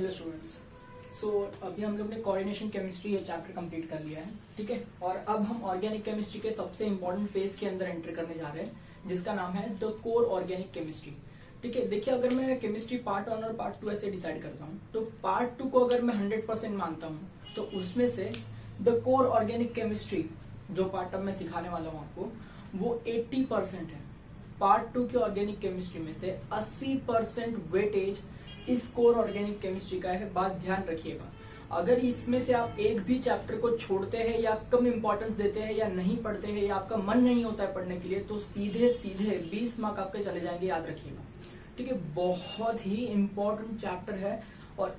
Hello students. अभी हम लोग ने कोऑर्डिनेशन केमिस्ट्री ये चैप्टर कंप्लीट कर लिया है, ठीक है। और अब हम ऑर्गेनिक केमिस्ट्री के सबसे इंपॉर्टेंट फेज के अंदर एंटर करने जा रहे हैं, जिसका नाम है द कोर ऑर्गेनिक केमिस्ट्री। ठीक है, देखिए अगर मैं केमिस्ट्री पार्ट 1 और पार्ट 2 ऐसे डिसाइड करता हूँ, तो पार्ट 2 को अगर मैं 100% मानता हूँ, तो उसमें से द कोर ऑर्गेनिक केमिस्ट्री जो पार्ट अब मैं सिखाने वाला हूँ आपको, वो 80% है। पार्ट 2 की ऑर्गेनिक केमिस्ट्री में से 80% वेटेज इस कोर ऑर्गेनिक केमिस्ट्री का है। बात ध्यान रखिएगा, अगर इसमें से आप एक भी चैप्टर को छोड़ते हैं या कम इंपॉर्टेंस देते हैं या नहीं पढ़ते हैं या आपका मन नहीं होता है पढ़ने के लिए, तो सीधे सीधे 20 मार्क आपके चले जाएंगे, याद रखिएगा। ठीक है, बहुत ही इंपॉर्टेंट चैप्टर है और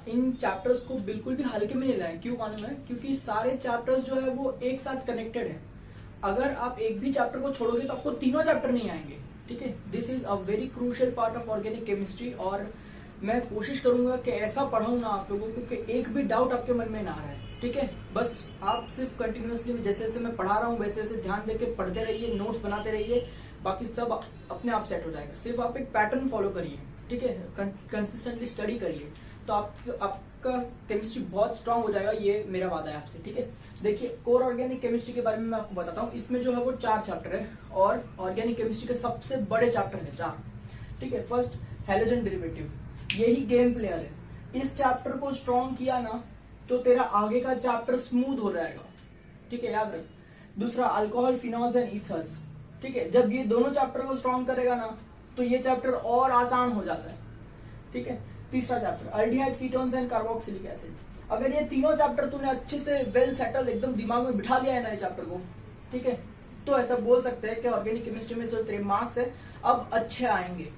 इन चैप्टर्स को बिल्कुल भी हल्के में नहीं लें। क्यों मालूम है? क्योंकि सारे चैप्टर्स जो है वो एक साथ कनेक्टेड है। अगर आप एक भी चैप्टर को छोड़ोगे तो आपको तीनों चैप्टर नहीं आएंगे। ठीक है, this is a very crucial part of organic chemistry और मैं कोशिश करूंगा कि ऐसा पढ़ाऊं ना आप लोगों को कि एक भी डाउट आपके मन में ना आए। ठीक है, बस आप सिर्फ कंटिन्यूअसली जैसे जैसे मैं पढ़ा रहा हूँ वैसे वैसे ध्यान देके पढ़ते रहिए, नोट्स बनाते रहिए, बाकी सब अपने आप सेट हो जाएगा। सिर्फ आप एक पैटर्न फॉलो करिए, ठीक है, कंसिस्टेंटली स्टडी करिए, तो आपका केमिस्ट्री बहुत स्ट्रांग हो जाएगा, ये मेरा वादा है आपसे। ठीक है, देखिए कोर ऑर्गेनिक केमिस्ट्री के बारे में मैं आपको बताता हूँ। इसमें जो है वो 4 चैप्टर है और ऑर्गेनिक केमिस्ट्री के सबसे बड़े चैप्टर है 4। ठीक है, फर्स्ट हैलोजन डेरिवेटिव, यही गेम प्लेयर है। इस चैप्टर को स्ट्रॉन्ग किया ना तो तेरा आगे का चैप्टर स्मूथ हो जाएगा। ठीक है, याद रख। दूसरा अल्कोहल, फिनॉल्स एंड ईथर्स। ठीक है, जब ये दोनों चैप्टर को स्ट्रॉन्ग करेगा ना तो ये चैप्टर और आसान हो जाता है। ठीक है, तीसरा chapter aldehyde, ketones and carboxylic acid. अगर ये तीनों चैप्टर तूने अच्छे से वेल सेटल एकदम दिमाग में बिठा लिया है ना ये चैप्टर को, ठीक है, तो ऐसा बोल सकते हैं कि ऑर्गेनिक केमिस्ट्री में जो तेरे मार्क्स है अब अच्छे आएंगे।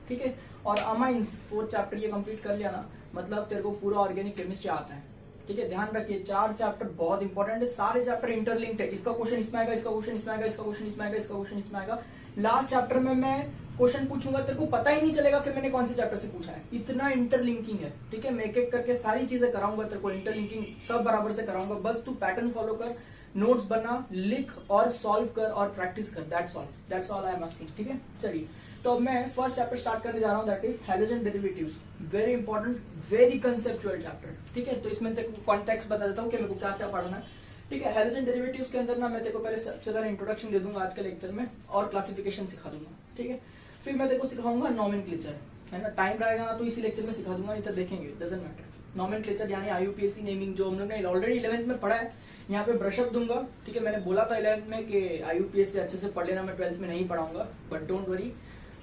ठीक है, और अमाइंस 4th चैप्टर ये कंप्लीट कर लिया ना, मतलब तेरे को पूरा ऑर्गेनिक केमिस्ट्री आता है। ठीक है, ध्यान रखिए 4 चैप्टर बहुत इंपॉर्टेंट है, सारे चैप्टर इंटरलिंक्ड है। इसका क्वेश्चन इसमें आएगा, इसका क्वेश्चन इसमें आएगा, इसका क्वेश्चन इसमें आएगा, इसका क्वेश्चन इसमें आएगा। लास्ट चैप्टर में मैं क्वेश्चन पूछूंगा, तेरे को पता ही नहीं चलेगा कि मैंने कौन से चैप्टर से पूछा है, इतना इंटरलिंकिंग है। ठीक है, मैं एक एक करके सारी चीजें कराऊंगा, तेरे को इंटरलिंकिंग सब बराबर से कराऊंगा। बस तू पैटर्न फॉलो कर, नोट्स बना, लिख और सॉल्व कर और प्रैक्टिस कर। That's all I am asking. ठीक है, चलिए तो अब मैं फर्स्ट चैप्टर स्टार्ट करने जा रहा हूँ, that is halogen derivatives. Very important, very conceptual chapter. ठीक है, तो इसमें तेरे को कॉन्टेक्स्ट बता देता हूँ कि मेरे को क्या क्या पढ़ना है। ठीक है, हैलोजन डेरिवेटिव्स के अंदर ना मैं तेरे को पहले सबसे पहले इंट्रोडक्शन दे दूंगा आज के लेक्चर में और क्लासिफिकेशन सिखा दूंगा। ठीक है, फिर मैं तेरे को सिखाऊंगा नॉमेनक्लेचर, है ना। टाइम रहेगा ना तो इसी लेक्चर में सिखा दूंगा, नहीं तो देखेंगे, डजंट मैटर। नॉमेनक्लेचर यानी IUPAC नेमिंग जो हम लोग ने ऑलरेडी 11th में पढ़ा है, यहाँ पे ब्रशअप दूंगा। ठीक है, मैंने बोला था 11th में कि IUPAC अच्छे से पढ़ लेना, मैं 12th में नहीं पढ़ाऊंगा, बट डोंट वरी,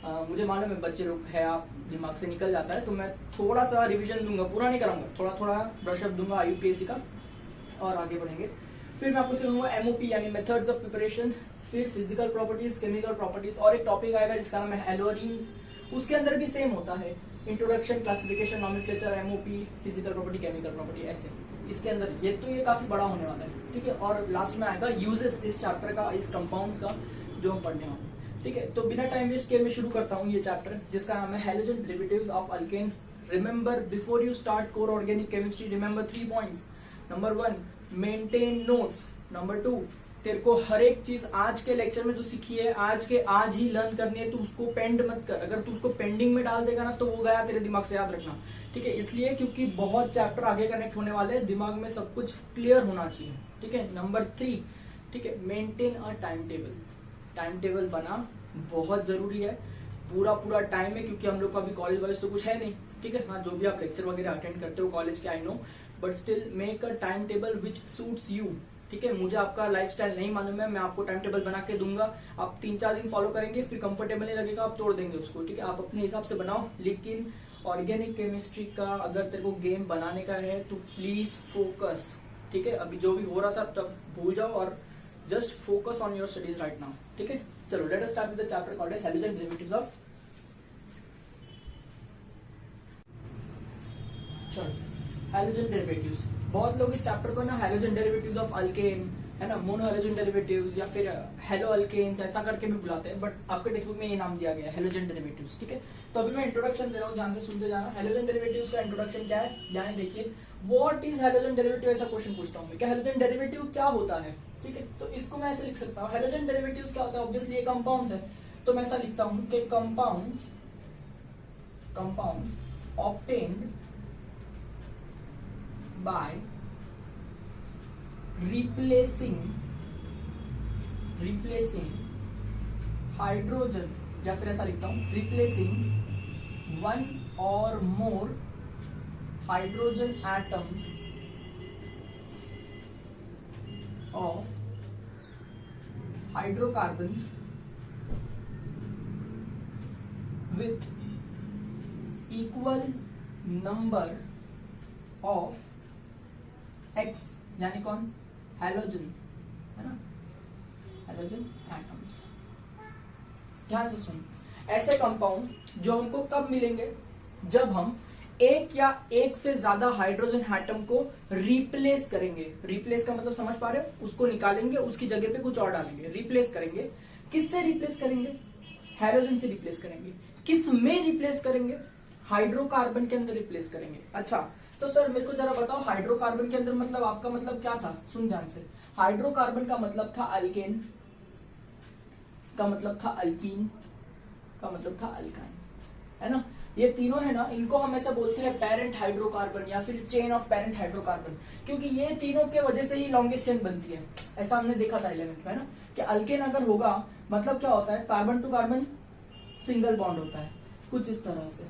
मुझे मालूम है बच्चे लोग है, आप दिमाग से निकल जाता है, तो मैं थोड़ा सा रिवीजन दूंगा, पूरा नहीं कराऊंगा, थोड़ा थोड़ा ब्रशअप दूंगा IUPAC का और आगे बढ़ेंगे। फिर मैं आपको सिखाऊंगा MOP यानी मेथड्स ऑफ प्रिपरेशन, फिर फिजिकल प्रॉपर्टीज, केमिकल प्रॉपर्टीज, और एक टॉपिक आएगा जिसका नाम है एलोरीन्स। उसके अंदर भी सेम होता है, introduction, classification, nomenclature, MOP, physical property, chemical property, ऐसे इसके अंदर ये काफी बड़ा होने वाला है। ठीक है, और लास्ट में आएगा यूजेस इस चैप्टर का, इस कंपाउंड्स का जो हम पढ़ने वाले हैं। ठीक है, तो बिना टाइम वेस्ट किए मैं शुरू करता हूँ ये चैप्टर, जिसका नाम है halogen derivatives of alkane. Remember, before you start core organic chemistry, remember 3 points. Number 1, maintain notes. Number 2, तेरे को हर एक चीज आज के लेक्चर में जो सीखी है आज के आज ही लर्न करनी है, तू उसको पेंड मत कर। अगर तू उसको पेंडिंग में डाल देगा ना तो वो गया तेरे दिमाग से, याद रखना। ठीक है, इसलिए क्योंकि बहुत चैप्टर आगे कनेक्ट होने वाले हैं, दिमाग में सब कुछ क्लियर होना चाहिए। ठीक है, नंबर 3, ठीक है, maintain a time table. Time table बना बहुत जरूरी है, पूरा टाइम है, क्योंकि हम लोग का अभी कॉलेज वालेज तो कुछ है नहीं। ठीक है, हाँ जो भी आप लेक्चर वगैरह अटेंड करते हो कॉलेज के, I know, but still make a time table which suits you. ठीक है, मुझे आपका लाइफस्टाइल नहीं मालूम है, मैं आपको टाइम टेबल बना के दूंगा, आप 3-4 दिन फॉलो करेंगे, फिर कंफर्टेबल नहीं लगेगा, आप तोड़ देंगे उसको। ठीक है, आप अपने हिसाब से बनाओ, लेकिन ऑर्गेनिक केमिस्ट्री का अगर तेरे को गेम बनाने का है तो प्लीज फोकस। ठीक है, अभी जो भी हो रहा था तब भूल जाओ और just focus on your studies right now. ठीक है, चलो let us start with the chapter called as halogen derivatives of halogen derivatives. बहुत लोग इस चैप्टर को ना हैलोजन डेरिवेटिव्स ऑफ अल्केन, है ना, मोनो हैलोजन डेरिवेटिव्स या फिर हेलो अल्केन्स ऐसा करके भी बुलाते हैं, बट आपके टेक्स्ट बुक में ये नाम दिया गया है हैलोजन डेरिवेटिव्स। ठीक है, तो अभी मैं इंट्रोडक्शन दे रहा हूँ, ध्यान से सुनते जाना। हैलोजन डेरिवेटिव्स का इंट्रोडक्शन क्या है, यानी देखिए व्हाट इज हैलोजन डेरिवेटिव, ऐसा क्वेश्चन पूछता हूँ मैं, क्या हैलोजन डेरिवेटिव क्या होता है। ठीक है, तो इसको मैं ऐसे लिख सकता हूँ, हैलोजन डेरिवेटिव्स क्या होता है, ऑब्वियसली ये कंपाउंड्स है, तो मैं ऐसा लिखता हूँ कि compounds obtained by replacing hydrogen, या फिर ऐसा लिखता हूं, replacing one or more hydrogen atoms of hydrocarbons with equal number of X, यानी कौन, हैलोजन, है ना, हैलोजन एटम्स। ध्यान से सुन, ऐसे कंपाउंड जो हमको कब मिलेंगे, जब हम एक या एक से ज्यादा हाइड्रोजन एटम को रिप्लेस करेंगे। रिप्लेस का मतलब समझ पा रहे हो, उसको निकालेंगे, उसकी जगह पे कुछ और डालेंगे, रिप्लेस करेंगे। किससे रिप्लेस करेंगे, हैलोजन से रिप्लेस करेंगे। किस में रिप्लेस करेंगे, हाइड्रोकार्बन के अंदर रिप्लेस करेंगे। अच्छा, तो सर मेरे को जरा बताओ, हाइड्रोकार्बन के अंदर मतलब आपका मतलब क्या था, सुन ध्यान से। हाइड्रोकार्बन का मतलब था अल्केन, का मतलब था अल्कीन, का मतलब था अल्काइन, है ना। ये तीनों है ना, इनको हम ऐसा बोलते हैं पेरेंट हाइड्रोकार्बन या फिर चेन ऑफ पेरेंट हाइड्रोकार्बन, क्योंकि ये तीनों के वजह से ही लॉन्गेस्ट चेन बनती है। ऐसा हमने देखा था 11th में, है ना, कि अल्केन अगर होगा मतलब क्या होता है, carbon to carbon single bond होता है, कुछ इस तरह से,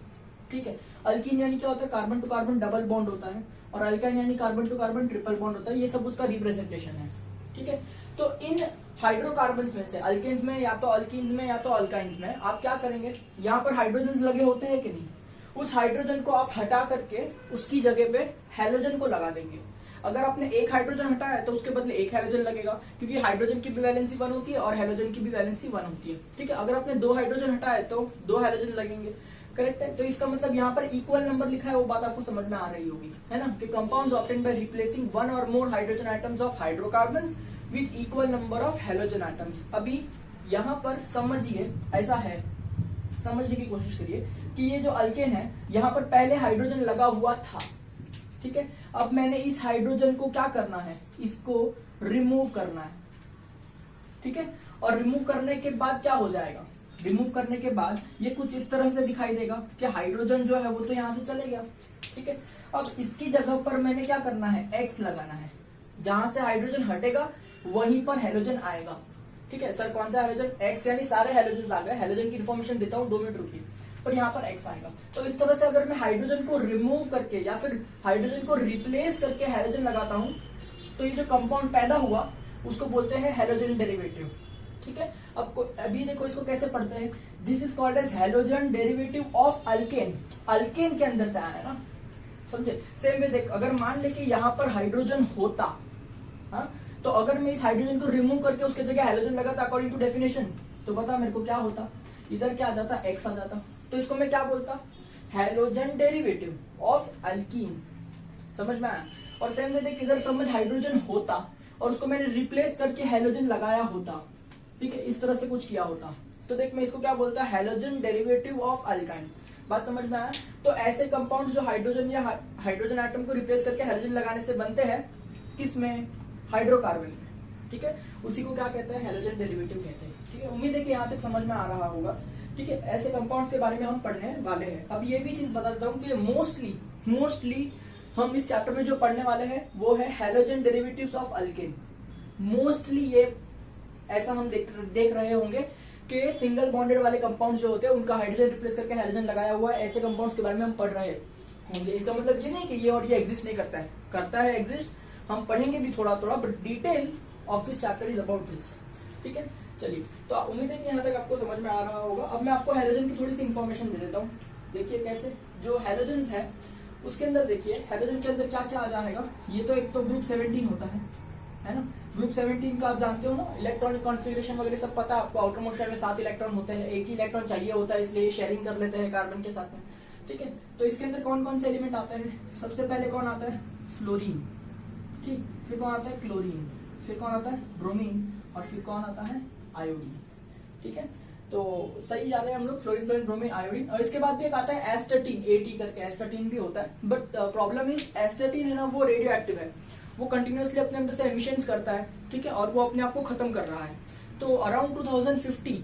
ठीक है। अल्कीन यानी क्या होता है, carbon to carbon double bond होता है, और अल्काइन यानी carbon to carbon triple bond होता है। ये सब उसका रिप्रेजेंटेशन है, ठीक है। तो इन हाइड्रोकार्बन्स में से अल्केन्स में या तो अल्कीन्स में या तो अल्काइंस में आप क्या करेंगे, यहाँ पर हाइड्रोजन लगे होते हैं कि नहीं, उस हाइड्रोजन को आप हटा करके उसकी जगह पे हैलोजन को लगा देंगे। अगर आपने एक हाइड्रोजन हटाया है तो उसके बदले एक हैलोजन लगेगा, क्योंकि हाइड्रोजन की भी वैलेंसी 1 होती है और हैलोजन की भी वैलेंसी 1 होती है, ठीक है। अगर आपने 2 हाइड्रोजन हटाया तो 2 हैलोजन लगेंगे, करेक्ट है। तो इसका मतलब यहाँ पर इक्वल नंबर लिखा है, वो बात आपको समझ में आ रही होगी, है ना, कि compounds obtained by replacing one or more hydrogen atoms of hydrocarbons with equal number of halogen atoms. अभी यहाँ पर समझिए, ऐसा है, समझने की कोशिश करिए कि ये जो अल्केन है, यहाँ पर पहले हाइड्रोजन लगा हुआ था, ठीक है। अब मैंने इस हाइड्रोजन को क्या करना है, इसको रिमूव करना है, ठीक है। और रिमूव करने के बाद क्या हो जाएगा, रिमूव करने के बाद ये कुछ इस तरह से दिखाई देगा कि हाइड्रोजन जो है वो तो यहां से चले गया, ठीक है। अब इसकी जगह पर मैंने क्या करना है, एक्स लगाना है। जहां से हाइड्रोजन हटेगा वहीं पर हैलोजन आएगा, ठीक है। सर कौन सा हैलोजन, एक्स, यानी सारे हैलोजन आ गए। हैलोजन की इन्फॉर्मेशन देता हूं, 2 मिनट रुकिए, पर यहाँ पर एक्स आएगा। तो इस तरह से अगर मैं हाइड्रोजन को रिमूव करके या फिर हाइड्रोजन को रिप्लेस करके हैलोजन लगाता हूं, तो ये जो कंपाउंड पैदा हुआ उसको बोलते हैं हैलोजन डेरिवेटिव, ठीक है। अब अभी देखो इसको कैसे पढ़ते हैं, this is called as halogen derivative of alkane. Alkane के अंदर से आया है ना, समझे। सेम वे देख, अगर मान ले कि यहाँ पर हाइड्रोजन होता, हाँ, तो अगर मैं इस हाइड्रोजन को रिमूव करके उसके जगह हैलोजन लगाता अकॉर्डिंग टू डेफिनेशन, तो बता मेरे को क्या होता, इधर क्या आ जाता, एक्स आ जाता। तो इसको मैं क्या बोलता, हैलोजन डेरिवेटिव ऑफ अल्कीन, समझ में आया। और सेम वे देख, इधर समझ हाइड्रोजन होता और उसको मैंने रिप्लेस करके हैलोजन लगाया होता, ठीक है, इस तरह से कुछ किया होता, तो देख मैं इसको क्या बोलता, हैलोजन डेरिवेटिव ऑफ अल्काइन। बात समझ में आया। तो ऐसे कंपाउंड जो हाइड्रोजन या हाइड्रोजन एटम को रिप्लेस करके हैलोजन लगाने से बनते हैं, किसमें, हाइड्रोकार्बन में, ठीक है, उसी को क्या कहते हैं, हैलोजन डेरिवेटिव कहते हैं, ठीक है। उम्मीद है कि यहाँ तक समझ में आ रहा होगा, ठीक है। ऐसे कंपाउंड्स के बारे में हम पढ़ने वाले हैं। अब ये भी चीज बता देता हूँ कि मोस्टली हम इस चैप्टर में जो पढ़ने वाले हैं वो है halogen derivatives of alkane. Mostly ये ऐसा हम देख रहे होंगे कि सिंगल बॉन्डेड वाले कंपाउंड जो होते हैं उनका हाइड्रोजन रिप्लेस करके हैलोजन लगाया हुआ है, ऐसे कंपाउंड्स के बारे में हम पढ़ रहे होंगे। इसका मतलब ये नहीं कि ये और ये एग्जिस्ट नहीं करता है, करता है एग्जिस्ट, हम पढ़ेंगे भी थोड़ा थोड़ा, but detail of this chapter is about this, ठीक है। चलिए, तो उम्मीद है कि यहाँ तक आपको समझ में आ रहा होगा। अब मैं आपको हैलोजन की थोड़ी सी इन्फॉर्मेशन दे देता हूँ। देखिए कैसे, जो हैलोजन है उसके अंदर देखिए, हैलोजन के अंदर क्या क्या आ जाएगा। ये तो एक तो ग्रुप 17 होता है ना। ग्रुप 17 का आप जानते हो ना, इलेक्ट्रॉनिक कॉन्फ़िगरेशन वगैरह सब पता है आपको। आउटर मोस्ट शेल में 7 इलेक्ट्रॉन होते हैं, एक ही इलेक्ट्रॉन चाहिए होता है, इसलिए शेयरिंग कर लेते हैं कार्बन के साथ में, ठीक है। तो इसके अंदर कौन कौन से एलिमेंट आते हैं, सबसे पहले कौन आता है, फ्लोरीन, ठीक, फिर कौन आता है, क्लोरीन, फिर कौन आता है, ब्रोमीन, और फिर कौन आता है, आयोडीन, ठीक है। तो सही जा रहे हैं हम लोग, फ्लोरीन, क्लोरीन, ब्रोमीन, आयोडीन। और इसके बाद भी एक आता है एस्टेटीन, एटी करके, एस्टेटीन भी होता है, बट प्रॉब्लम इज एस्टेटीन है ना, वो रेडियो एक्टिव है, वो कंटिन्यूअसली अपने अंदर से एमिशंस करता है, ठीक है, और वो अपने आप को खत्म कर रहा है। तो अराउंड 2050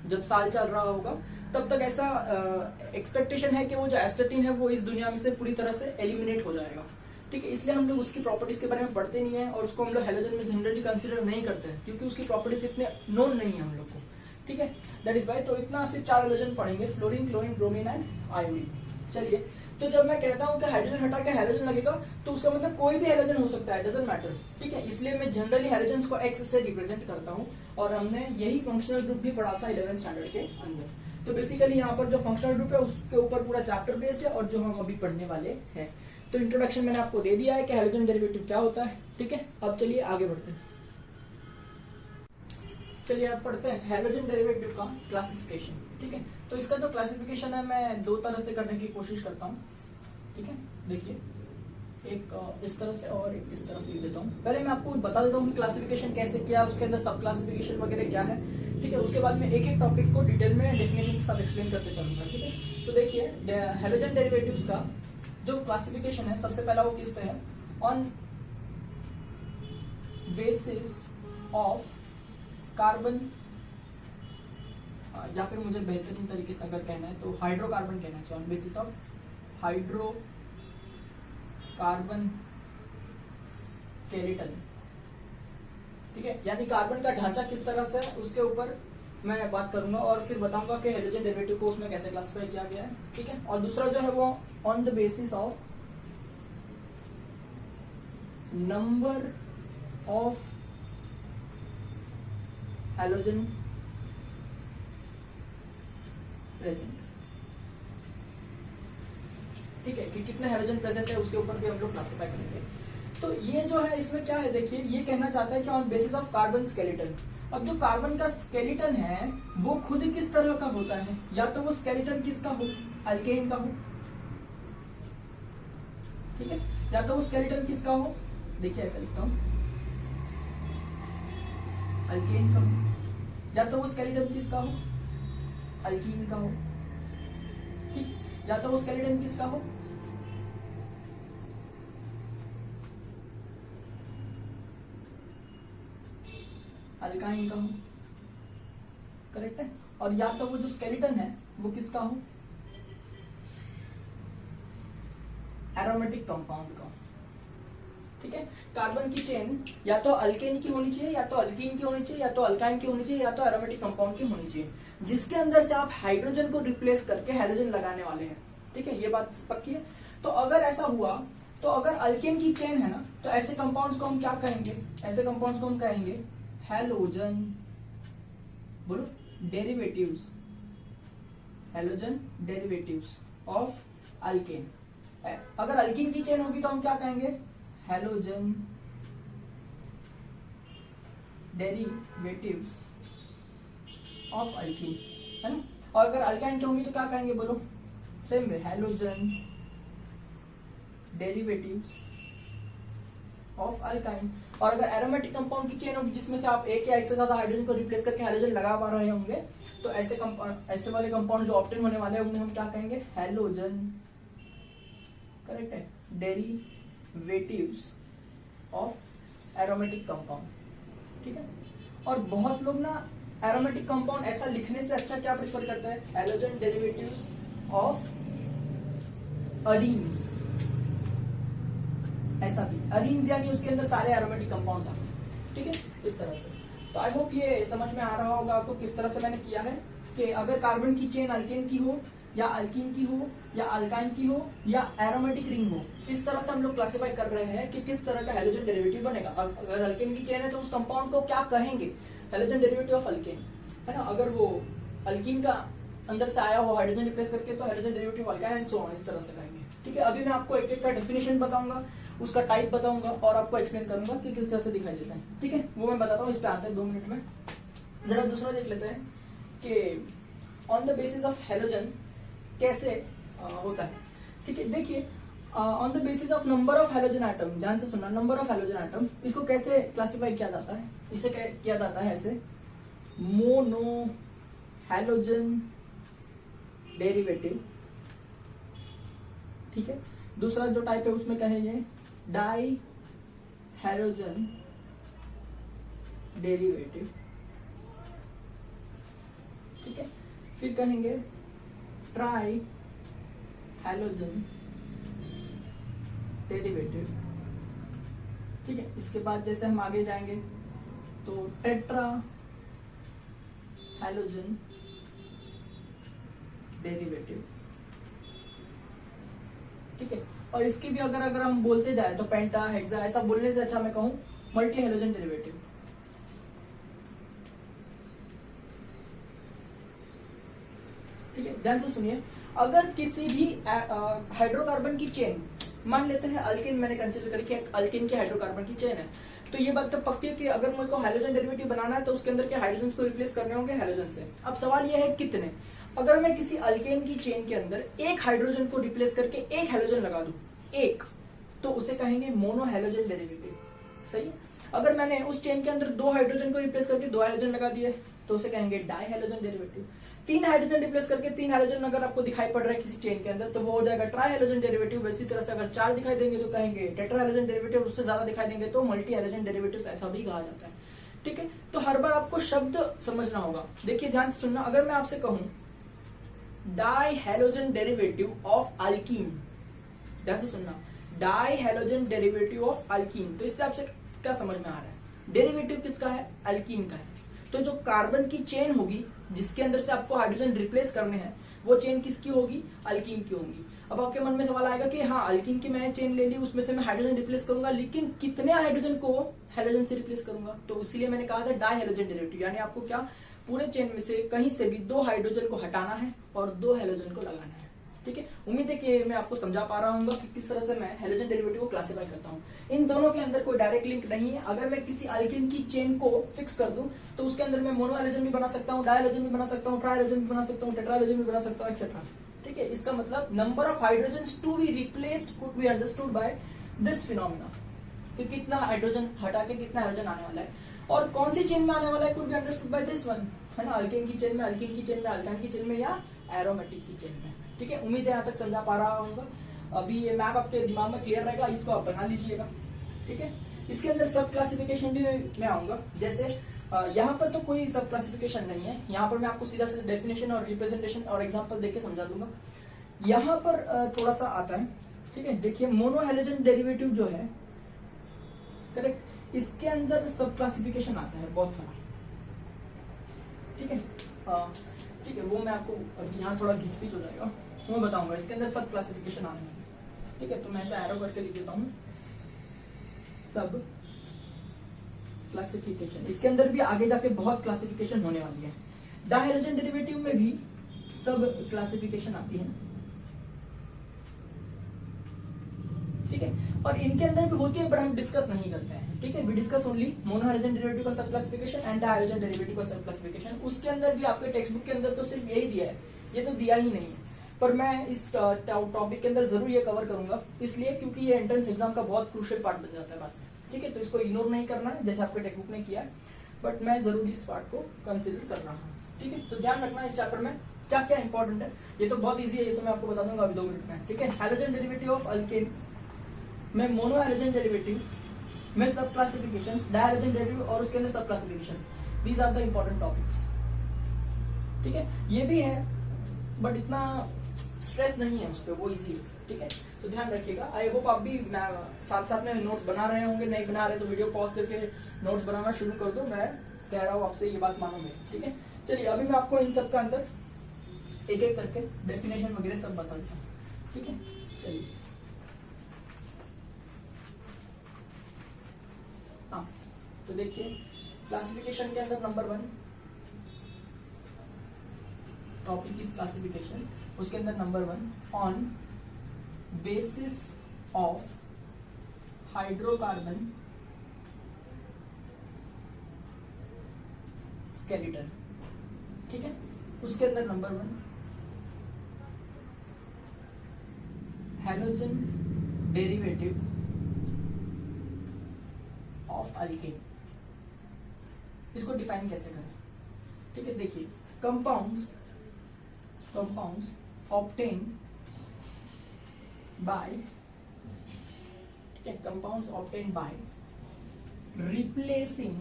जब साल चल रहा होगा, तब तक ऐसा एक्सपेक्टेशन है कि वो जो एस्टेटीन है वो इस दुनिया में से पूरी तरह से एलिमिनेट हो जाएगा, ठीक है, इसलिए हम लोग उसकी प्रॉपर्टीज के बारे में पढ़ते नहीं है और उसको हम लोग हैलोजन में जनरली कंसीडर नहीं करते हैं क्योंकि उसकी प्रॉपर्टीज इतने नोन नहीं है हम लोग को। ठीक है, दैट इज वाई। तो इतना सिर्फ 4 हैलोजन पढ़ेंगे, fluorine, chlorine, bromine and iodine. चलिए, तो जब मैं कहता हूँ कि हाइड्रोजन हटा के हैलोजन लगेगा तो उसका मतलब कोई भी हैलोजन हो सकता है, डजंट मैटर। ठीक है, इसलिए मैं जनरली हैलोजन को एक्स से रिप्रेजेंट करता हूँ और हमने यही फंक्शनल ग्रुप भी पढ़ा था 11th स्टैंडर्ड के अंदर। तो बेसिकली यहाँ पर जो फंक्शनल ग्रुप है उसके ऊपर पूरा चैप्टर बेस्ड है और जो हम अभी पढ़ने वाले हैं। तो इंट्रोडक्शन मैंने आपको दे दिया है कि हैलोजन डेरिवेटिव क्या होता है। ठीक है, अब चलिए आगे बढ़ते हैं। चलिए अब पढ़ते हैं हैलोजन डेरिवेटिव का क्लासिफिकेशन। ठीक है, तो इसका जो क्लासिफिकेशन है मैं 2 तरह से करने की कोशिश करता हूँ। ठीक है, देखिए, एक इस तरह से और एक इस तरफ लिख देता हूँ। पहले मैं आपको बता देता हूँ कि क्लासिफिकेशन कैसे किया, उसके अंदर सब क्लासिफिकेशन वगैरह क्या है। ठीक है, उसके बाद में एक एक टॉपिक को डिटेल में डेफिनेशन के साथ एक्सप्लेन करते चलूंगा। ठीक है, तो देखिए हैलोजन डेरिवेटिव्स का जो क्लासिफिकेशन है, सबसे पहला वो किस पे है, ऑन बेसिस ऑफ कार्बन, या फिर मुझे बेहतरीन तरीके से अगर कहना है तो हाइड्रोकार्बन कहना चाहिए, on basis of hydrocarbon skeleton. ठीक है, यानी कार्बन का ढांचा किस तरह से है उसके ऊपर मैं बात करूंगा और फिर बताऊंगा कि हाइड्रोजन डेरिवेटिव को उसमें कैसे क्लासिफाई किया गया है। ठीक है, और दूसरा जो है वो on the basis of number of halogen present. ठीक है, कि कितने हैलोजन प्रेजेंट है उसके ऊपर भी हम लोग क्लासिफाई करेंगे। तो ये जो है इसमें क्या है, देखिए ये कहना चाहता है कि on basis of carbon skeleton. अब जो कार्बन का स्केलेटन है वो खुद किस तरह का होता है, या तो वो स्केलेटन किसका हो, अल्केन का हो। ठीक है, या तो वो स्केलेटन किसका हो, देखिए ऐसा लिखता हूं, अल्केन का हो, या तो वो स्केलेटन किसका हो, अल्कीन का हो। ठीक, या तो वो स्केलेटन किसका हो, अल्काइन का हो, करेक्ट है। और या तो वो जो स्केलेटन है वो किसका हो, एरोमेटिक कंपाउंड का। ठीक है, कार्बन की चेन या तो अल्केन की होनी चाहिए, या तो अल्कीन की होनी चाहिए, या तो अल्काइन की होनी चाहिए, या तो एरोमेटिक कंपाउंड की होनी चाहिए, जिसके अंदर से आप हाइड्रोजन को रिप्लेस करके हैलोजन लगाने वाले हैं। ठीक है, ये बात पक्की है। तो अगर ऐसा हुआ, तो अगर अल्केन की चेन है ना, तो ऐसे कंपाउंड्स को हम क्या कहेंगे, ऐसे कंपाउंड्स को हम कहेंगे हैलोजन, बोलो, derivatives, halogen derivatives of alkane. अगर अल्कीन की चेन होगी तो हम क्या कहेंगे, हैलोजन डेरिवेटिव्स ऑफ अल्कीन, है ना। और अगर अल्काइन की होंगी तो क्या कहेंगे, बोलो, same way, halogen derivatives of alkyne. और अगर एरोमेटिक कंपाउंड की चेन होगी जिसमें से आप एक या एक से ज्यादा हाइड्रोजन को रिप्लेस करके हाइड्रोजन लगा पा रहे होंगे, तो ऐसे वाले कंपाउंड जो ऑब्टेन होने वाले हैं उन्हें हम क्या कहेंगे, हैलोजन, करेक्ट है, डेरिवेटिव्स ऑफ एरोमेटिक कंपाउंड। ठीक है, और बहुत लोग ना एरोमेटिक कंपाउंड ऐसा लिखने से अच्छा क्या प्रेफर करते हैं, हैलोजन डेरिवेटिव्स ऑफ अरीन्स, ऐसा भी अरीन्स, यानी उसके अंदर सारे एरोमेटिक कंपाउंड्स आते हैं। ठीक है, इस तरह से। तो आई होप ये समझ में आ रहा होगा आपको किस तरह से मैंने किया है कि अगर कार्बन की चेन अल्केन की हो, या अल्कीन की हो, या अल्काइन की हो, या एरोमेटिक रिंग हो, इस तरह से हम लोग क्लासिफाई कर रहे हैं कि किस तरह का हैलोजन डेरिवेटिव बनेगा। अगर अल्केन की चेन है तो उस कंपाउंड को क्या कहेंगे, हैलोजन डेरिवेटिव ऑफ अल्केन, है ना। अगर वो अल्कीन का अंदर से आया हो हाइड्रोजन रिप्लेस करके तो hydrogen derivative alkyne and so on, इस तरह से कहेंगे। ठीक है, अभी मैं आपको एक एक का डेफिनेशन बताऊंगा, उसका टाइप बताऊंगा और आपको एक्सप्लेन करूंगा कि किस तरह से दिखाई देता है। ठीक है, वो मैं बताता हूँ, इस पे आते हैं 2 मिनट में। जरा दूसरा देख लेते हैं कि on the basis of halogen कैसे होता है। ठीक है, देखिए, on the basis of number of halogen atom, ध्यान से सुनना, नंबर ऑफ हैलोजन एटम, इसको कैसे क्लासिफाई किया जाता है, इसे किया जाता है ऐसे, मोनो हैलोजन डेरिवेटिव। ठीक है, दूसरा जो टाइप है उसमें कहेंगे डाई हैलोजन डेरिवेटिव। ठीक है, फिर कहेंगे ट्राई हैलोजन डेरिवेटिव, ठीक है। इसके बाद जैसे हम आगे जाएंगे तो टेट्रा हैलोजन डेरिवेटिव, ठीक है। और इसकी भी अगर हम बोलते जाए तो पेंटा, हेक्सा, ऐसा बोलने से अच्छा मैं कहूं मल्टी हैलोजन डेरिवेटिव, ठीक है। ध्यान से सुनिए, अगर किसी भी हाइड्रोकार्बन की चेन, मान लेते हैं अल्किन मैंने कंसीडर करी कि अल्किन की हाइड्रोकार्बन की चेन है, तो ये बात तो पक्की है कि अगर मुझे को हाइड्रोजन डेरिवेटिव बनाना है तो उसके अंदर के हाइड्रोजन को रिप्लेस करने होंगे हाइड्रोजन से। अब सवाल ये है कितने। अगर मैं किसी अल्केन की चेन के अंदर एक हाइड्रोजन को रिप्लेस करके एक हाइड्रोजन लगा दूं, एक, तो उसे कहेंगे मोनो हाइड्रोजन डेरिवेटिव, सही है। अगर मैंने उस चेन के अंदर दो हाइड्रोजन को रिप्लेस करके दो हाइड्रोजन लगा दिए तो उसे कहेंगे डाई हाइड्रोजन डेरिवेटिव। तीन हाइड्रोजन रिप्लेस करके तीन हाइड्रोजन अगर आपको दिखाई पड़ रहा है किसी चेन के अंदर तो वो हो जाएगा ट्राई हाइड्रोजन डेरिवेटिव। इसी तरह से अगर चार दिखाई देंगे तो कहेंगे टेट्रा हाइड्रोजन डेरिवेटिव, उससे ज्यादा दिखाई देंगे तो मल्टी हाइड्रोजन डेरिवेटिव, ऐसा भी कहा जाता है, ठीक है। तो हर बार आपको शब्द समझना होगा। देखिए ध्यान से सुनना, अगर मैं आपसे कहूं di halogen derivative of alkene, ध्यान से सुनना, di halogen derivative of alkene, तो इससे आपसे क्या समझ में आ रहा है, डेरिवेटिव किसका है, अल्कीन का है। तो जो कार्बन की चेन होगी जिसके अंदर से आपको हाइड्रोजन रिप्लेस करने हैं वो चेन किसकी होगी, अल्कीन की होगी। अब आपके मन में सवाल आएगा कि हाँ अल्कीन की मैंने चेन ले ली, उसमें से मैं हाइड्रोजन रिप्लेस करूंगा, लेकिन कितने हाइड्रोजन को हैलोजन से रिप्लेस करूंगा, तो इसीलिए मैंने कहा था डाई हैलोजन डेरिवेटिव, यानी आपको क्या पूरे चेन में से कहीं से भी दो हाइड्रोजन को हटाना है और दो हैलोजन को लगाना है, ठीक है। उम्मीद है कि मैं आपको समझा पा रहा हूँ कि किस तरह से मैं हैलोजन डेरिवेटिव को क्लासिफाई करता हूँ। इन दोनों के अंदर कोई डायरेक्ट लिंक नहीं है। अगर मैं किसी अल्कीन की चेन को फिक्स कर दूं तो उसके अंदर मैं मोनो हैलोजन भी बना सकता हूँ, डाई हैलोजन भी बना सकता हूँ, ट्राई हैलोजन भी बना सकता हूँ, टेट्रा हैलोजन भी बना सकता हूँ, एक्सेट्रा, ठीक है। इसका मतलब number of hydrogen to be replaced could be understood by this phenomena, कि कितना हाइड्रोजन हटा के कितना हाइड्रोजन आने वाला है और कौन सी चेन में आने वाला है, could be understood by this one, है ना, अल्केन की चेन में, अल्कीन की चेन में, अल्काइन की चेन में या एरोमेटिक की चेन में, ठीक है। उम्मीद है यहाँ तक समझा पा रहा हूँ। अभी ये मैप आपके दिमाग में क्लियर रहेगा, इसको आप बना लीजिएगा, ठीक है। इसके अंदर सब क्लासिफिकेशन भी मैं आऊंगा, जैसे यहाँ पर तो कोई सब क्लासिफिकेशन नहीं है, यहाँ पर मैं आपको सीधा सीधा डेफिनेशन और रिप्रेजेंटेशन और एग्जांपल देके समझा दूंगा। यहाँ पर थोड़ा सा आता है, ठीक है। देखिए मोनो हैलोजन डेरिवेटिव जो है, करेक्ट, इसके अंदर सब क्लासिफिकेशन आता है बहुत सारा, ठीक है, ठीक है। वो मैं आपको अभी यहाँ थोड़ा घिचपिच हो जाएगा, वो मैं बताऊंगा। इसके अंदर सब क्लासिफिकेशन आने हैं, ठीक है। तो मैं ऐसा एरो करके लिख देता हूँ, सब क्लासिफिकेशन। इसके अंदर भी आगे जाके बहुत क्लासिफिकेशन होने वाली है। डाई हैलोजन डेरिवेटिव में भी सब क्लासिफिकेशन आती है, ठीक है। और इनके अंदर भी होती है पर हम डिस्कस नहीं करते हैं, ठीक है। We discuss only mono hydrogen derivative का sub classification and di hydrogen derivative का सब क्लासिफिकेशन। उसके अंदर भी आपके टेक्स्ट बुक के अंदर तो सिर्फ यही दिया है, ये तो दिया ही नहीं है, पर मैं इस टॉपिक के अंदर जरूर ये कवर करूंगा, इसलिए क्योंकि ये एंट्रेंस एग्जाम का बहुत क्रूशियल पार्ट बन जाता है बाद में, ठीक है। तो इसको इग्नोर नहीं करना है जैसे आपके टेक्स्ट बुक ने किया है, बट मैं जरूर इस पार्ट को कंसिडर कर रहा हूँ, ठीक है। तो ध्यान रखना इस चैप्टर में क्या क्या इंपॉर्टेंट है। ये तो बहुत ईजी है, ये तो मैं आपको बता दूंगा अभी 2 मिनट में, ठीक है। हाइड्रोजन डेरिवेटिव ऑफ अल्केन में, मोनो हाइड्रोजन डेरिवेटिव में सब क्लासिफिकेशन, डाई हाइड्रोजन डेरिवेटिव और उसके अंदर सब classification, these are the important topics, ठीक है। ये भी है बट इतना स्ट्रेस नहीं है उस पर, वो इजी है, ठीक है। तो ध्यान रखिएगा। आई होप आप भी साथ साथ में नोट्स बना रहे होंगे, नहीं बना रहे तो वीडियो पॉज करके नोट्स बनाना शुरू कर दो, मैं कह रहा हूँ आपसे ये बात मानूंगे, ठीक है। चलिए अभी मैं आपको इन सब का अंदर एक एक करके डेफिनेशन वगैरह सब बता दूँ, ठीक है। चलिए हाँ, तो देखिए क्लासिफिकेशन के अंदर नंबर 1 टॉपिक इज क्लासिफिकेशन, उसके अंदर number 1 on basis of hydrocarbon skeleton, ठीक है। उसके अंदर number 1 halogen derivative of alkane, इसको डिफाइन कैसे करें, ठीक है। देखिए कंपाउंड्स obtained by, ठीक है, compounds obtained by replacing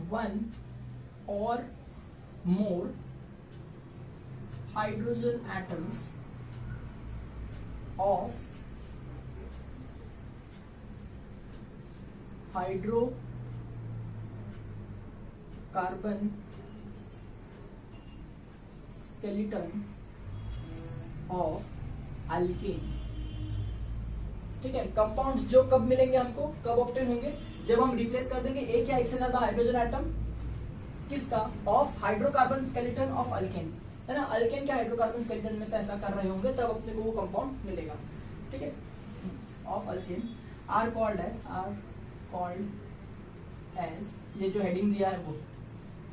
one or more hydrogen atoms of hydrocarbon skeleton of alkane. ठीक है, कंपाउंड्स जो कब मिलेंगे हमको, कब ऑब्टेन होंगे, जब हम रिप्लेस कर देंगे एक या एक से ज्यादा हाइड्रोजन एटम किसका, of hydrocarbon skeleton of alkane, है ना, अल्केन के हाइड्रोकार्बन स्केलेटन में से ऐसा कर रहे होंगे तब अपने को वो कंपाउंड मिलेगा। ठीक है, of alkane are called as ये जो हेडिंग दिया है वो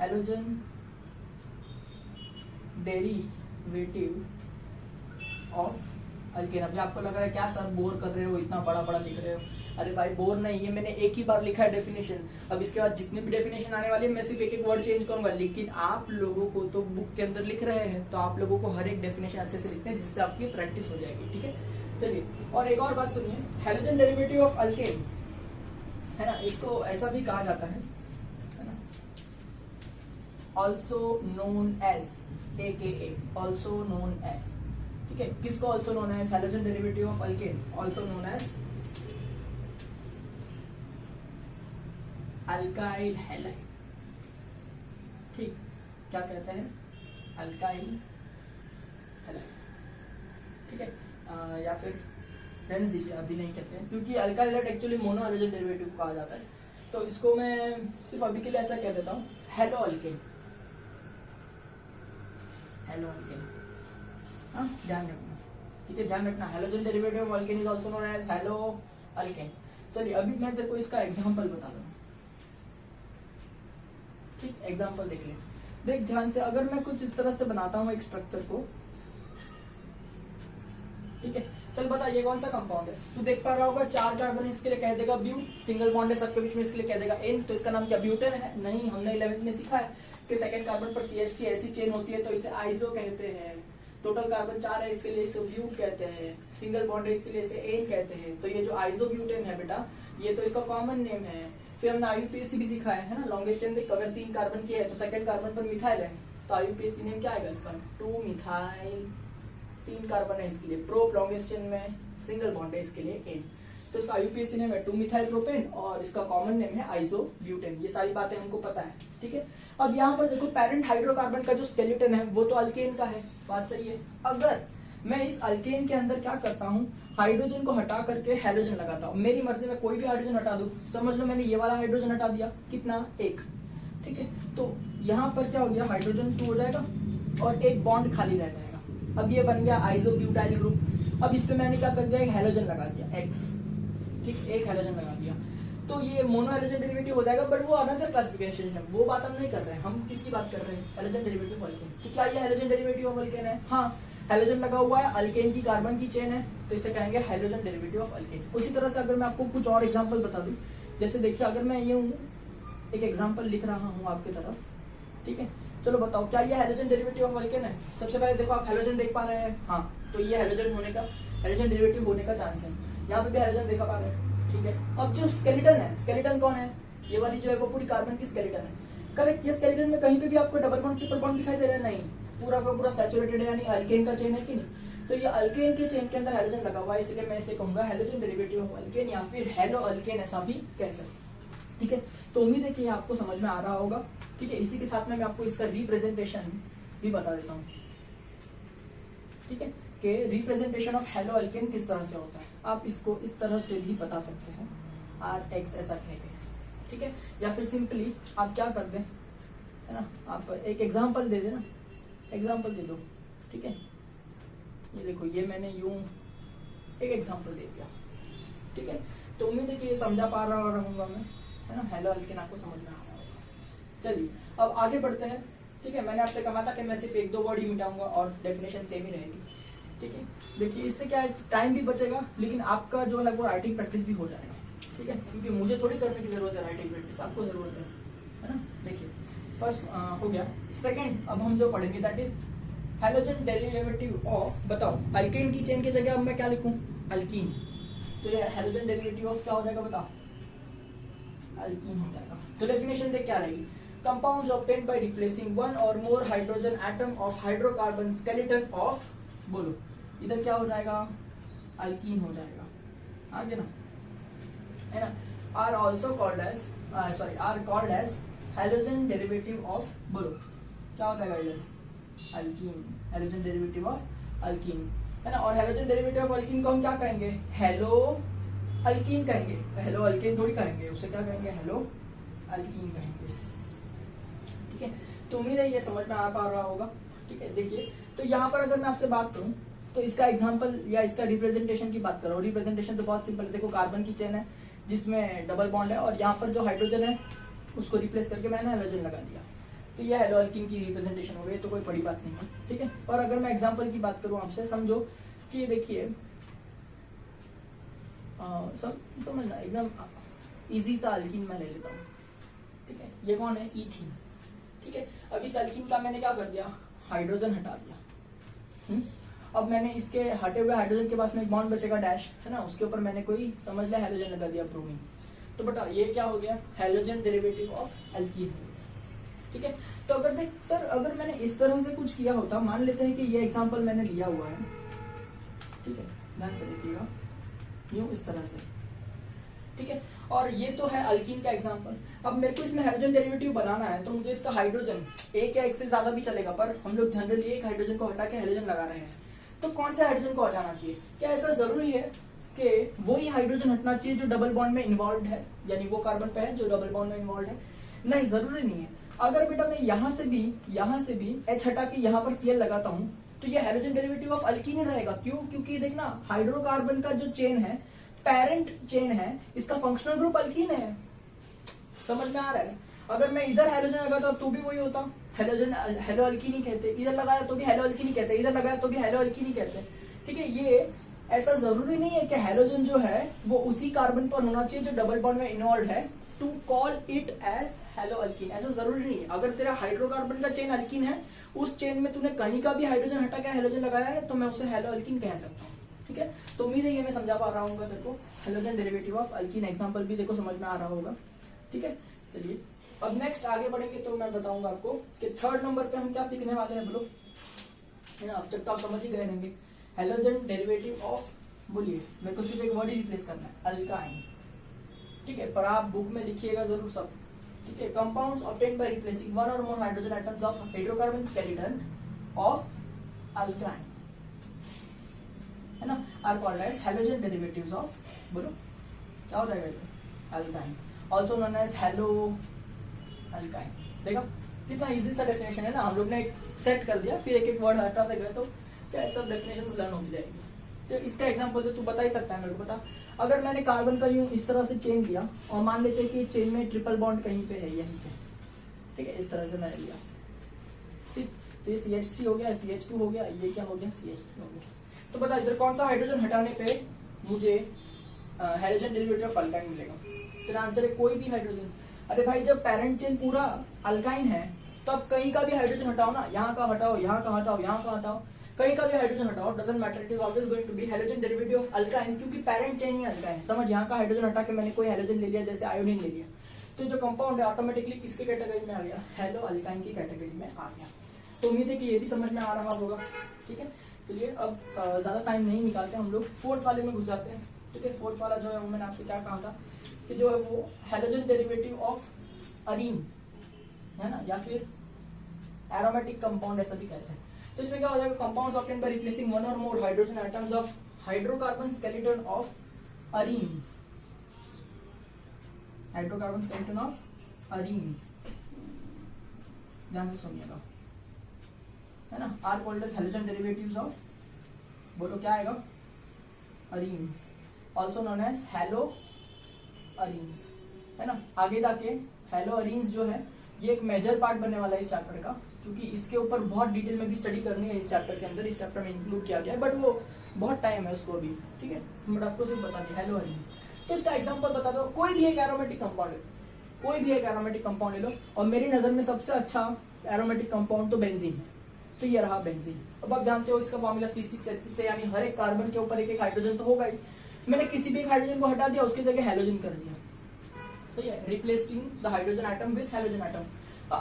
हैलोजन डेरिवेटिव ऑफ अल्केन। अभी आपको लग रहा है क्या सर बोर कर रहे हो, इतना बड़ा बड़ा लिख रहे हो। अरे भाई बोर नहीं, ये मैंने एक ही बार लिखा है डेफिनेशन, अब इसके बाद जितनी भी डेफिनेशन आने वाली है मैं सिर्फ एक एक वर्ड चेंज करूंगा, लेकिन आप लोगों को तो बुक के अंदर लिख रहे हैं तो आप लोगों को हर एक डेफिनेशन अच्छे से लिखते हैं जिससे आपकी प्रैक्टिस हो जाएगी। ठीक है, चलिए और एक और बात सुनिए, हैलोजन डेरिवेटिव ऑफ अल्केन, है ना, इसको ऐसा भी कहा जाता है ना, also known as AKA, also known as. ठीक है, किसको also known as, halogen derivative of alkane also known as alkyl halide. ठीक, क्या कहते हैं, अल्काइल हैलाइड। ठीक है, या फिर रहने दीजिए, अभी नहीं कहते हैं क्योंकि alkyl halide actually mono halogen derivative कहा जाता है, तो इसको मैं सिर्फ अभी के लिए ऐसा कह देता हूँ, हेलो अल्केन, हेलो अल्केन। हाँ, ध्यान रखना। ठीक है, ध्यान रखना, halogen derivative of alkane is also known as halo alkane. चलिए अभी मैं तेरे को इसका एग्जांपल बता दूं। ठीक, एग्जांपल देख ले, देख ध्यान से, अगर मैं कुछ इस तरह से बनाता हूं एक स्ट्रक्चर को, ठीक है, चल बता ये कौन सा कंपाउंड है, तू देख पा रहा होगा, 4 कार्बन इसके लिए कह देगा ब्यू, सिंगल बॉन्ड है सबके बीच में, इसके लिए कह देगा एन, तो इसका नाम क्या ब्यूटेन है? नहीं, हमने 11th में सीखा है कि सेकंड कार्बन पर CH3 ऐसी चेन होती है तो इसे आइसो कहते हैं। टोटल कार्बन 4 है इसके लिए इसे ब्यू कहते हैं, सिंगल बॉन्ड है इसलिए इसे एन कहते हैं। तो ये जो आइसो ब्यूटेन है बेटा, ये तो इसका कॉमन नेम है। फिर हमने IUPAC भी सीखा है ना, लॉन्गेस्ट चेन देख, अगर 3 कार्बन की है तो सेकंड कार्बन पर मिथाइल है तो IUPAC नेम क्या आएगा इसका, 2 मिथाइल। 3 कार्बन है इसके लिए प्रोप, लॉन्गेस्ट चेन में सिंगल बॉन्ड है इसके लिए एन, तो इसका IUPAC नेम है 2 मिथाइल प्रोपेन और इसका कॉमन नेम है आइसोब्यूटेन। ये सारी बातें हमको पता है। ठीक है, अब यहाँ पर देखो पेरेंट हाइड्रोकार्बन का जो स्केलेटन है वो तो अल्केन का है, बात सही है। अगर मैं इस अल्केन के अंदर क्या करता हूँ, हाइड्रोजन को हटा करके हैलोजन लगाता हूँ, मेरी मर्जी में कोई भी हाइड्रोजन हटा दूं, समझ लो मैंने ये वाला हाइड्रोजन हटा दिया, कितना, 1। ठीक है, तो यहाँ पर क्या हो गया, हाइड्रोजन 2 हो जाएगा और एक बॉन्ड खाली रह जाएगा। अब ये बन गया आइसोब्यूटाइल ग्रुप। अब इस पे मैंने क्या कर दिया, एक हैलोजन लगा दिया, X। ठीक, एक हैलोजन लगा दिया तो ये मोनो हैलोजन डेरिवेटिव हो जाएगा, बट वो अनदर क्लासिफिकेशन है, वो बात हम नहीं कर रहे हैं। हम किसकी बात कर रहे हैं, हैलोजन डेरिवेटिव ऑफ अल्केन। तो क्या ये हैलोजन डेरिवेटिव ऑफ अल्केन है? हाँ, हैलोजन लगा हुआ है, अल्केन की कार्बन की चेन है तो इसे कहेंगे हैलोजन डेरिवेटिव ऑफ अल्केन। उसी तरह से अगर मैं आपको कुछ और एग्जांपल बता दूं, जैसे देखिए अगर मैं ये एक एग्जांपल लिख रहा हूँ आपकी तरफ, ठीक है, चलो बताओ क्या ये हैलोजन डेरिवेटिव ऑफ अल्केन है? सबसे पहले देखो आप हैलोजन देख पा रहे हैं, हाँ, तो ये हैलोजन होने का, हैलोजन डेरिवेटिव होने का चांस है। यहाँ पे भी हैलोजन देखा पा रहे हैं, ठीक है। अब जो स्केलेटन है, स्केलेटन कौन है, ये वाली जो है वो पूरी कार्बन की स्केलेटन है, करेक्ट। ये स्केलेटन में कहीं पे भी आपको डबल बॉन्ड ट्रिपल बॉन्ड दिखाई दे रहा है? नहीं, पूरा का पूरा सैचुरेटेड है, यानी अल्केन का चेन है कि नहीं। तो ये अल्केन के चेन के अंदर हैलोजन लगा हुआ है, इसलिए मैं इसे कहूंगा हैलोजन डेरिवेटिव ऑफ अल्केन या फिर हेलो अल्केन, ऐसा भी कह सकते। ठीक है, तो उम्मीद है कि ये आपको समझ में आ रहा होगा। ठीक है, इसी के साथ में मैं आपको इसका रिप्रेजेंटेशन भी बता देता हूँ। ठीक है, कि रिप्रेजेंटेशन ऑफ हेलो अल्केन किस तरह से होता है। आप इसको इस तरह से भी बता सकते हैं, RX ऐसा कहते हैं। ठीक है, या फिर सिंपली आप क्या कर दें, है ना, आप एक एग्जांपल दे देना, एग्जांपल दे दो। ठीक है, ये देखो, ये मैंने यूं एक एग्जांपल दे दिया। ठीक है, तो उम्मीद है कि ये समझा पा रहा रहूंगा मैं, है ना, हेलो अल्केन आपको समझ में आ रहा होगा। चलिए अब आगे बढ़ते हैं। ठीक है, मैंने आपसे कहा था कि मैं सिर्फ 1-2 वर्ड ही मिटाऊंगा और डेफिनेशन सेम ही रहेगी। ठीक है, देखिए इससे क्या है, टाइम भी बचेगा, लेकिन आपका जो है वो राइटिंग प्रैक्टिस भी हो जाएगा। ठीक है, क्योंकि मुझे थोड़ी करने की जरूरत है राइटिंग प्रैक्टिस, आपको जरूरत है ना। देखिए फर्स्ट हो गया, सेकंड अब हम जो पढ़ेंगे that is halogen derivative of, बताओ अल्केन की चेन की जगह अब मैं क्या लिखूं, अल्कीन, तो ये हैलोजन डेरिवेटिव ऑफ क्या हो जाएगा, बताओ, अल्कीन हो जाएगा। तो डेफिनेशन देख क्या रहेगी, compounds obtained by replacing one or more hydrogen atom of hydrocarbon skeleton of, बोलो इधर क्या हो जाएगा, अल्कीन हो जाएगा, आगे ना, है ना। Are also called as are called as halogen derivative of, बोलो क्या होता है गाइडर, alkene, halogen derivative of alkene, है ना। और हैलोजन डेरिवेटिव ऑफ अल्कीन को हम क्या कहेंगे, हेलो अल्कीन कहेंगे, हेलो अल्कीन थोड़ी कहेंगे, उससे क्या कहेंगे, हेलो अल्कीन कहेंगे, ठीक है। तो उम्मीद है ये समझ में आ पा रहा होगा, ठीक है। देखिए तो यहाँ पर अगर मैं आपसे बात करूं तो इसका एग्जांपल या इसका रिप्रेजेंटेशन की बात करो, रिप्रेजेंटेशन तो बहुत सिंपल है। देखो कार्बन की चेन है जिसमें डबल बॉन्ड है और यहाँ पर जो हाइड्रोजन है उसको रिप्लेस करके मैंने हैलोजन लगा दिया, तो ये हेलो अल्कीन की रिप्रेजेंटेशन हो गई, तो कोई बड़ी बात नहीं है, ठीक है। और अगर मैं एग्जांपल की बात करूं आपसे, समझो कि देखिए समझना एकदम इजी सा अल्कीन मैं ले लेता हूँ, ठीक है। ये कौन है, ईथीन, ठीक है। अब इस अल्कीन का मैंने क्या कर दिया, हाइड्रोजन हटा दिया। अब मैंने इसके हटे हुए हाइड्रोजन के पास में एक बॉन्ड बचेगा डैश, है ना, उसके ऊपर मैंने कोई समझ लिया हैलोजन लगा दिया, ब्रोमीन। तो बेटा ये क्या हो गया, हैलोजन डेरिवेटिव ऑफ अल्कीन, ठीक है। तो अगर देख सर, अगर मैंने इस तरह से कुछ किया होता, मान लेते हैं कि ये एग्जांपल मैंने लिया हुआ है, ठीक है, ध्यान से देखिएगा, यूं इस तरह से, ठीक है। और ये तो है अल्कीन का एग्जांपल। अब मेरे को इसमें हाइड्रोजन डेरिवेटिव बनाना है, तो मुझे इसका हाइड्रोजन एक या एक से ज्यादा भी चलेगा, पर हम लोग जनरली एक हाइड्रोजन को हटा के हाइड्रोजन लगा रहे हैं। तो कौन से हाइड्रोजन को हटाना चाहिए, क्या ऐसा जरूरी है कि वही हाइड्रोजन हटना चाहिए जो डबल बॉन्ड में इन्वॉल्व है, यानी वो कार्बन पे है जो डबल बॉन्ड में इन्वॉल्व है? नहीं, जरूरी नहीं है। अगर बेटा मैं यहाँ से भी H हटा के यहाँ पर Cl लगाता हूँ, तो ये हाइड्रोजन डेरिवेटिव ऑफ अल्कीन ही रहेगा। क्यों? क्योंकि देखना हाइड्रोकार्बन का जो चेन है, पेरेंट चेन है, इसका फंक्शनल ग्रुप अल्कीन है। समझ में आ रहा है? अगर मैं इधर हाइड्रोजन लगाता तो भी वही होता, हाइड्रोजन हेलो अल्कीन ही कहते, इधर लगाया तो भी हेलो अल्कीन ही कहते, इधर लगाया तो भी हेलो अल्कीन ही कहते, ठीक है। ये ऐसा जरूरी नहीं है कि हाइड्रोजन जो है वो उसी कार्बन पर होना चाहिए जो डबल बॉन्ड में इन्वॉल्व है to call it as halo alkene, ऐसा जरूरी नहीं है। अगर तेरा हाइड्रोकार्बन का चेन अल्कीन है, उस चेन में तूने कहीं का भी हाइड्रोजन हटा के हाइड्रोजन लगाया है, तो मैं उसे हेलो अल्कीन कह सकता हूँ, ठीक है। तो उम्मीद है ये मैं समझा पा रहा हूँ देखो, hydrogen derivative of alkyne example भी देखो समझ में आ रहा होगा, ठीक है। चलिए अब नेक्स्ट आगे बढ़ेंगे तो मैं बताऊंगा आपको कि थर्ड नंबर पे हम क्या सीखने वाले हैं, बोलो, है ना। अब तक तो आप समझ ही गए रहेंगे, हाइड्रोजन डेरिवेटिव ऑफ, बोलिए, मेरे को सिर्फ एक वर्ड ही रिप्लेस करना है, अल्काइन, ठीक है। पर आप बुक में लिखिएगा जरूर सब, ठीक है। Compounds obtained by replacing one or more hydrogen atoms of hydrocarbon skeleton of alkyne, है ना, are called as hydrogen derivatives of, बोलो क्या हो जाएगा ये, alkyne, also known as halo alkyne. देखा कितना इजी सा डेफिनेशन है ना, हम लोग ने एक सेट कर दिया, फिर एक एक वर्ड हटाते गए तो क्या सब डेफिनेशंस लर्न होती जाएगी। तो इसका एग्जांपल तो तू बता ही सकता है मेरे को, बता। अगर मैंने कार्बन का यूं इस तरह से चेन लिया और मान लेते हैं कि चेन में ट्रिपल बॉन्ड कहीं पे है, यहीं पे, ठीक है, इस तरह से मैंने लिया, ठीक। तो ये CH3 हो गया, CH2 हो गया, ये क्या हो गया, CH3 हो गया। तो बता इधर कौन सा हाइड्रोजन हटाने पे मुझे हाइड्रोजन डेरिवेटिव ऑफ अल्काइन मिलेगा? तेरा आंसर है कोई भी हाइड्रोजन। अरे भाई जब पेरेंट चेन पूरा अल्काइन है तो अब कहीं का भी हाइड्रोजन हटाओ ना, यहाँ का हटाओ, यहाँ का हटाओ, यहाँ का हटाओ, कहीं का भी हाइड्रोजन हटाओ, doesn't matter, it is always going to be hydrogen derivative of alkyne, क्योंकि पेरेंट चेन ही अल्काइन। समझ, यहाँ का हाइड्रोजन हटा के मैंने कोई हाइड्रोजन ले लिया, जैसे आयोडीन ले लिया, तो जो कंपाउंड है ऑटोमेटिकली किसके कैटेगरी में आ गया, हेलो अल्काइन की कैटेगरी में आ गया। तो उम्मीद है कि ये भी समझ में आ रहा होगा, ठीक है। चलिए अब ज्यादा टाइम नहीं निकालते, हम लोग फोर्थ वाले में घुस जाते हैं, ठीक है। फोर्थ वाला जो है वो मैंने आपसे क्या कहा था कि जो है वो हाइड्रोजन डेरिवेटिव ऑफ अरीन, है ना, या फिर एरोमेटिक कंपाउंड ऐसा भी कहते हैं। तो इसमें क्या हो जाएगा, compounds obtained by replacing one or more hydrogen atoms of hydrocarbon skeleton of arenes, hydrocarbon skeleton of arenes, ध्यान से सुनिएगा, है ना, are called as hydrogen derivatives of, बोलो क्या आएगा, arenes, also known as halo arenes, है ना। आगे जाके हेलो अरीन्स जो है ये एक मेजर पार्ट बनने वाला है इस चैप्टर का, क्योंकि इसके ऊपर बहुत डिटेल में भी स्टडी करनी है इस चैप्टर के अंदर, इस चैप्टर में इंक्लूड किया गया है, बट वो बहुत टाइम है उसको अभी, ठीक है। बट आपको सिर्फ बता दिया हेलो अरीन्स। तो इसका एग्जांपल बता दो, कोई भी एक एरोमेटिक कंपाउंड है, कोई भी एक एरोमेटिक कंपाउंड ले लो, और मेरी नजर में सबसे अच्छा एरोमेटिक कंपाउंड तो बेंजीन है, तो ये रहा बेंजीन। अब आप जानते हो इसका फॉर्मूला C6H6 है, यानी हर एक कार्बन के ऊपर एक एक हाइड्रोजन तो होगा ही। मैंने किसी भी एक हाइड्रोजन को हटा दिया, उसकी जगह हेलोजन कर दिया, सही है, replacing the hydrogen atom with halogen atom.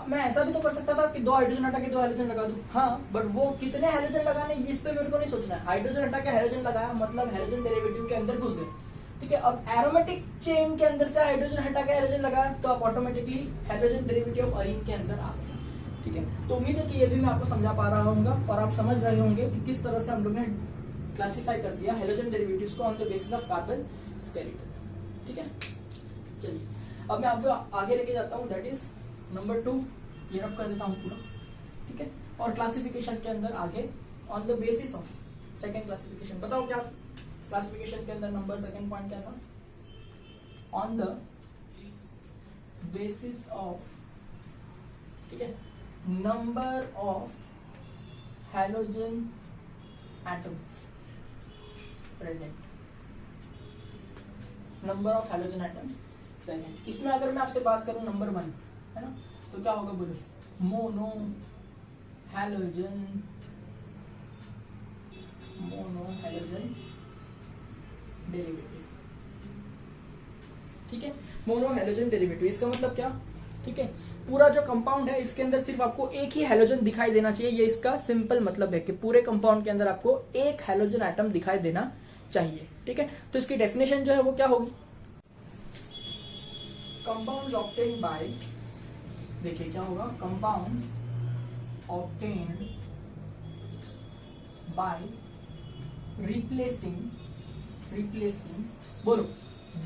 मैं ऐसा भी तो कर सकता था कि दो हाइड्रोजन हटा के दो हाइड्रोजन लगा दूं, हाँ, बट वो कितने हाइड्रोजन लगाने इस पे मेरे को नहीं सोचना है। हाइड्रोजन हटा के हाइड्रोजन लगाया मतलब हाइड्रोजन डेरिवेटिव के अंदर घुस गए, ठीक है, अब एरोमेटिक चेन के अंदर से हाइड्रोजन हटा के हाइड्रोजन लगा तो आप automatically hydrogen derivative of Areen के अंदर आ गए। ठीक है, तो उम्मीद है कि ये भी मैं आपको समझा पा रहा हूँ और आप समझ रहे होंगे कि किस तरह से हम लोग ने क्लासिफाई कर दिया हाइड्रोजन डेरिवेटिव्स को on the basis of carbon skeleton. ठीक है, चलिए अब मैं आपको आगे लेके जाता हूँ, दैट इज नंबर 2, ये रब कर देता हूँ पूरा। ठीक है, और क्लासिफिकेशन के अंदर आगे on the basis of second classification, बताओ क्या क्लासिफिकेशन के अंदर नंबर सेकेंड पॉइंट क्या था? ऑन द बेसिस ऑफ, ठीक है, number of halogen atoms present, number of halogen atoms present. इसमें अगर मैं आपसे बात करूं नंबर 1, है ना, तो क्या होगा बोलो? Mono halogen derivative. ठीक है, मोनो हैलोजन डेरिवेटिव, इसका मतलब क्या? ठीक है, पूरा जो कंपाउंड है इसके अंदर सिर्फ आपको एक ही हैलोजन दिखाई देना चाहिए, ये इसका सिंपल मतलब है कि पूरे कंपाउंड के अंदर आपको एक हैलोजन एटम दिखाई देना चाहिए। ठीक है, तो इसकी डेफिनेशन जो है वो क्या होगी? कंपाउंड्स ऑब्टेन्ड बाय, देखिए क्या होगा? कंपाउंड्स ऑब्टेन्ड बाय रिप्लेसिंग बोलो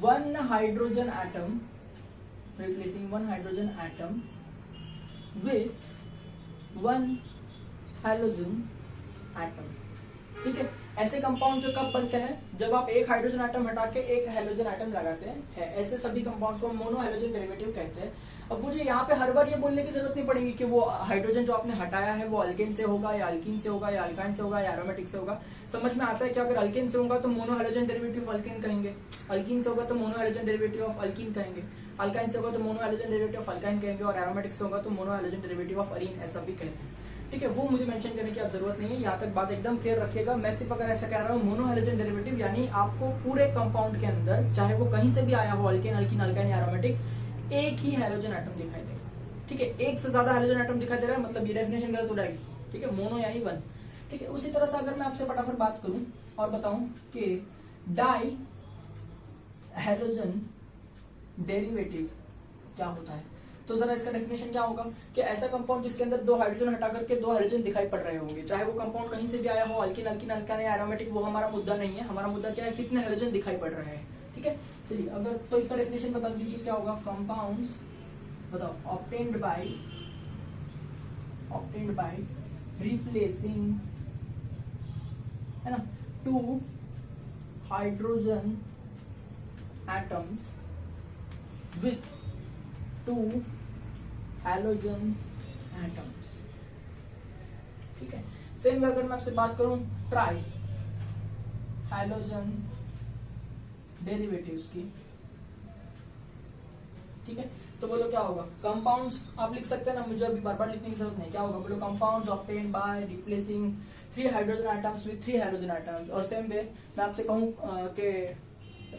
one hydrogen atom, replacing one hydrogen atom with one halogen atom. ठीक है, ऐसे कंपाउंड जो कब बनते हैं? जब आप एक हाइड्रोजन एटम हटा के एक हैलोजन एटम लगाते हैं, ऐसे सभी कंपाउंड्स को मोनो हैलोजन डेरिवेटिव कहते हैं। अब मुझे यहाँ पे हर बार ये बोलने की जरूरत नहीं पड़ेगी कि वो हाइड्रोजन जो आपने हटाया है वो अल्केन से होगा या अल्कीन से होगा या अल्काइन से होगा या एरोमेटिक से होगा। समझ में आता है कि अगर अल्केन से होगा तो मोनो हैलोजन डेरिवेटिव अल्केन कहेंगे, अल्कीन से होगा तो mono halogen derivative of alkyne कहेंगे, अल्काइन से होगा तो mono halogen derivative of alkyne कहेंगे, और एरोमेटिक से होगा तो mono halogen derivative of arene, ऐसा भी कहते हैं। ठीक है, वो मुझे मेंशन करने की अब जरूरत नहीं है, यहाँ तक बात एकदम क्लियर रखिएगा। मैं सिर्फ अगर ऐसा कह रहा हूँ मोनो हैलोजन डेरिवेटिव, यानी आपको पूरे कंपाउंड के अंदर चाहे वो कहीं से भी आया हो, अल्केन, अल्कीन, अल्काइन या एरोमेटिक, एक ही हैलोजन एटम दिखाई देगा। ठीक है, एक से ज्यादा हैलोजन एटम दिखाई दे रहा है मतलब ये डेफिनेशन गलत हो जाएगी। ठीक है, मोनो यानी वन। ठीक है, उसी तरह से अगर मैं आपसे फटाफट बात करूं और बताऊं कि डाई हैलोजन डेरिवेटिव क्या होता है, तो जरा इसका डेफिनेशन क्या होगा? कि ऐसा कंपाउंड जिसके अंदर दो हाइड्रोजन हटा करके दो हाइड्रोजन दिखाई पड़ रहे होंगे, चाहे वो कंपाउंड कहीं से भी आया हो, अल्कीन, अल्कीन, अल्काइन या एरोमेटिक, वो हमारा मुद्दा नहीं है। हमारा मुद्दा क्या है? कितने हाइड्रोजन दिखाई पड़ रहे हैं। ठीक है, चलिए अगर तो इसका डेफिनेशन बता दीजिए क्या होगा? कंपाउंड्स बताओ ऑब्टेन्ड बाय रिप्लेसिंग, है ना, two hydrogen atoms with two halogen atoms. ठीक है, सेम अगर मैं आपसे बात करूं ट्राई हैलोजन डेरिवेटिव्स की, ठीक है, तो बोलो क्या होगा? कंपाउंड्स आप लिख सकते हैं ना, मुझे अभी बार बार लिखने की जरूरत नहीं। क्या होगा? बोलो compounds obtained by replacing 3 hydrogen atoms with 3 halogen atoms. और सेम वे मैं आपसे कहूं कि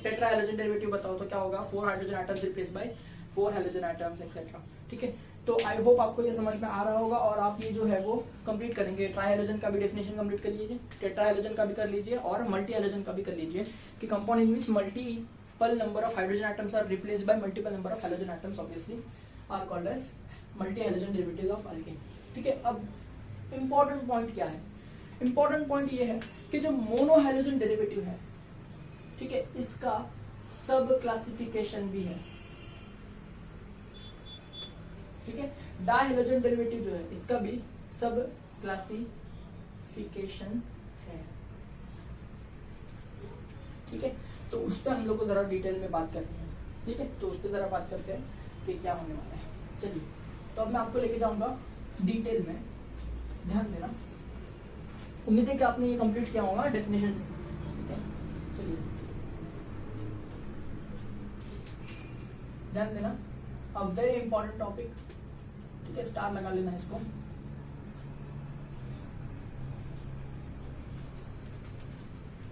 टेट्रा हैलोजन डेरिवेटिव बताओ तो क्या होगा? 4 hydrogen atoms replace by 4 halogen atoms etcetera. ठीक है, तो आई होप आपको ये समझ में आ रहा होगा और आप ये जो है वो कंप्लीट करेंगे। ट्राई हैलोजन का भी डेफिनेशन कंप्लीट कर लीजिए, टेट्रा हैलोजन का भी कर लीजिए और मल्टी हैलोजन का भी कर लीजिए कि compound in which multiple number of hydrogen atoms are replaced by multiple number of halogen atoms obviously are called as multi halogen derivatives of alkane। ठीक है, अब इंपॉर्टेंट पॉइंट क्या है? इंपॉर्टेंट पॉइंट ये है कि जो मोनो हैलोजन डेरिवेटिव है, ठीक है, इसका सब क्लासिफिकेशन भी है। ठीक है, डाई हैलोजन डेरिवेटिव जो है इसका भी सब क्लासिफिकेशन है। ठीक है, तो उस पर हम लोग को जरा डिटेल में बात करनी है। ठीक है, तो उस पर जरा बात करते हैं कि क्या होने वाला है। चलिए, तो अब मैं आपको लेके जाऊंगा डिटेल में, ध्यान देना। उम्मीद है कि आपने ये कंप्लीट किया होगा डेफिनेशंस। ठीक है, चलिए ध्यान देना, अ वेरी इंपॉर्टेंट टॉपिक। ठीक है, स्टार लगा लेना इसको।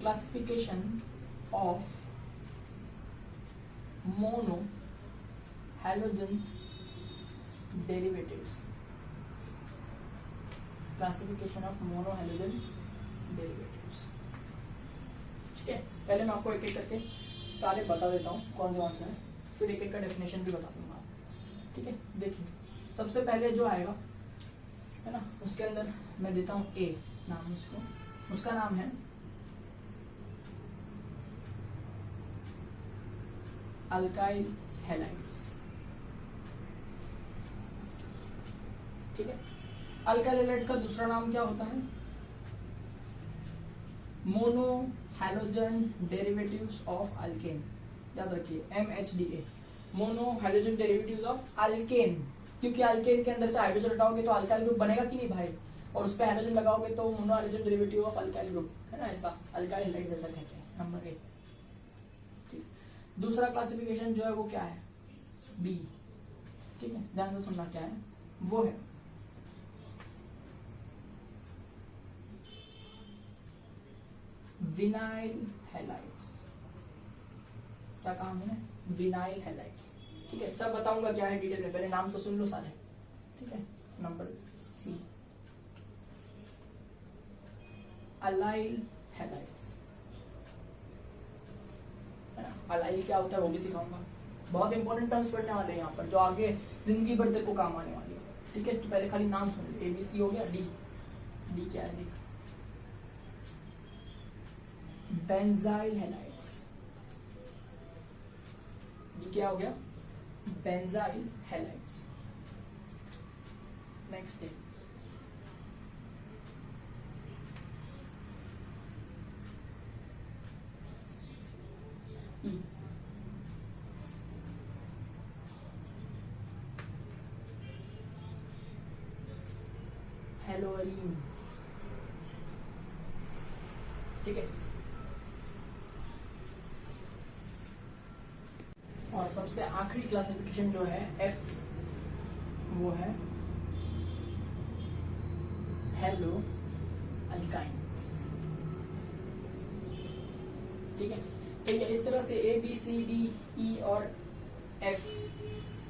Classification of mono halogen derivatives, classification of mono halogen derivatives। ठीक है, पहले मैं आपको एक एक करके सारे बता देता हूँ कौन से हैं, फिर एक एक का डेफिनेशन भी बता दूंगा। ठीक है, देखिए सबसे पहले जो आएगा है ना, उसके अंदर मैं देता हूँ ए नाम उसको, उसका नाम है अल्काइल हैलाइड्स। ठीक है, अल्काइल हैलाइड्स का दूसरा नाम क्या होता है? Mono halogen derivatives of alkane. याद रखिए MHDA, mono halogen derivatives of alkane, क्योंकि अल्केन के अंदर से हाइड्रोजन हटाओगे तो अल्काइल ग्रुप बनेगा कि नहीं भाई, और उस पर हैलोजन लगाओगे तो mono halogen derivative of alkyl group, है ना, ऐसा अल्काइल हैलाइड्स ऐसा कहते हैं। नंबर 1। ठीक, दूसरा क्लासिफिकेशन जो है वो क्या है? बी। ठीक है, ध्यान से सुनना क्या है, वो है विनाइल हैलाइड्स। क्या कहा मैंने? Vinyl halides. ठीक है, सब बताऊंगा क्या है डिटेल में, पहले नाम तो सुन लो सारे। ठीक है, number C allyl halides. Allyl क्या होता है वो भी सिखाऊंगा, बहुत इंपॉर्टेंट टर्म्स पढ़ने वाले हैं यहाँ पर जो आगे जिंदगी भर तेरे को काम आने वाली है। ठीक है, तो पहले खाली नाम सुन लो, ABC हो गया। डी क्या है देख, बेंजाइल हैलाइड्स। डी क्या हो गया? Benzyl halides. नेक्स्ट है E, हेलोअरीन। ठीक है, और सबसे आखिरी क्लासिफिकेशन जो है F, वो है हेलो अल्काइंस। ठीक है, तो ये इस तरह से ABCDE और F।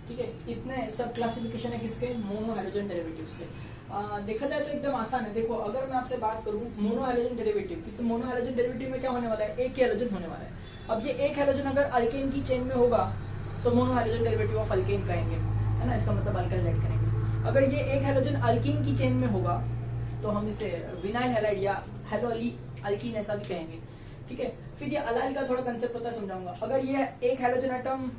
ठीक है, इतने सब क्लासिफिकेशन है किसके? मोनो हैलोजन डेरिवेटिव्स के। देखा जाए तो एकदम आसान है। देखो अगर मैं आपसे बात करूं मोनो हैलोजन डेरिवेटिव की, तो मोनो हैलोजन डेरिवेटिव में क्या होने वाला है? एक ही हैलोजन होने वाला है। अब ये एक हैलोजन अगर अल्केन की चेन में होगा तो mono halogen derivative of alkane कहेंगे, है ना, इसका मतलब अल्काइल ऐड करेंगे। अगर ये एक हैलोजन अल्कीन की चेन में होगा तो हम इसे विनाइल हैलाइड या हेलो अल्कीन ऐसा भी कहेंगे। ठीक है, फिर ये अलाइल का थोड़ा कंसेप्ट होता है, समझाऊंगा। अगर ये एक हैलोजन एटम,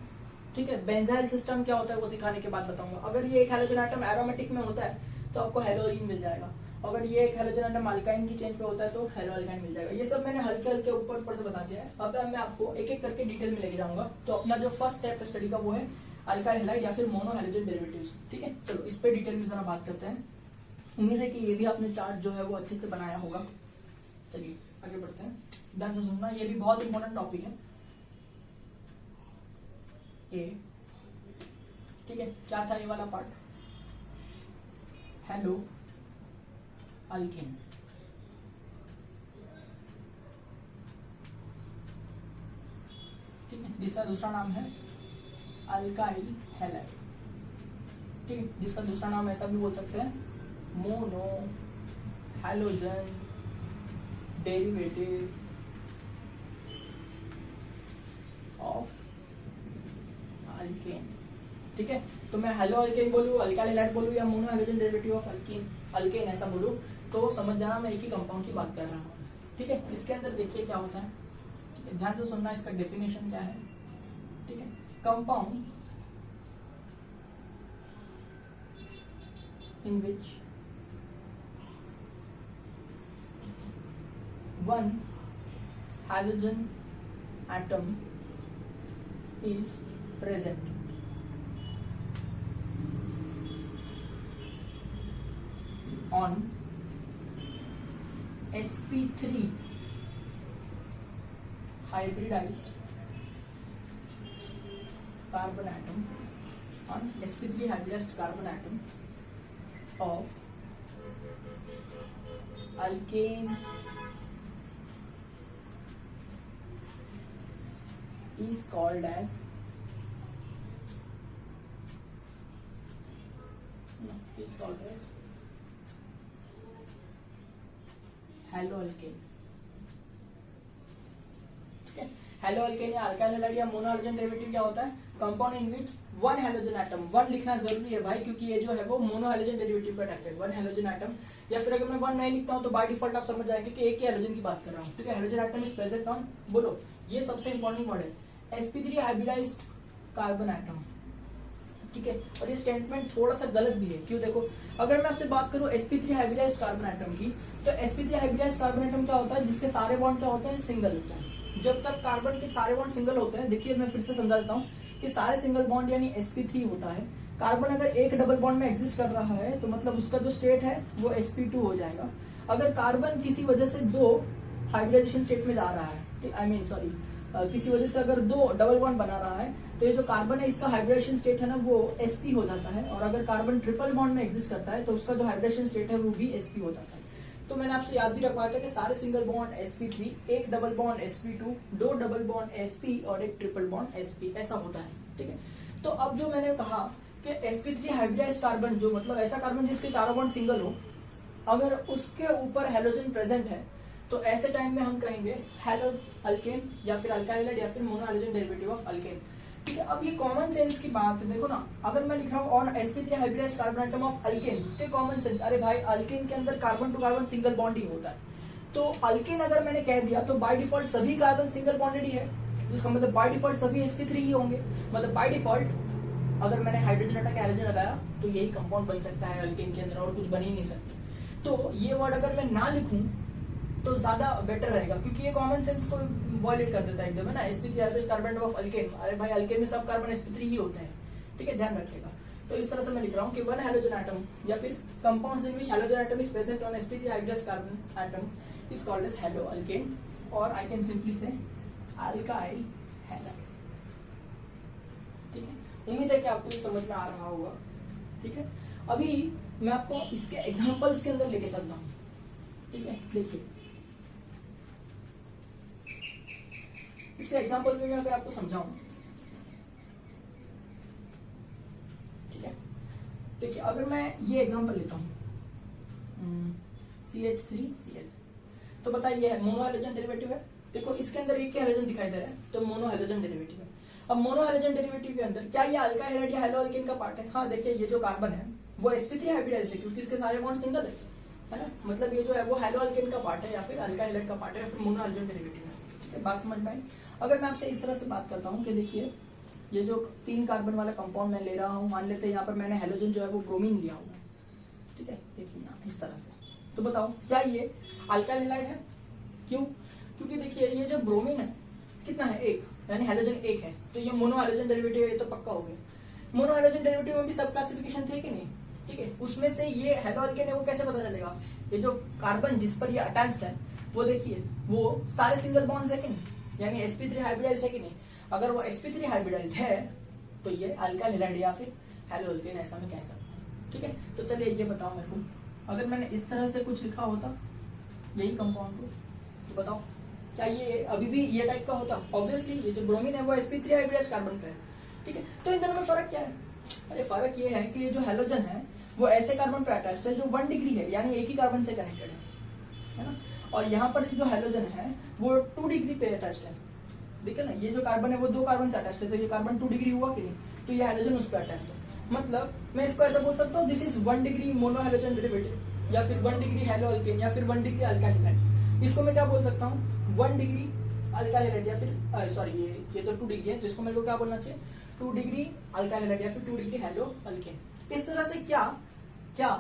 ठीक है, बेंजाइल सिस्टम क्या होता है वो सिखाने के बाद बताऊंगा। अगर ये एक हैलोजन एटम एरोमेटिक में होता है तो आपको हेलोईन मिल जाएगा। अगर ये एक हैलोजन एटम अल्काइन की चेन पे होता है तो हेलो अल्काइन मिल जाएगा। ये सब मैंने हल्के हल्के ऊपर से बता दिया है। अब मैं आपको एक एक करके डिटेल में लेके जाऊंगा। तो अपना जो फर्स्ट स्टेप स्टडी का वो है अल्काइल हैलाइड या फिर मोनो हैलोजन डेरिवेटिव्स। ठीक है, चलो इस पे डिटेल में जरा बात करते हैं। उम्मीद है कि ये भी आपने चार्ट जो है वो अच्छे से बनाया होगा। चलिए आगे बढ़ते हैं, ध्यान से सुनना, ये भी बहुत इंपॉर्टेंट टॉपिक है। ए, ठीक है, क्या था ये वाला पार्ट? Hello alkane. ठीक है, जिसका दूसरा नाम है अल्काइल हैलाइड। ठीक है, जिसका दूसरा नाम ऐसा भी बोल सकते हैं mono halogen derivative of alkane. ठीक है, तो मैं हेलो अल्केन बोलूं, अल्काइल हैलाइड बोलूं या mono halogen derivative of alkane ऐसा बोलूं तो समझ जाना मैं एक ही कंपाउंड की बात कर रहा हूं। ठीक है, इसके अंदर देखिए क्या होता है। ठीक है, ध्यान से सुनना, इसका डेफिनेशन क्या है। ठीक है, compound in which one halogen atom is present on sp3 hybridized carbon atom, on sp3 hybridized carbon atom of alkane is called as hello alkane. ठीक है, हेलो अल्केन या अल्काइल हैलाइड या मोनो हैलोजन डेरिवेटिव क्या होता है? Compound in which one halogen atom, one लिखना जरूरी है भाई, क्योंकि ये जो है वो मोनो हैलोजन डेरिवेटिव का टाइप है, वन हैलोजन एटम। या फिर अगर मैं वन नहीं लिखता हूँ तो बाय डिफॉल्ट आप समझ जाएंगे कि एक ही हैलोजन की बात कर रहा हूँ, ठीक है। Halogen atom is present on, बोलो ये सबसे इंपॉर्टेंट वर्ड है, sp3 हाइब्रिडाइज्ड कार्बन एटम, ठीक है। और ये स्टेटमेंट थोड़ा सा गलत भी है, क्यों? देखो अगर मैं आपसे बात करूं sp3 हाइब्रिडाइज्ड कार्बन एटम की, तो sp3 हाइब्रिडाइज्ड कार्बन एटम क्या होता है? जिसके सारे बॉन्ड क्या होते हैं? सिंगल होते हैं। जब तक कार्बन के सारे बॉन्ड सिंगल होते हैं, देखिए मैं फिर से समझा देता हूँ कि सारे सिंगल बॉन्ड यानी sp3 होता है। कार्बन अगर एक डबल बॉन्ड में एग्जिस्ट कर रहा है तो मतलब उसका जो स्टेट है वो sp2 हो जाएगा। अगर कार्बन किसी वजह से दो हाइब्रिडाइजेशन स्टेट में जा रहा है, आई मीन सॉरी, किसी वजह से अगर दो डबल बॉन्ड बना रहा है तो ये जो कार्बन है इसका हाइब्रिडेशन स्टेट है ना वो sp हो जाता है। और अगर कार्बन ट्रिपल बॉन्ड में एग्जिस्ट करता है तो उसका जो हाइब्रिडेशन स्टेट है वो भी sp हो जाता है। तो मैंने आपसे याद भी रखवाया था कि सारे सिंगल बॉन्ड sp3, एक डबल बॉन्ड sp2, दो डबल बॉन्ड sp और एक ट्रिपल बॉन्ड sp, ऐसा होता है, ठीक है। तो अब जो मैंने कहा कि sp3 हाइब्रिडाइज्ड कार्बन, जो मतलब ऐसा कार्बन जिसके चारों बॉन्ड सिंगल हो, अगर उसके ऊपर हैलोजन प्रेजेंट है तो ऐसे टाइम में हम कहेंगे हैलो अल्केन या फिर अल्काइल हैलाइड या फिर mono halogen derivative of alkane, ठीक है। अब ये कॉमन सेंस की बात है, देखो ना, अगर मैं लिख रहा हूँ on sp3 hybridized carbon atom of alkane, तो कॉमन सेंस, अरे भाई अल्केन के अंदर carbon to carbon single bond ही होता है। तो अल्केन अगर मैंने कह दिया तो बाय डिफॉल्ट सभी कार्बन सिंगल बॉन्डेड ही है, जिसका मतलब बाय डिफॉल्ट सभी sp3 ही होंगे। मतलब बाय डिफॉल्ट अगर मैंने हाइड्रोजन हटा के हैलोजन लगाया तो यही कंपाउंड बन सकता है अल्केन के अंदर, और कुछ बन ही नहीं सकते। तो ये वर्ड अगर मैं ना लिखूं तो ज्यादा बेटर रहेगा, क्योंकि ये कॉमन सेंस को वॉयलेट कर देता है एकदम, है ना। sp3 hybridized carbon of alkane, अरे भाई अल्केन में सब कार्बन sp3 ही होते हैं, ठीक है, ध्यान रखिएगा। तो इस तरह से मैं लिख रहा हूँ कि वन हैलोजन एटम या फिर compounds in which halogen atom is present on sp3 hybridized carbon atom is called as halo alkane, और I can simply say alkyl halide, ठीक है। उम्मीद है कि आपको ये समझ में आ रहा होगा, ठीक है। अभी मैं आपको इसके एग्जांपल्स के अंदर लेके चलता हूँ, ठीक है। देखिए इसके एग्जांपल में मैं अगर आपको समझाऊं, ठीक है। देखिए अगर मैं ये एग्जांपल लेता हूं CH3Cl, तो बताइए मोनो हैलोजन डेरिवेटिव है। देखो इसके अंदर एक ही हैलोजन दिखाई दे रहा है तो मोनो हैलोजन डेरिवेटिव है। अब मोनो हैलोजन डेरिवेटिव के अंदर क्या ये अल्काइल हैलाइड या हैलो अल्केन का पार्ट है? हाँ, देखिए ये जो कार्बन है वो sp3 हाइब्रिडाइज्ड है क्योंकि इसके सारे बॉन्ड सिंगल है ना। मतलब ये जो है वो हैलो अल्केन का पार्ट है या फिर अल्काइल हैलाइड का पार्ट है या फिर मोनो हैलोजन डेरिवेटिव है, ठीक है। बात समझ में आई? अगर मैं आपसे इस तरह से बात करता हूँ कि देखिए ये जो 3 कार्बन वाला कंपाउंड मैं ले रहा हूँ, मान लेते हैं यहाँ पर मैंने हैलोजन जो है वो ब्रोमीन दिया हुआ है, ठीक है। देखिए यहाँ इस तरह से, तो बताओ क्या ये अल्काइल हैलाइड है? क्यों? क्योंकि देखिए ये जो ब्रोमीन है कितना है? 1, यानी हैलोजन 1 है, तो ये मोनो हैलोजन डेरिवेटिव है, ये तो पक्का हो गया। मोनो हैलोजन डेरिवेटिव में भी सब क्लासिफिकेशन थे कि नहीं, ठीक है। उसमें से ये हैलो अल्केन है वो कैसे पता चलेगा? ये जो कार्बन जिस पर ये अटैच्ड है वो देखिए वो सारे सिंगल बॉन्ड्स है कि नहीं, यानी sp3 हाइब्रिडाइज्ड है कि नहीं। अगर वो sp3 हाइब्रिडाइज्ड है तो ये अल्काइल हैलाइड या फिर हैलो अल्केन ऐसा मैं कह सकता हूँ, ठीक है। तो चलिए ये बताओ मेरे को, अगर मैंने इस तरह से कुछ लिखा होता यही कंपाउंड को, तो बताओ क्या ये अभी भी ये टाइप का होता? ऑब्वियसली ये जो ब्रोमीन है वो sp3 हाइब्रिडाइज्ड कार्बन का है, ठीक है। तो इन दोनों में फर्क क्या है? अरे फर्क ये है कि ये जो हैलोजन है वो ऐसे कार्बन पर अटैच्ड है जो 1 डिग्री है, यानी एक ही कार्बन से कनेक्टेड है ना। और यहाँ पर जो हैलोजन है वो 2 डिग्री पे अटैच्ड है, देखिए ना। ये जो कार्बन है वो 2 कार्बन से अटैच्ड है, तो ये कार्बन 2 डिग्री हुआ कि नहीं, तो ये हैलोजन उस पर अटैच्ड है। मतलब मैं इसको ऐसा बोल सकता हूँ this is 1 degree mono halogen derivative या फिर 1 डिग्री हैलो अल्केन या फिर 1 डिग्री अल्काइल हैलाइड। इसको मैं क्या बोल सकता हूँ? 1 डिग्री अल्काइल हैलाइड या फिर सॉरी ये तो 2 डिग्री है, तो इसको मेरे को क्या बोलना चाहिए? 2 डिग्री अल्काइल हैलाइड या फिर 2 डिग्री हैलो अल्केन। इस तरह से क्या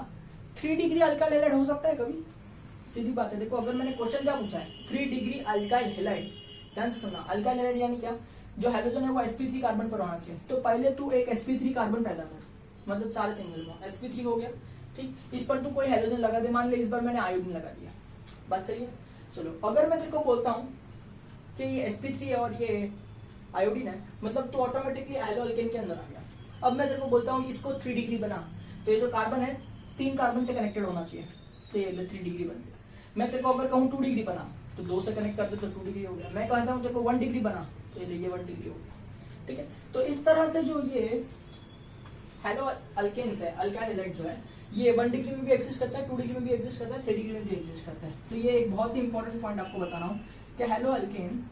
3 डिग्री अल्काइल हैलाइड हो सकता है कभी? सीधी बात है। देखो अगर मैंने क्वेश्चन क्या पूछा है 3 डिग्री अल्काइल हैलाइड, ध्यान से सुनना। अल्काइल हैलाइड यानी क्या? जो हैलोजन है वो sp3 कार्बन पर होना चाहिए, तो पहले तू एक sp3 कार्बन पैदा कर, मतलब 4 सिंगल बॉन्ड sp3 हो गया, ठीक। इस पर तू कोई हैलोजन लगा दे, मान ले इस बार मैंने आयोडीन लगा दिया, बात सही है। चलो अगर मैं तेरे को बोलता हूँ कि ये sp3 है और ये आयोडीन है, मतलब तू ऑटोमेटिकली हैलो अल्केन के अंदर आ गया। अब मैं तेरे को बोलता हूँ इसको 3 डिग्री बना, तो ये जो कार्बन है 3 कार्बन से कनेक्टेड होना चाहिए, तो ये 3 डिग्री बन गया। मैं तेरे को अगर कहूँ 2 डिग्री बना तो 2 से कनेक्ट कर दे तो 2 डिग्री हो गया। मैं कहता हूँ तेरे को 1 डिग्री बना तो ये 1 डिग्री हो गया, ठीक है। तो इस तरह से जो ये हैलो अल्केन्स है, अल्काइल हैलाइड जो है, ये 1 डिग्री में भी एक्सिस्ट करता है, 2 डिग्री में भी एक्सिस्ट करता है, 3 डिग्री में भी एक्सिस्ट करता है। तो ये एक बहुत ही इंपॉर्टेंट पॉइंट आपको बता रहा हूँ कि हैलो अल्केन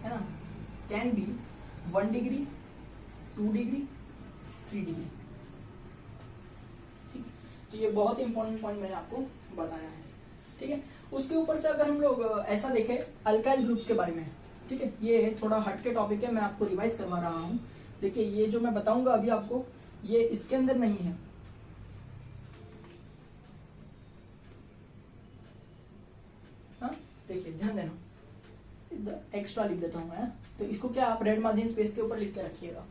है ना, can be 1 degree, 2 degree, 3 degree. ठीक, तो ये बहुत ही इंपॉर्टेंट पॉइंट मैंने आपको बताया है। ठीक है, उसके ऊपर से अगर हम लोग ऐसा देखें अल्काइल ग्रुप्स के बारे में, ठीक है, ये थोड़ा हटके टॉपिक है, मैं आपको रिवाइज करवा रहा हूँ। देखिए ये जो मैं बताऊंगा अभी आपको, ये इसके अंदर नहीं है। हाँ, देखिए ध्यान देना, एक्स्ट्रा लिख देता हूं मैं, तो इसको क्या आप रेड मार्जिन स्पेस के ऊपर लिख के रखिएगा।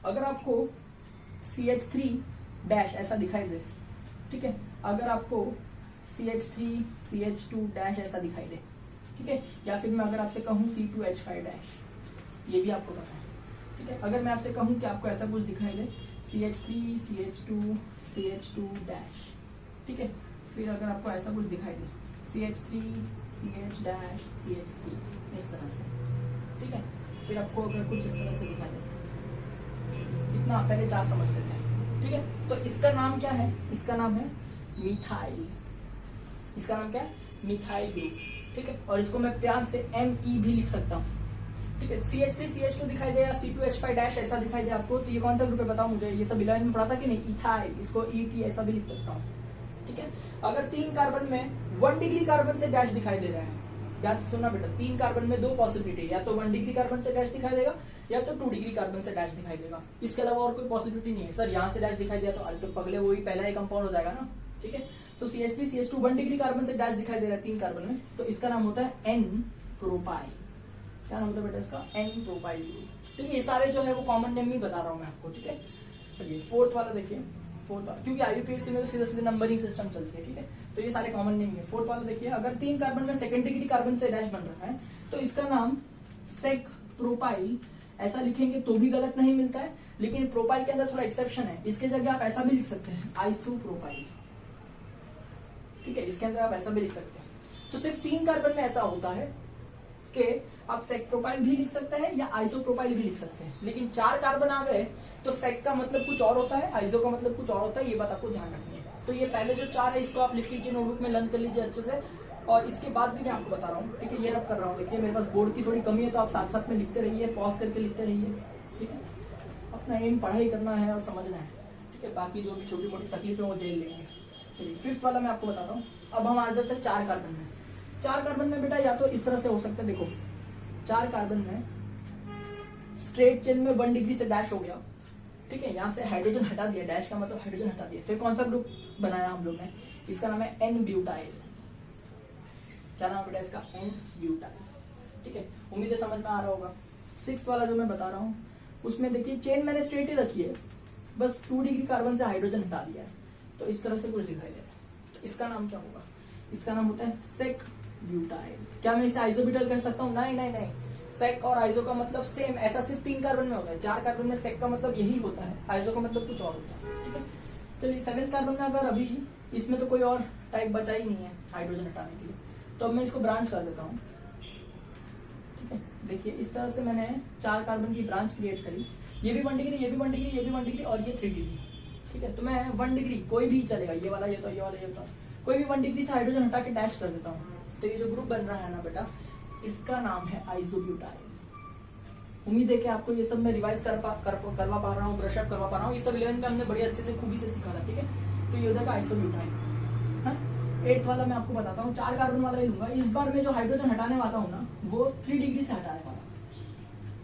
अगर आपको CH3 डैश ऐसा दिखाई दे, ठीक है, अगर आपको CH3 CH2 डैश ऐसा दिखाई दे, ठीक है, या फिर मैं अगर आपसे कहूं C2H5 डैश, ये भी आपको पता है। ठीक है, अगर मैं आपसे कहूं कि आपको ऐसा कुछ दिखाई दे CH3 CH2 CH2 डैश, ठीक है, फिर अगर आपको ऐसा कुछ दिखाई दे CH3 CH डैश CH3 इस तरह से, ठीक है, फिर आपको अगर कुछ इस तरह से दिखाई दे, इतना पहले 4 समझ लेते हैं। ठीक है, तो इसका नाम क्या है? इसका नाम है मिथाइल। इसका नाम क्या है? Methyl group. ठीक है, और इसको मैं प्यार से Me भी लिख सकता हूँ। ठीक है, CH3 CH2 दिखाई दे या C2H5 डैश ऐसा दिखाई दे आपको, तो ये कौन सा ग्रुप है बताओ मुझे। ये सब 11 में पढ़ा था कि नहीं? इथाइल, इसको ET ऐसा भी लिख सकता हूँ। ठीक है, अगर 3 कार्बन में 1 डिग्री कार्बन से डैश दिखाई दे रहा है, ध्यान से सुनना बेटा, 3 कार्बन में 2 पॉसिबिलिटी, या तो 1 डिग्री कार्बन से डैश दिखाई देगा या तो 2 डिग्री कार्बन से डैश दिखाई देगा। इसके अलावा और कोई पॉसिबिलिटी नहीं है। सर यहाँ से डैश दिखाई दिया तो पगले वही पहला ही कंपाउंड हो जाएगा ना। ठीक है, तो CH3 CH2 1 डिग्री कार्बन से डैश दिखाई दे रहा है 3 कार्बन में, तो इसका नाम होता है N प्रोपाइल। क्या नाम होता है बेटा इसका? N propyl. ठीक है, ये सारे जो है वो कॉमन नेम ही बता रहा हूँ मैं आपको। ठीक है, चलिए फोर्थ वाला देखिए, फोर्थ वाला, क्योंकि IUPAC में तो सीधे सीधे नंबरिंग सिस्टम चलती है। ठीक है, तो ये सारे कॉमन नेम है। फोर्थ वाला देखिए, अगर 3 कार्बन में 2nd डिग्री कार्बन से डैश बन रहा है तो इसका नाम सेक प्रोपाइल ऐसा लिखेंगे तो भी गलत नहीं मिलता है, लेकिन प्रोपाइल के अंदर थोड़ा एक्सेप्शन है। इसके जगह आप ऐसा भी लिख सकते हैं आइसोप्रोपाइल। ठीक है, इसके अंदर आप ऐसा भी लिख सकते हैं। तो सिर्फ 3 कार्बन में ऐसा होता है कि आप सेक प्रोपाइल भी लिख सकते हैं या आइसोप्रोपाइल भी लिख सकते हैं, लेकिन 4 कार्बन आ गए तो सेक का मतलब कुछ और होता है, आइसो का मतलब कुछ और होता है। ये बात आपको ध्यान रखनी है। तो ये पहले जो 4 है इसको आप लिख लीजिए, नोटबुक में लर्न कर लीजिए अच्छे से। और इसके बाद भी मैं आपको बता रहा हूँ। ठीक है, ये रब कर रहा हूँ। देखिए मेरे पास बोर्ड की थोड़ी कमी है, तो आप साथ साथ में लिखते रहिए, पॉज करके लिखते रहिए। ठीक है, अपना एम पढ़ाई करना है और समझना है। ठीक है, बाकी जो भी छोटी मोटी तकलीफ है वो झेल लेंगे। चलिए 5th वाला मैं आपको बताता हूँ। अब हम आ जाते हैं 4 कार्बन में। 4 कार्बन में बेटा या तो इस तरह से हो सकता है, देखो 4 कार्बन में स्ट्रेट चेन में 1 डिग्री से डैश हो गया। ठीक है, यहाँ से हाइड्रोजन हटा दिया, डैश का मतलब हाइड्रोजन हटा दिया, तो ये कौन सा ग्रुप बनाया हम लोग ने? इसका नाम है N ब्यूटाइल। क्या नाम बेटा इसका? N butyl. ठीक है, उम्मीद है समझ में आ रहा होगा। 6th वाला जो मैं बता रहा हूँ उसमें देखिए चेन मैंने स्ट्रेट ही रखी है, बस 2 डिग्री कार्बन से हाइड्रोजन हटा दिया है, तो इस तरह से कुछ दिखाई दे रहा है। तो इसका नाम क्या होगा? इसका नाम होता है सेक ब्यूटाइल। क्या मैं इसे आइसोब्यूटाइल कह सकता हूँ? नहीं नहीं नहीं, सेक और आइसो का मतलब सेम, ऐसा सिर्फ 3 कार्बन में होता है। 4 कार्बन में सेक का मतलब यही होता है, आइसो का मतलब कुछ और होता है। ठीक है, चलिए 7th कार्बन में अगर अभी इसमें तो कोई और टाइप बचा ही नहीं है हाइड्रोजन हटाने के लिए, तो अब मैं इसको ब्रांच कर देता हूँ। ठीक है, देखिए इस तरह से मैंने 4 कार्बन की ब्रांच क्रिएट करी। ये भी 1 डिग्री, ये भी 1 डिग्री, ये भी 1 डिग्री और ये 3 डिग्री। ठीक है, तो मैं 1 डिग्री कोई भी चलेगा, ये वाला, ये तो, ये वाला, ये तो, कोई भी 1 डिग्री से हाइड्रोजन हटा के डैश कर देता हूँ। तो ये जो ग्रुप बन रहा है ना बेटा, इसका नाम है आइसोब्यूटाइल। उम्मीद है कि आपको ये सब मैं रिवाइज करवा पा रहा हूँ, ब्रश अप करवा पा रहा हूँ। ये सब 11th में हमने बड़ी अच्छे से खूबी से सीखा था। ठीक है, तो ये होता है आइसोब्यूटाइल। 8th वाला मैं आपको बताता हूँ, 4 कार्बन वाला ही लूंगा। इस बार मैं जो हाइड्रोजन हटाने वाला हूँ ना, वो 3 डिग्री से हटाने वाला।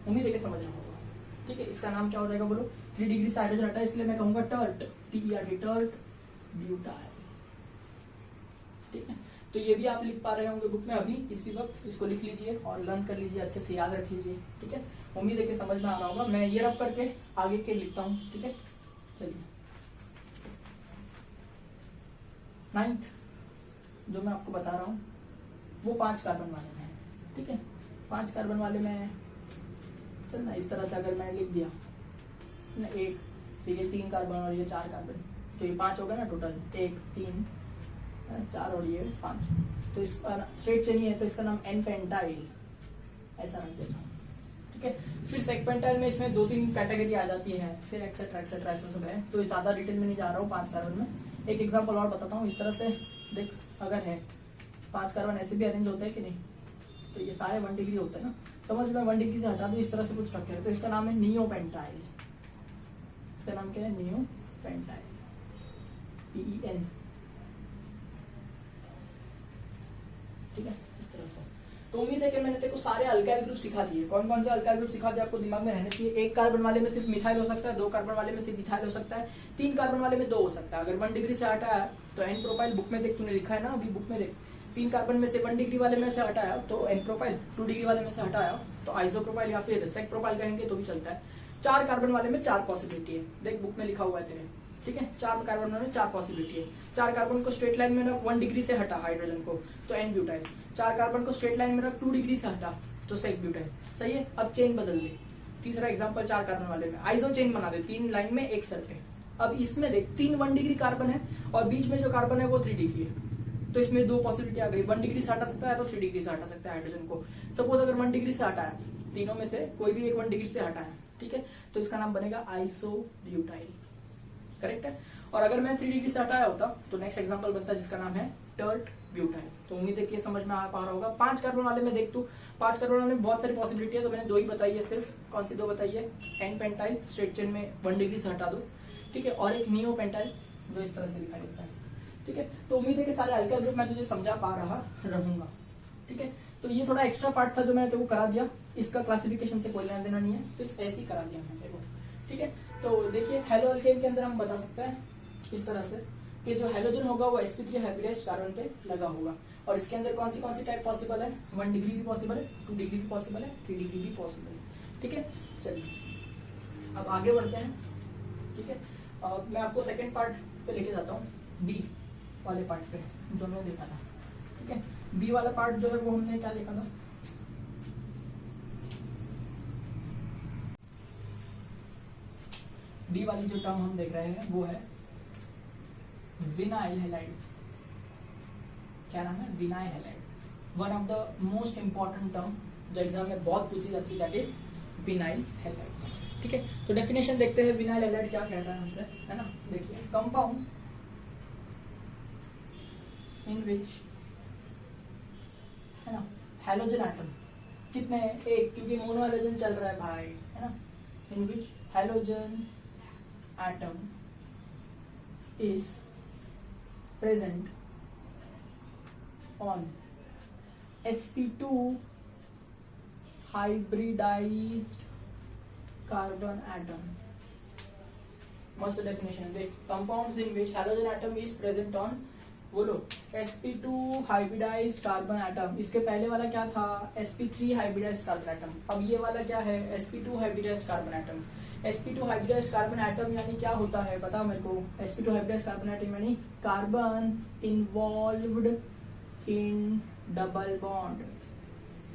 उम्मीद है कि समझ रहा होगा। ठीक है, इसका नाम क्या हो जाएगा बोलो? 3 डिग्री से हाइड्रोजन हटा, इसलिए मैं कहूंगा टर्ट, TERT, टर्ट ब्यूटाइल। ठीक है, तो ये भी आप लिख पा रहे होंगे बुक में अभी इसी वक्त। इसको लिख लीजिए और लर्न कर लीजिए, अच्छे से याद रख लीजिए। ठीक है, उम्मीद है कि समझ में आ रहा होगा। मैं ये रब करके आगे के लिखता हूँ। ठीक है, चलिए 9th जो मैं आपको बता रहा हूँ वो 5 कार्बन वाले में है। ठीक है, 5 कार्बन वाले में चलना इस तरह से अगर मैं लिख दिया ना, 1, फिर ये 3 कार्बन और ये 4 कार्बन, तो ये 5 हो गया ना टोटल, 1 3 4 और ये 5। तो इसका स्ट्रेट चेन है, तो इसका नाम N पेंटाइल ऐसा रख देता हूँ। ठीक है, फिर सेक पेंटाइल में इसमें 2-3 कैटेगरी आ जाती है, फिर एक्सेट्रा एक्सेट्रा ऐसा सब है। तो ज्यादा डिटेल में नहीं जा रहा हूँ। 5 कार्बन में एक एग्जाम्पल और बताता हूँ। इस तरह से देख, अगर है 5 कार्बन ऐसे भी अरेंज होते हैं कि नहीं? तो ये सारे 1 डिग्री होते हैं ना, समझ में 1 डिग्री से हटा दो, इस तरह से कुछ स्ट्रक्चर है, तो इसका नाम है नियोपेंटाइल। इसका नाम क्या है? Neopentyl, PEN। ठीक है, इस तरह से। तो उम्मीद है कि मैंने तेरे को सारे अल्काइल ग्रुप सिखा दिए। कौन कौन से अल्काइल ग्रुप सिखा दिए आपको दिमाग में रहने चाहिए। 1 कार्बन वाले में सिर्फ मिथाइल हो सकता है, 2 कार्बन वाले में सिर्फ इथाइल हो सकता है, 3 कार्बन वाले में 2 हो सकता है। अगर 1 डिग्री से हटाया तो एन प्रोपाइल, बुक में देख, तूने लिखा है ना अभी बुक में देख, 3 कार्बन में से 1 डिग्री वाले में से हटाया तो एन प्रोपाइल, 2 डिग्री वाले में से हटाया तो आइसोप्रोपाइल या फिर सेक प्रोपाइल कहेंगे तो भी चलता है। 4 कार्बन वाले में 4 पॉसिबिलिटी है, देख बुक में लिखा हुआ है तेरे। ठीक है, 4 कार्बन में 4 पॉसिबिलिटी है। 4 कार्बन को स्ट्रेट लाइन में रख, 1 डिग्री से हटा हाइड्रोजन को तो एन ब्यूटाइल। 4 कार्बन को स्ट्रेट लाइन में रख, 2 डिग्री से हटा तो सेक ब्यूटाइल। सही है, अब चेन बदल दे। तीसरा एग्जांपल 4 कार्बन वाले में आइसो चेन बना दे, 3 लाइन में एक सर पे। अब इसमें देख 3 1 डिग्री कार्बन है और बीच में जो कार्बन है वो 3 डिग्री है, तो इसमें 2 पॉसिबिलिटी आ गई। 1 डिग्री से हटा सकता है तो 3 डिग्री से हटा सकता है हाइड्रोजन को। सपोज अगर 1 डिग्री से हटाया, तीनों में से कोई भी एक 1 डिग्री से हटाया, ठीक है, तो इसका नाम बनेगा आइसोब्यूटाइल। करेक्ट है। और अगर मैं 3 डिग्री से हटाया होता तो नेक्स्ट एग्जांपल बनता जिसका नाम है टर्ट ब्यूटाइल। तो उम्मीद है कि ये समझ में आ पा रहा होगा। 5 कार्बन वाले में देख तू, 5 कार्बन वाले में बहुत सारी पॉसिबिलिटी है, तो मैंने 2 ही बताई है सिर्फ। कौन सी 2 बताई है? एन पेंटाइल स्ट्रेट चेन में 1 डिग्री से हटा दो, ठीक है, और एक नियो पेंटाइल जो इस तरह से दिखाई देता है। ठीक है, तो उम्मीद है कि सारे अल्काइल ग्रुप मैं तुझे समझा पा रहा रहूंगा। ठीक है, तो ये थोड़ा एक्स्ट्रा पार्ट था जो मैंने तेरे को करा दिया, इसका क्लासिफिकेशन से कोई लेना देना नहीं है, सिर्फ ऐसे ही करा दिया मैं तेरे को। ठीक है, तो देखिए हेलो अल्केन के अंदर हम बता सकते हैं इस तरह से कि जो हेलोजन होगा वो sp3 हाइब्रिडाइज्ड कार्बन पे लगा होगा। और इसके अंदर कौन सी टाइप पॉसिबल है? 1 डिग्री भी पॉसिबल है, 2 डिग्री भी पॉसिबल है, 3 डिग्री भी पॉसिबल है। ठीक है, चलिए अब आगे बढ़ते हैं। ठीक है, मैं आपको सेकंड पार्ट पे लेके जाता हूँ, बी वाले पार्ट पे जो हमने देखा था। ठीक है, बी वाला पार्ट जो है वो हमने क्या देखा था? बी वाली जो टर्म हम देख रहे हैं वो है विनाइल हैलाइड। क्या नाम है? Vinyl halide. One of the most important term जो एग्जाम में बहुत पूछी जाती है, दैट इज विनाइल हैलाइड। ठीक है, तो डेफिनेशन देखते हैं विनाइल हैलाइड क्या कहता है हमसे, है ना। देखिए, कंपाउंड इन विच, है ना, हैलोजन एटम कितने हैं? एक, क्योंकि मोनो हैलोजन चल रहा है भाई, है ना। In which halogen atom is present on sp2 hybridized carbon atom। मस्त डेफिनेशन है देख, compounds in which halogen atom is present on, बोलो, sp2 हाइब्रिडाइज्ड कार्बन एटम। इसके पहले वाला क्या था? sp3 hybridized carbon atom. अब ये वाला क्या है? sp2 hybridized carbon atom. sp2 hybridized carbon atom यानी क्या होता है बता मेरे को? sp2 हाइब्रिडाइज्ड कार्बन एटम यानी carbon involved in double bond.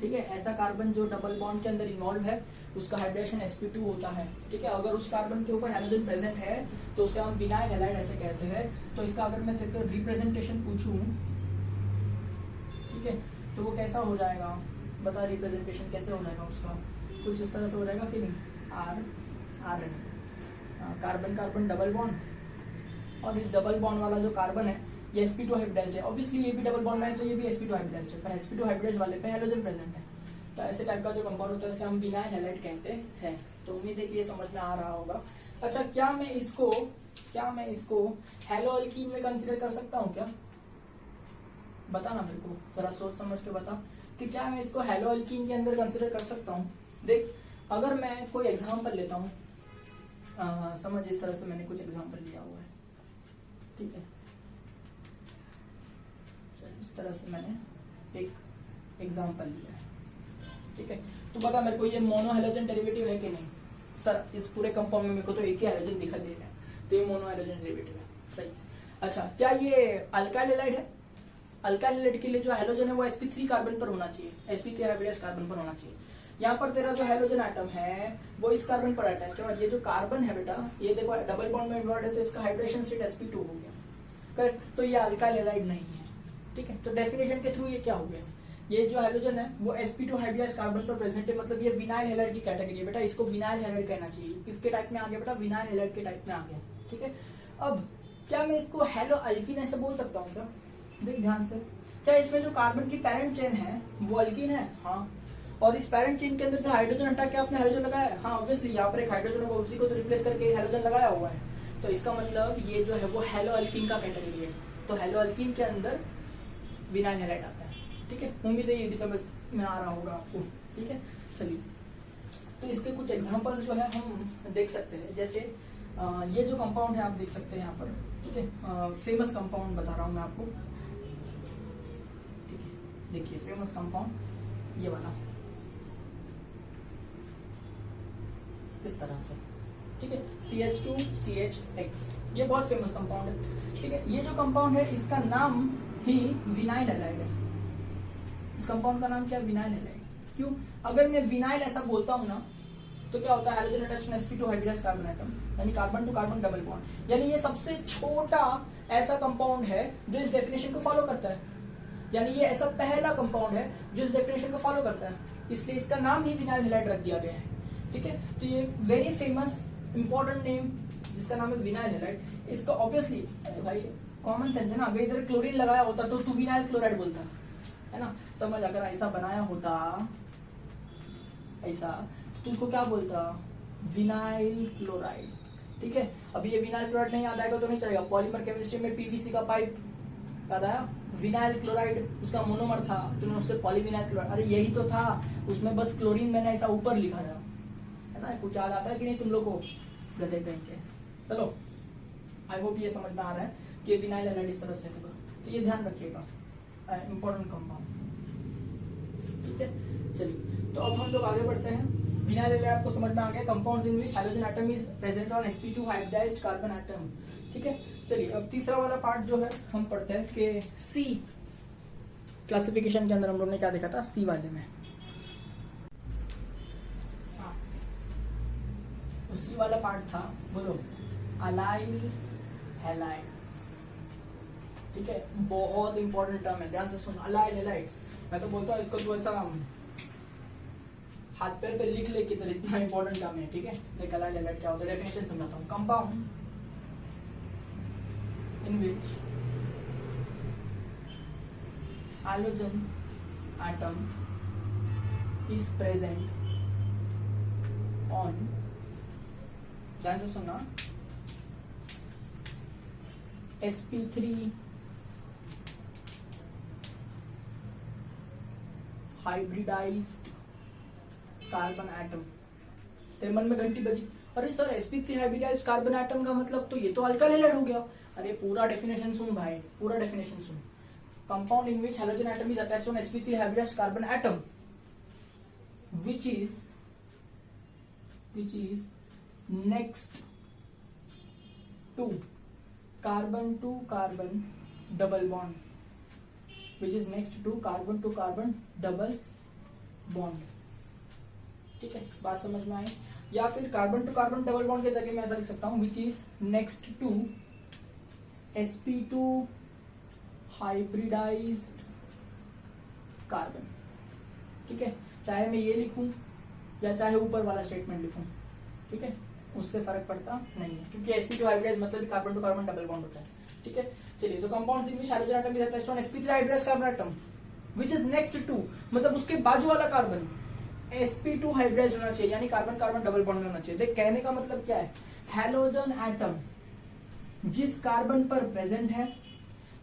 ठीक है, ऐसा कार्बन जो डबल बॉन्ड के अंदर इन्वॉल्व है उसका हाइब्रिडेशन sp2 होता है। ठीक है, अगर उस कार्बन के ऊपर हाइड्रोजन प्रेजेंट है तो उसे हम विनाइल हैलाइड ऐसे कहते हैं। तो इसका अगर मैं तेरे को रिप्रेजेंटेशन पूछूं, ठीक है, तो वो कैसा हो जाएगा बता? रिप्रेजेंटेशन कैसे हो जाएगा उसका? कुछ इस तरह से हो जाएगा कि नहीं? R R carbon carbon double bond, और इस डबल बॉन्ड वाला जो कार्बन है ये sp2 हाइब्रिडाइज्ड है। ऑब्वियसली ये भी डबल बॉन्ड में है तो ये भी sp2 हाइब्रिडाइज्ड है, पर sp2 हाइब्रिडाइज्ड वाले पे हैलोजन प्रेजेंट है। तो ऐसे टाइप का जो कंपाउंड होता है इसे हम विनाइल हैलाइड कहते हैं। तो उम्मीद है कि ये समझ में आ रहा होगा। अच्छा, क्या मैं इसको हैलो अल्कीन में कंसीडर कर सकता हूँ क्या? बता ना मेरे को, जरा सोच समझ के बता कि क्या मैं इसको हैलो अल्कीन के अंदर कंसीडर कर सकता हूँ। देख, अगर मैं कोई एग्जाम्पल लेता हूँ, समझ इस तरह से मैंने कुछ एग्जाम्पल लिया हुआ है, ठीक है, इस तरह से मैंने एक एग्जाम्पल लिया है, ठीक है। तो बता मेरे को ये मोनो हैलोजन डेरिवेटिव है कि नहीं? सर इस पूरे कंपाउंड में मेरे को तो एक ही हैलोजन दिखाई दे रहा है, तो ये मोनो हैलोजन डेरिवेटिव है। सही। अच्छा, क्या ये अल्काइल हैलाइड है? अल्काइल हैलाइड के लिए जो हैलोजन है वो sp3 कार्बन पर होना चाहिए, sp3 हाइब्रिडाइज्ड कार्बन पर होना चाहिए। यहाँ पर तेरा जो हैलोजन एटम है वो इस कार्बन पर अटैच्ड है, और ये जो कार्बन है बेटा, ये देखो डबल बॉन्ड में इन्वॉल्व है, तो इसका हाइब्रिडेशन स्टेट sp2 हो गया। करेक्ट, तो ये अल्काइल हैलाइड नहीं है। ठीक है, तो डेफिनेशन के थ्रू ये क्या हो गया? ये जो हैलोजन है वो sp2 हाइब्रिडाइज्ड कार्बन पर प्रेजेंट है, मतलब ये विनाइल हैलाइड की कैटेगरी है बेटा। इसको विनाइल हैलाइड कहना चाहिए। किसके टाइप में आ गया बेटा? विनाइल हैलाइड के टाइप में आ गया। ठीक है, अब क्या मैं इसको हैलो अल्कीन ऐसे बोल सकता हूँ क्या? देख ध्यान से, क्या इसमें जो कार्बन की पैरेंट चेन है वो अल्कीन है? हाँ। और इस पैरेंट चेन के अंदर से हाइड्रोजन हटा के आपने हाइड्रोजन लगाया है? हाँ ऑब्वियसली, यहाँ पर एक हाइड्रोजन होगा, उसी को तो रिप्लेस करके हाइड्रोजन लगाया हुआ है। तो इसका मतलब ये जो है वो हेलो अल्कीन का कैटेगरी है। तो हेलो अल्कीन के अंदर विनाइल हैलाइड आता है। ठीक है, उम्मीद है ये भी समझ में आ रहा होगा आपको। ठीक है, चलिए तो इसके कुछ एग्जांपल्स जो है हम देख सकते हैं। जैसे ये जो कंपाउंड है आप देख सकते हैं यहाँ पर। ठीक है, फेमस कंपाउंड बता रहा हूँ मैं आपको। ठीक है, देखिए फेमस कंपाउंड ये वाला इस तरह से। ठीक है, CH2CHX, ये बहुत फेमस कंपाउंड है। ठीक है, ये जो कंपाउंड है इसका नाम ही विनाइल हैलाइड है। इस कंपाउंड का नाम क्या है? Vinyl halide. क्यों? अगर मैं विनाइल ऐसा बोलता हूं ना तो क्या होता है? Hydrogen attachment sp2 hybridized carbon atom, यानी carbon to carbon double bond. यानी ये सबसे छोटा ऐसा कंपाउंड है जो इस डेफिनेशन को फॉलो करता है। यानी ये ऐसा पहला कंपाउंड है जो इस डेफिनेशन को फॉलो करता है, इसलिए इसका नाम ही विनाइल हैलाइड रख दिया गया है। ठीक है, तो ये वेरी फेमस इंपॉर्टेंट नेम जिसका नाम है विनाइल हैलाइड। इसका ऑब्वियसली भाई कॉमन सेंस है ना, अगर इधर क्लोरीन लगाया होता तो तू विनाइल क्लोराइड बोलता है ना। समझ, अगर ऐसा बनाया होता ऐसा तो उसको क्या बोलता? Vinyl chloride. ठीक है, अभी ये विनाइल क्लोराइड नहीं याद आएगा तो नहीं चलेगा। पॉलीमर केमिस्ट्री में पीवीसी का पाइप याद आया? विनाइल क्लोराइड उसका मोनोमर था, तूने उससे पॉलीविनाइल क्लोराइड, अरे यही तो था, उसमें बस क्लोरीन मैंने ऐसा ऊपर लिखा था, है ना। कुछ याद आता है कि नहीं तुम लोग को? गधे कहीं के। चलो, आई होप ये समझ में आ रहा है कि विनाइल हैलाइड इस तरह से होगा, तो ये ध्यान रखिएगा, इंपॉर्टेंट कंपाउंड। ठीक है, चलिए तो अब हम लोग आगे बढ़ते हैं। विनाइल हैलाइड आपको समझ में आ गया, compounds in which hydrogen atom is present on sp2 hybridized carbon atom. ठीक है, चलिए अब तीसरा वाला पार्ट जो है हम पढ़ते हैं कि सी क्लासिफिकेशन के अंदर हम लोग ने क्या देखा था? सी वाले में सी वाला पार्ट था, बोलो, अलाइल हैलाइड्स। ठीक है, बहुत इंपॉर्टेंट टर्म है, ध्यान से सुन। अलाइल हैलाइड्स, मैं तो बोलता हूँ इसको तो ऐसा हाथ पैर पे लिख ले कि तो इतना इंपॉर्टेंट टर्म है। ठीक है, देख अलाइल हैलाइड क्या होता है, डेफिनेशन समझाता हूँ। Compound in which hydrogen atom is present on, ध्यान से सुनना, sp3 हाइब्रिडाइज्ड कार्बन एटम। तेरे मन में घंटी बजी, अरे sir sp3 hybridized carbon atom का मतलब तो ये तो अल्काइल हैलाइड हो गया। अरे पूरा डेफिनेशन सुन भाई, पूरा definition soon. Compound in which hydrogen atom is attached on sp3 hybridized carbon atom which is next to carbon double bond, which is next to carbon double bond। ठीक है, बात समझ में आई? या फिर carbon to carbon double bond के जगह मैं ऐसा लिख सकता हूं, which is next to sp2 hybridized carbon. ठीक है, चाहे मैं ये लिखूं या चाहे ऊपर वाला स्टेटमेंट लिखूं, ठीक है, उससे फर्क पड़ता नहीं है, क्योंकि sp2 हाइब्रिडाइज्ड मतलब carbon to carbon double bond होता है। ठीक है, चलिए तो compounds in which hydrogen atom is attached on sp3 hybridized carbon atom which is next to, मतलब उसके बाजू वाला कार्बन sp2 हाइब्रिडाइज्ड होना चाहिए, यानी कार्बन कार्बन डबल बॉन्ड में होना चाहिए। देख कहने का मतलब क्या है, हैलोजन एटम जिस कार्बन पर प्रेजेंट है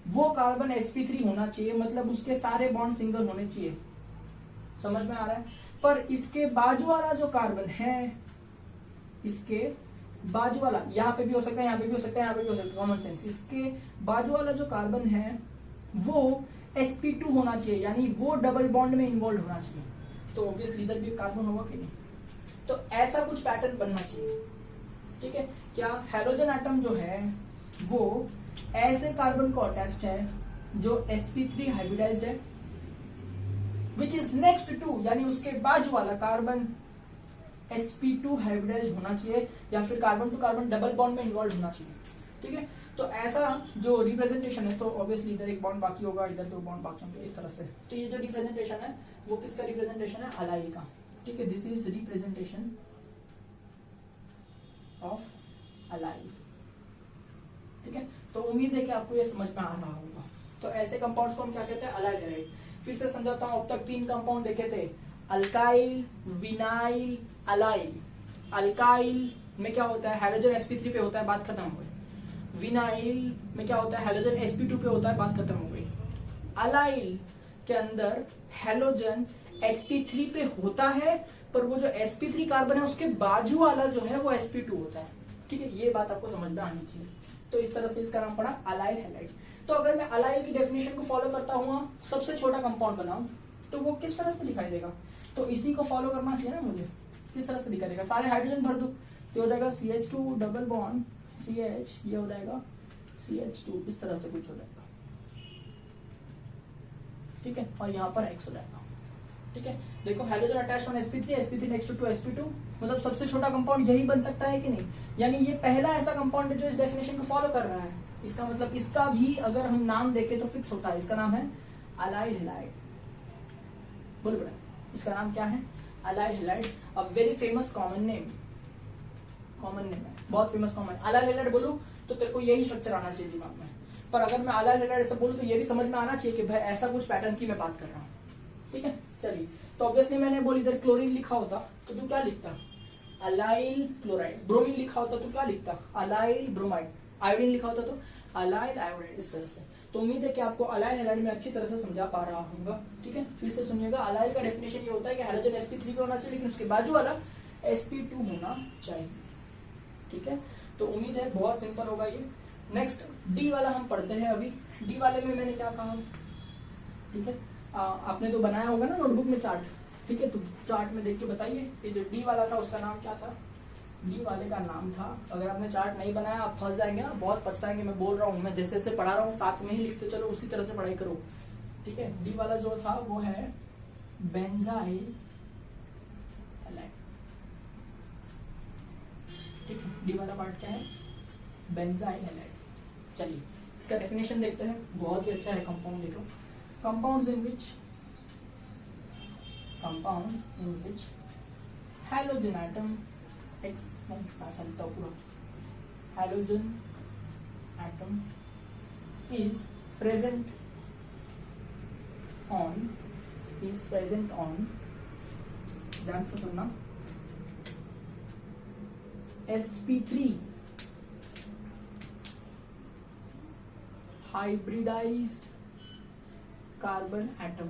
वो कार्बन sp3 होना चाहिए, मतलब उसके सारे बॉन्ड सिंगल होने चाहिए। समझ में आ रहा है? पर इसके बाजू वाला जो कार्बन है, इसके बाजू वाला, यहाँ पे भी हो सकता है, यहाँ पे भी हो सकता है, यहाँ पे भी हो सकता है, कॉमन सेंस। इसके बाजू वाला जो कार्बन है वो sp2 होना चाहिए, यानी वो डबल बॉन्ड में इन्वॉल्व होना चाहिए। तो ऑब्वियसली इधर भी कार्बन होगा कि नहीं, तो ऐसा कुछ पैटर्न बनना चाहिए। ठीक है, क्या हैलोजन एटम जो है वो ऐसे कार्बन को अटैच्ड है जो sp3 हाइब्रिडाइज्ड है, विच इज नेक्स्ट टू, यानी उसके बाजू वाला कार्बन sp2 हाइब्रिडाइज्ड होना चाहिए, या फिर carbon to carbon double bond में इन्वॉल्व होना चाहिए। ठीक है, तो ऐसा जो रिप्रेजेंटेशन है, तो ऑब्वियसली इधर एक बॉन्ड बाकी होगा, इधर दो बॉन्ड बाकी होंगे, इस तरह से। तो ये जो रिप्रेजेंटेशन है वो किसका रिप्रेजेंटेशन है? अलाइल का। ठीक है, this is representation of allyl. ठीक है, तो उम्मीद है कि आपको ये समझ में आ रहा होगा। तो ऐसे कंपाउंड्स को हम क्या कहते हैं, अलाइल हैलाइड। फिर से समझाता हूं, अब तक 3 कंपाउंड देखे थे, अल्काइल, विनाइल, अलाइल। अल्काइल में क्या होता है, हैलोजन sp3 पे होता है, बात खत्म हो गई। विनाइल में क्या होता है, हैलोजन sp2 पे होता है, बात खत्म हो गई। अलाइल के अंदर हैलोजन sp3 पे होता है, पर वो जो sp3 कार्बन है उसके बाजू वाला जो है वो sp2 होता है। ठीक है, ये बात आपको समझ में आनी चाहिए। तो इस तरह से इसका नाम पड़ा अलाइल हैलाइड। तो अगर मैं अलाइल की डेफिनेशन को फॉलो करता हुआ सबसे छोटा कंपाउंड बनाऊं तो वो किस तरह से दिखाई देगा, तो इसी को फॉलो करना चाहिए ना मुझे। किस तरह से दिखाई देगा, सारे हाइड्रोजन भर दूं तो हो जाएगा CH2 डबल बॉन्ड CH, ये हो जाएगा CH2, इस तरह से कुछ हो जाएगा। ठीक है, और यहाँ पर X हो जाएगा। ठीक है, देखो halogen attached on sp3, sp3 next to sp2, मतलब सबसे छोटा कंपाउंड यही बन सकता है कि नहीं। यानी ये पहला ऐसा कंपाउंड है जो इस डेफिनेशन को फॉलो कर रहा है। इसका मतलब इसका भी अगर हम नाम देखें तो फिक्स होता है, इसका नाम है अलाइल हैलाइड। बोल पड़ा, इसका नाम क्या है, allyl halide. A very famous common name है, बहुत फेमस कॉमन। अलाइल हैलाइड बोलूं तो तेरे को यही स्ट्रक्चर आना चाहिए दिमाग में, पर अगर मैं अलाइल हैलाइड ऐसा बोलूं तो ये भी समझ में आना चाहिए कि भाई ऐसा कुछ पैटर्न की मैं बात कर रहा हूँ। ठीक है, चलिए, तो ऑब्वियसली मैंने बोल इधर क्लोरीन लिखा होता तो तू क्या लिखता, अलाइल क्लोराइड। ब्रोमीन लिखा होता तो क्या लिखता, अलाइल ब्रोमाइड। आयोडीन लिखा होता तो अलाइल आयोडाइड, इस तरह से। तो उम्मीद है कि आपको अलाइल हैलाइड में अच्छी तरह से समझा पा रहा हूँ। ठीक है, फिर से सुनिएगा, अलाइल का डेफिनेशन ये होता है कि हैलोजन sp3 पे होना चाहिए, लेकिन उसके बाजू वाला sp2 होना चाहिए। ठीक है, तो उम्मीद है बहुत सिंपल होगा ये। नेक्स्ट डी वाला हम पढ़ते हैं अभी। डी वाले में मैंने क्या कहा, ठीक है, आपने तो बनाया होगा ना नोटबुक में चार्ट। ठीक है, तो चार्ट में देख के बताइए ये जो डी वाला था उसका नाम क्या था। डी वाले का नाम था, अगर आपने चार्ट नहीं बनाया आप फंस जाएंगे ना, बहुत पछताएंगे। मैं बोल रहा हूँ, मैं जैसे जैसे पढ़ा रहा हूँ साथ में ही लिखते चलो, उसी तरह से पढ़ाई करो। ठीक है, डी वाला जो था वो है बेंजाइल हैलाइड। ठीक है, डी वाला पार्ट क्या है, बेंजाइल हैलाइड। चलिए इसका डेफिनेशन देखते हैं, बहुत ही अच्छा है कंपाउंड। देखो, compounds in which halogen atom X चलता पूरा, halogen atom is present on ध्यान से सुनना, sp3 hybridized कार्बन एटम।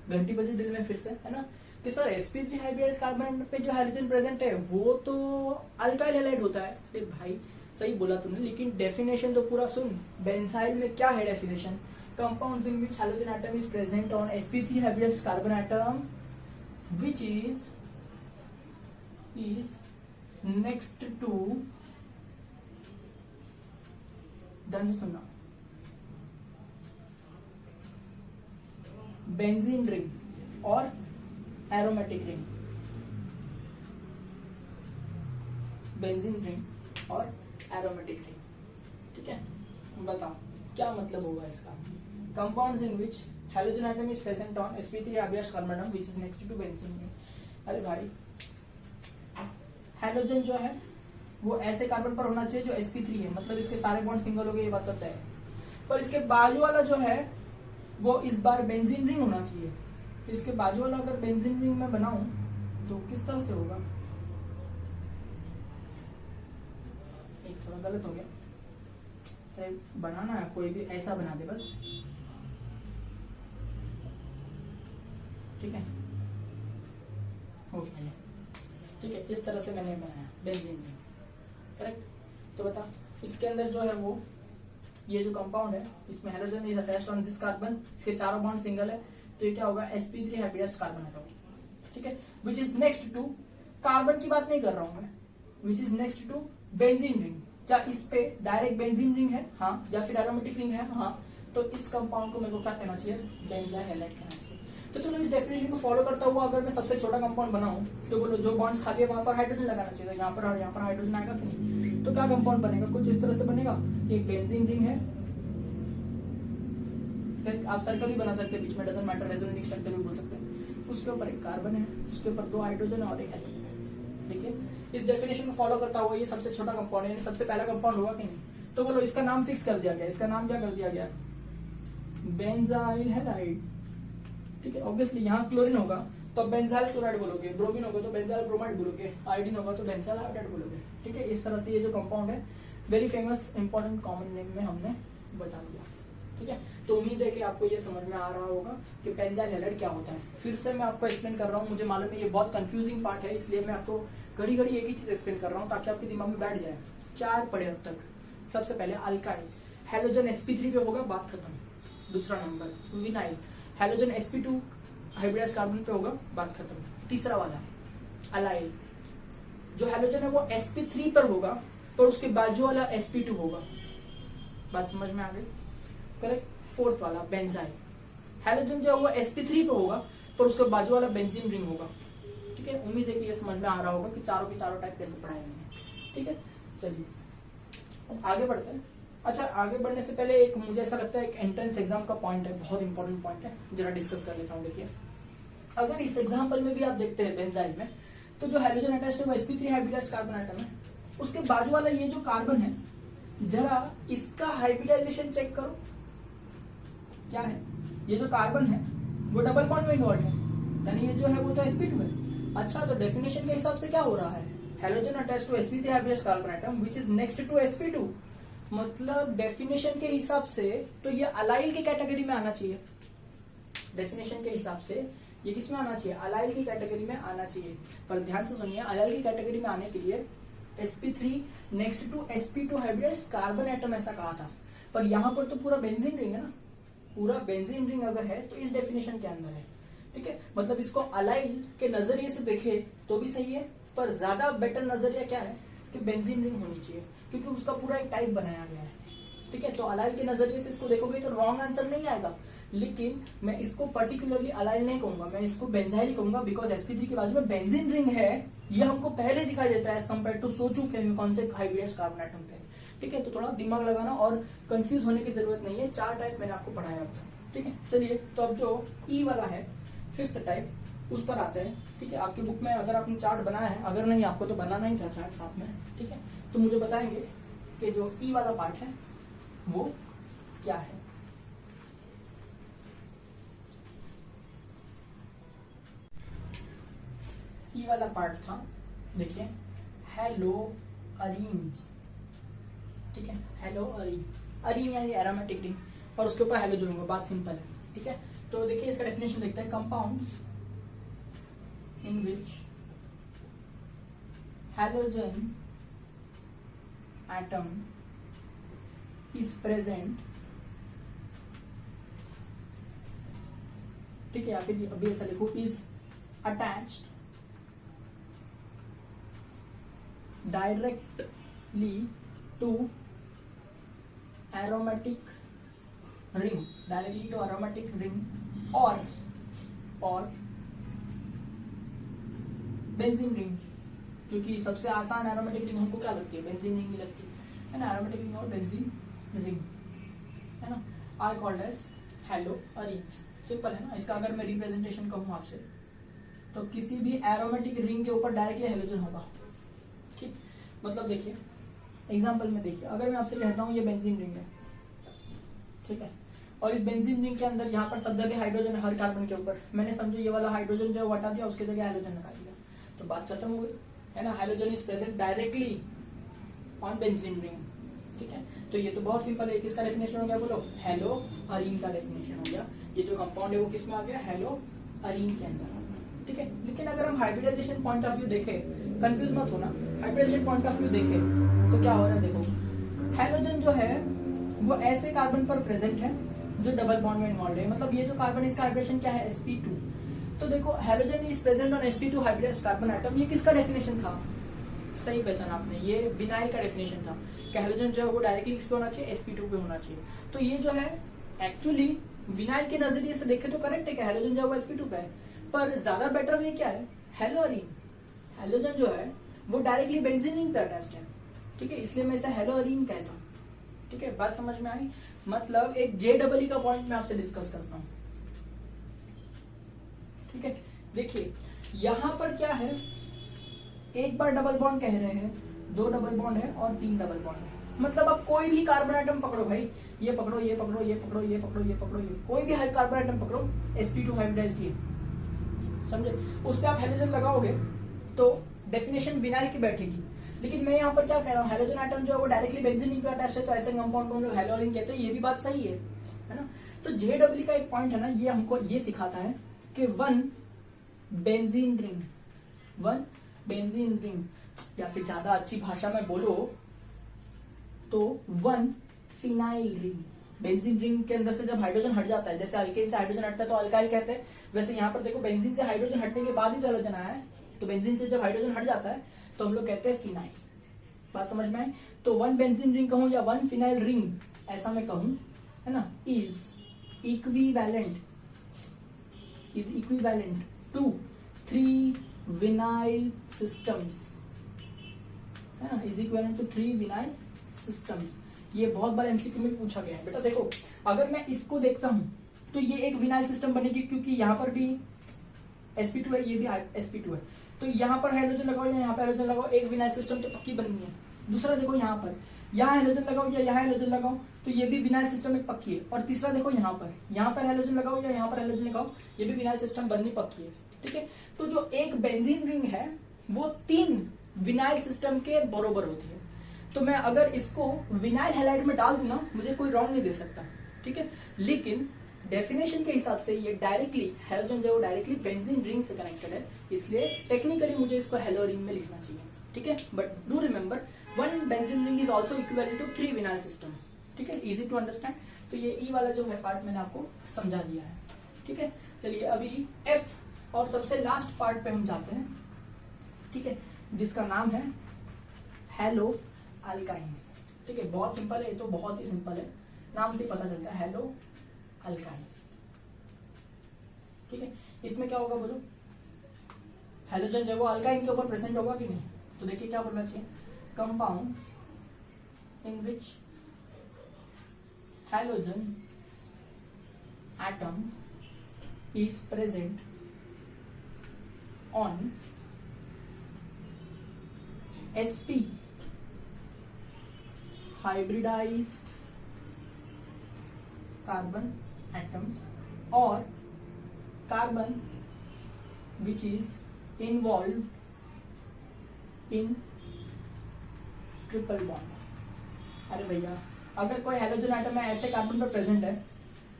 घंटी बजी दिल में फिर से, है ना, कि सर sp3 हाइब्रिडाइज्ड कार्बन पे जो हाइड्रोजन प्रेजेंट है वो तो अल्काइल हैलाइड होता है। अरे भाई सही बोला तूने, लेकिन डेफिनेशन तो पूरा सुन। बेंजाइल में क्या है definition, compounds in which hydrogen atom is present on sp3 hybridized carbon atom which is next to, ध्यान से सुनना, बेंजीन रिंग और एरोमेटिक रिंग। बेंजीन रिंग और एरोमेटिक रिंग। ठीक है, बताओ क्या मतलब होगा इसका। Compounds in which halogen atom is present on sp3 hybridized carbon atom which is next to benzene ring. अरे भाई हैलोजन जो है वो ऐसे कार्बन पर होना चाहिए जो sp3 है, मतलब इसके सारे बॉन्ड सिंगल हो गए, ये बात होता है। पर इसके बाजू वाला जो है वो इस बार बेंजीन रिंग होना चाहिए। तो इसके बाजू वाला अगर बेंजीन रिंग में बनाऊं तो किस तरह से होगा, एक थोड़ा गलत हो गया, सही बनाना है, कोई भी ऐसा बना दे बस। ठीक है, हो गया। ठीक है, इस तरह से मैंने बनाया बेंजीन रिंग, करेक्ट। तो बता इसके अंदर जो है वो ये जो कंपाउंड है इसमें hydrogen is attached on this carbon, इसके चारों बॉन्ड सिंगल है, तो ये क्या होगा sp3 हाइब्रिडाइज्ड कार्बन एटम। ठीक है, which is next to, carbon की बात नहीं कर रहा हूं मैं, which is next to benzene ring. क्या इस पे डायरेक्ट बेंजीन रिंग है, हाँ, या फिर एरोमेटिक रिंग है, हाँ, तो इस कंपाउंड को मेरे को क्या कहना चाहिए, बेंजाइल हैलाइड कहना चाहिए। तो चलो इस डेफिनेशन को फॉलो करता हुआ अगर मैं सबसे छोटा कंपाउंड बनाऊं तो बोलो जो बॉन्ड्स खाली है वहां पर हाइड्रोजन लगाना चाहिए, यहाँ पर और यहाँ पर हाइड्रोजन आएगा कि नहीं। तो क्या कंपाउंड बनेगा, कुछ इस तरह से बनेगा, एक बेंजीन रिंग है, फिर आप सर्कल भी बना सकते हैं बीच में, डजंट मैटर, रेजोनेटिंग स्ट्रक्चर भी बोल सकते हैं। उसके ऊपर एक कार्बन है, उसके ऊपर 2 हाइड्रोजन और एक हाइड्रोजन है। ठीक है, इस डेफिनेशन को फॉलो करता हुआ ये सबसे छोटा कंपाउंड है, सबसे पहला कंपाउंड होगा कि नहीं। तो बोलो इसका नाम फिक्स कर दिया गया, इसका नाम क्या कर दिया गया, बेंजाइल हैलाइड, ठीक है। ऑब्वियसली यहाँ क्लोरीन होगा तो आप बेंजाइल क्लोराइड बोलोगे, ब्रोमीन होगा तो बेंजाइल ब्रोमाइड बोलोगे, आयोडीन होगा तो बेंजाइल आयोडाइड बोलोगे, ठीक है। इस तरह से ये जो कंपाउंड है very famous important common name में हमने बता दिया, ठीक है। तो उम्मीद है कि आपको ये समझ में आ रहा होगा कि बेंजाइल हैलाइड क्या होता है। फिर से मैं आपको एक्सप्लेन कर रहा हूँ, मुझे मालूम है ये बहुत कंफ्यूजिंग पार्ट है, इसलिए मैं आपको घड़ी घड़ी एक ही चीज एक्सप्लेन कर रहा हूँ ताकि आपके दिमाग में बैठ जाए। 4 पढ़े अब तक। सबसे पहले अल्काइल, हैलोजन sp3 पे होगा, बात खत्म। दूसरा number vinyl, halogen sp2 hybridized carbon पे होगा, बात खत्म। तीसरा वाला अलाइल, जो हैलोजन है वो sp3 पर होगा पर उसके बाजू वाला sp2 होगा, बात समझ में आ गई, करेक्ट। फोर्थ वाला बेंजाइल, हैलोजन जो है वो sp3 पे होगा पर उसके बाजू वाला बेंजीन रिंग होगा, ठीक है। उम्मीद है कि ये समझ में आ रहा होगा कि चारों के चारों टाइप कैसे पढ़ाए हैं, ठीक है। चलिए आगे बढ़ते हैं। अच्छा, आगे बढ़ने से पहले एक मुझे ऐसा लगता है एक एंट्रेंस एग्जाम का पॉइंट है, बहुत इंपॉर्टेंट पॉइंट है, जरा डिस्कस कर लेता हूँ। देखिए, अगर इस एग्जाम्पल में भी आप देखते हैं बेंजाइल में, तो जो हाइड्रोजन अटैच्ड है वो sp3 हाइब्रिडाइज्ड कार्बन आइटम है, उसके बाजू वाला ये जो कार्बन है, जरा इसका हाइब्रिडाइजेशन चेक करो, क्या है। ये जो कार्बन है वो डबल बॉन्ड में इन्वॉल्व है, यानी ये जो है वो तो sp2 है। अच्छा, तो डेफिनेशन के हिसाब से क्या हो रहा है, halogen attached to sp3 hybridized carbon atom which is next to sp2, मतलब डेफिनेशन के हिसाब से तो ये अलाइल की कैटेगरी में आना चाहिए। डेफिनेशन के हिसाब से ये किस में आना चाहिए, अलाइल की कैटेगरी में आना चाहिए। पर ध्यान से सुनिए, अलाइल की कैटेगरी में आने के लिए sp3 next to sp2 hybridized carbon atom ऐसा कहा था, पर यहाँ पर तो पूरा बेंजीन रिंग है ना, पूरा बेंजीन रिंग अगर है तो इस डेफिनेशन के अंदर है, ठीक है। मतलब इसको अलाइल के नजरिए से देखे तो भी सही है, पर ज्यादा बेटर नजरिया क्या है कि बेंजीन रिंग होनी चाहिए, क्योंकि उसका पूरा एक टाइप बनाया गया है, ठीक है। तो अलाइल के नजरिए से इसको देखोगे तो रॉन्ग आंसर नहीं आएगा, लेकिन मैं इसको पर्टिकुलरली अलाइल नहीं कहूंगा, मैं इसको बेंजाइल ही कहूंगा, बिकॉज sp3 के बाजू में बेंजीन रिंग है, ये हमको पहले दिखाई देता है एज कम्पेयर टू सोचू के कौन से हाइब्रिडाइज्ड कार्बन आइटम पे, ठीक है। तो थोड़ा दिमाग लगाना और कंफ्यूज होने की जरूरत नहीं है, 4 टाइप मैंने आपको पढ़ाया अब तक, ठीक है। चलिए, तो अब जो ई वाला है 5th टाइप, उस पर आते हैं, ठीक है। आपकी बुक में अगर आपने चार्ट बनाया है, अगर नहीं आपको तो बनाना ही था चार्ट साथ में, ठीक है। तो मुझे बताएंगे कि जो ई वाला पार्ट है वो क्या है। ई वाला पार्ट था, देखिए, हेलो अरीन, ठीक है, हेलो अरीन, अरीन यानी एरोमेटिक रिंग, और उसके ऊपर हेलो जोड़ूंगा, बात सिंपल है, ठीक है। तो देखिए इसका डेफिनेशन देखते हैं, compounds in which halogen atom is present, ठीक है, या फिर अभी ऐसा लिखो, is attached directly to aromatic ring, directly to aromatic ring or benzene ring, क्योंकि सबसे आसान एरोमेटिक रिंग हमको क्या लगती है, बेंजीन रिंग ही लगती है ना, एरोमेटिक रिंग और बेंजीन रिंग, है ना। Are called as halo arenes, simple है ना। इसका अगर मैं रिप्रेजेंटेशन कहूँ आपसे, तो किसी भी एरोमेटिक रिंग के ऊपर डायरेक्टली हेलोजन होगा, ठीक। मतलब देखिए एग्जांपल में देखिए, अगर मैं आपसे कहता हूँ ये बेंजीन रिंग है, ठीक है, और इस बेंजीन रिंग के अंदर यहाँ पर सब जगह हाइड्रोजन है, हर कार्बन के ऊपर, मैंने समझो ये वाला हाइड्रोजन जो हटा दिया, उसके जगह हाइड्रोजन लगा दिया, तो बात खत्म हो गई, है ना। Hydrogen is present directly on benzene ring, ठीक है। तो ये तो बहुत सिंपल है, किसका डेफिनेशन हो गया, बोलो, हेलो अरीन का डेफिनेशन हो गया। ये जो कंपाउंड है वो किस में आ गया, हेलो अरीन के अंदर, ठीक है। लेकिन अगर हम हाइब्रिडाइजेशन पॉइंट ऑफ व्यू देखें, कंफ्यूज मत होना, हाइब्रिडाइजेशन पॉइंट ऑफ व्यू देखें तो क्या हो रहा है, देखो, हेलोजन जो है वो ऐसे कार्बन पर प्रेजेंट है जो डबल बॉन्ड में इन्वॉल्व है, मतलब ये जो कार्बन, इसका हाइब्रिडेशन क्या है, sp2। तो देखो, halogen is present on sp2 hybridized carbon item, ये किसका डेफिनेशन था, सही पहचाना आपने, ये विनाइल का डेफिनेशन था कि हेलोजन जो है वो डायरेक्टली किस पे होना चाहिए, sp2 पे होना चाहिए। तो ये जो है एक्चुअली विनाइल के नजरिए से देखे तो करेक्ट है कि हेलोजन जो है वो sp2 पे है, पर ज्यादा बेटर वे क्या है, हेलो अरीन, हेलोजन जो है वो डायरेक्टली बेंजीन रिंग पे अटैच्ड है, ठीक है, इसलिए मैं इसे हेलो अरीन कहता हूँ, ठीक है। बात समझ में आई, मतलब एक JEE का पॉइंट मैं आपसे डिस्कस करता हूँ, ठीक है। देखिए यहां पर क्या है, एक बार डबल बॉन्ड कह रहे हैं, 2 डबल बॉन्ड है और 3 डबल बॉन्ड है, मतलब आप कोई भी कार्बन आइटम पकड़ो भाई, ये पकड़ो, ये पकड़ो, ये पकड़ो, ये पकड़ो, ये पकड़ो, ये कोई भी कार्बन एटम पकड़ो, sp2 हाइब्रिडाइज्ड है, समझे। उस पर आप हेलोजन लगाओगे तो डेफिनेशन विनाइल की बैठेगी। लेकिन मैं यहाँ पर क्या कह रहा हूँ, हेलोजन एटम जो है वो डायरेक्टली बेंजीन रिंग पे अटैच है, तो ऐसे कंपाउंड को हम लोग हेलोरिन कहते हैं, ये भी बात सही है ना। तो JW का एक पॉइंट है ना, ये हमको ये सिखाता है कि वन बेंजीन रिंग, या फिर ज्यादा अच्छी भाषा में बोलो तो one phenyl ring. Benzene ring के अंदर से जब हाइड्रोजन हट जाता है, जैसे अल्केन से हाइड्रोजन हटता है तो अल्काइल कहते हैं, वैसे यहाँ पर देखो बेंजीन से हाइड्रोजन हटने के बाद ही जो हाइड्रोजन आया है, तो बेंजीन से जब हाइड्रोजन हट जाता है तो हम लोग कहते हैं फिनाइल। बात समझ में आए। तो वन बेंजीन रिंग कहूं या वन फिनाइल रिंग ऐसा मैं कहूं, है ना, is equivalent to 3 vinyl systems, है ना, is equivalent to 3 vinyl systems. ये बहुत बार एमसीक्यू में पूछा गया है। बेटा देखो, अगर मैं इसको देखता हूं तो ये एक विनाइल सिस्टम बनेगी, क्योंकि यहाँ पर भी sp2 है, ये भी sp2 है, तो यहाँ पर हाइड्रोजन लगाओ या यहाँ पर हाइड्रोजन लगाओ, एक विनाइल सिस्टम तो पक्की बननी है। दूसरा देखो यहाँ पर, यहाँ हाइड्रोजन लगाओ या यहाँ हाइड्रोजन लगाओ, तो ये भी विनाइल सिस्टम एक पक्की है। और तीसरा देखो यहाँ पर हाइड्रोजन लगाओ या यहाँ पर हाइड्रोजन लगाओ, ये भी विनाइल सिस्टम बननी पक्की है। ठीक है, तो जो एक बेंजीन रिंग है वो 3 विनाइल सिस्टम के बरोबर होती है। तो मैं अगर इसको विनाइल हैलाइड में डाल दूं ना, मुझे कोई रॉन्ग नहीं दे सकता। ठीक है, लेकिन डेफिनेशन के हिसाब से ये डायरेक्टली हाइड्रोजन जो डायरेक्टली बेंजीन रिंग से कनेक्टेड है, इसलिए टेक्निकली मुझे इसको हेलो रिंग में लिखना चाहिए। ठीक है, but do remember one benzene ring is also equivalent to 3 vinyl system. ठीक है, इजी टू अंडरस्टैंड। तो ये ई वाला जो है पार्ट मैंने आपको समझा दिया है। ठीक है, चलिए अभी एफ और सबसे लास्ट पार्ट पे हम जाते हैं। ठीक है, जिसका नाम है हेलो अल्काइन। ठीक है, बहुत सिंपल है, ये तो बहुत ही सिंपल है, नाम से पता चलता है हेलो अल्काइन। ठीक है, इसमें क्या होगा बोलो, हेलोजन जो वो अल्काइन के ऊपर प्रेजेंट होगा कि नहीं। तो देखिए क्या बोलना चाहिए, compound in which halogen atom is present on sp hybridized carbon atom or carbon which is involved in triple bond. अरे भैया, अगर कोई हेलोजन एटम है ऐसे कार्बन पर प्रेजेंट है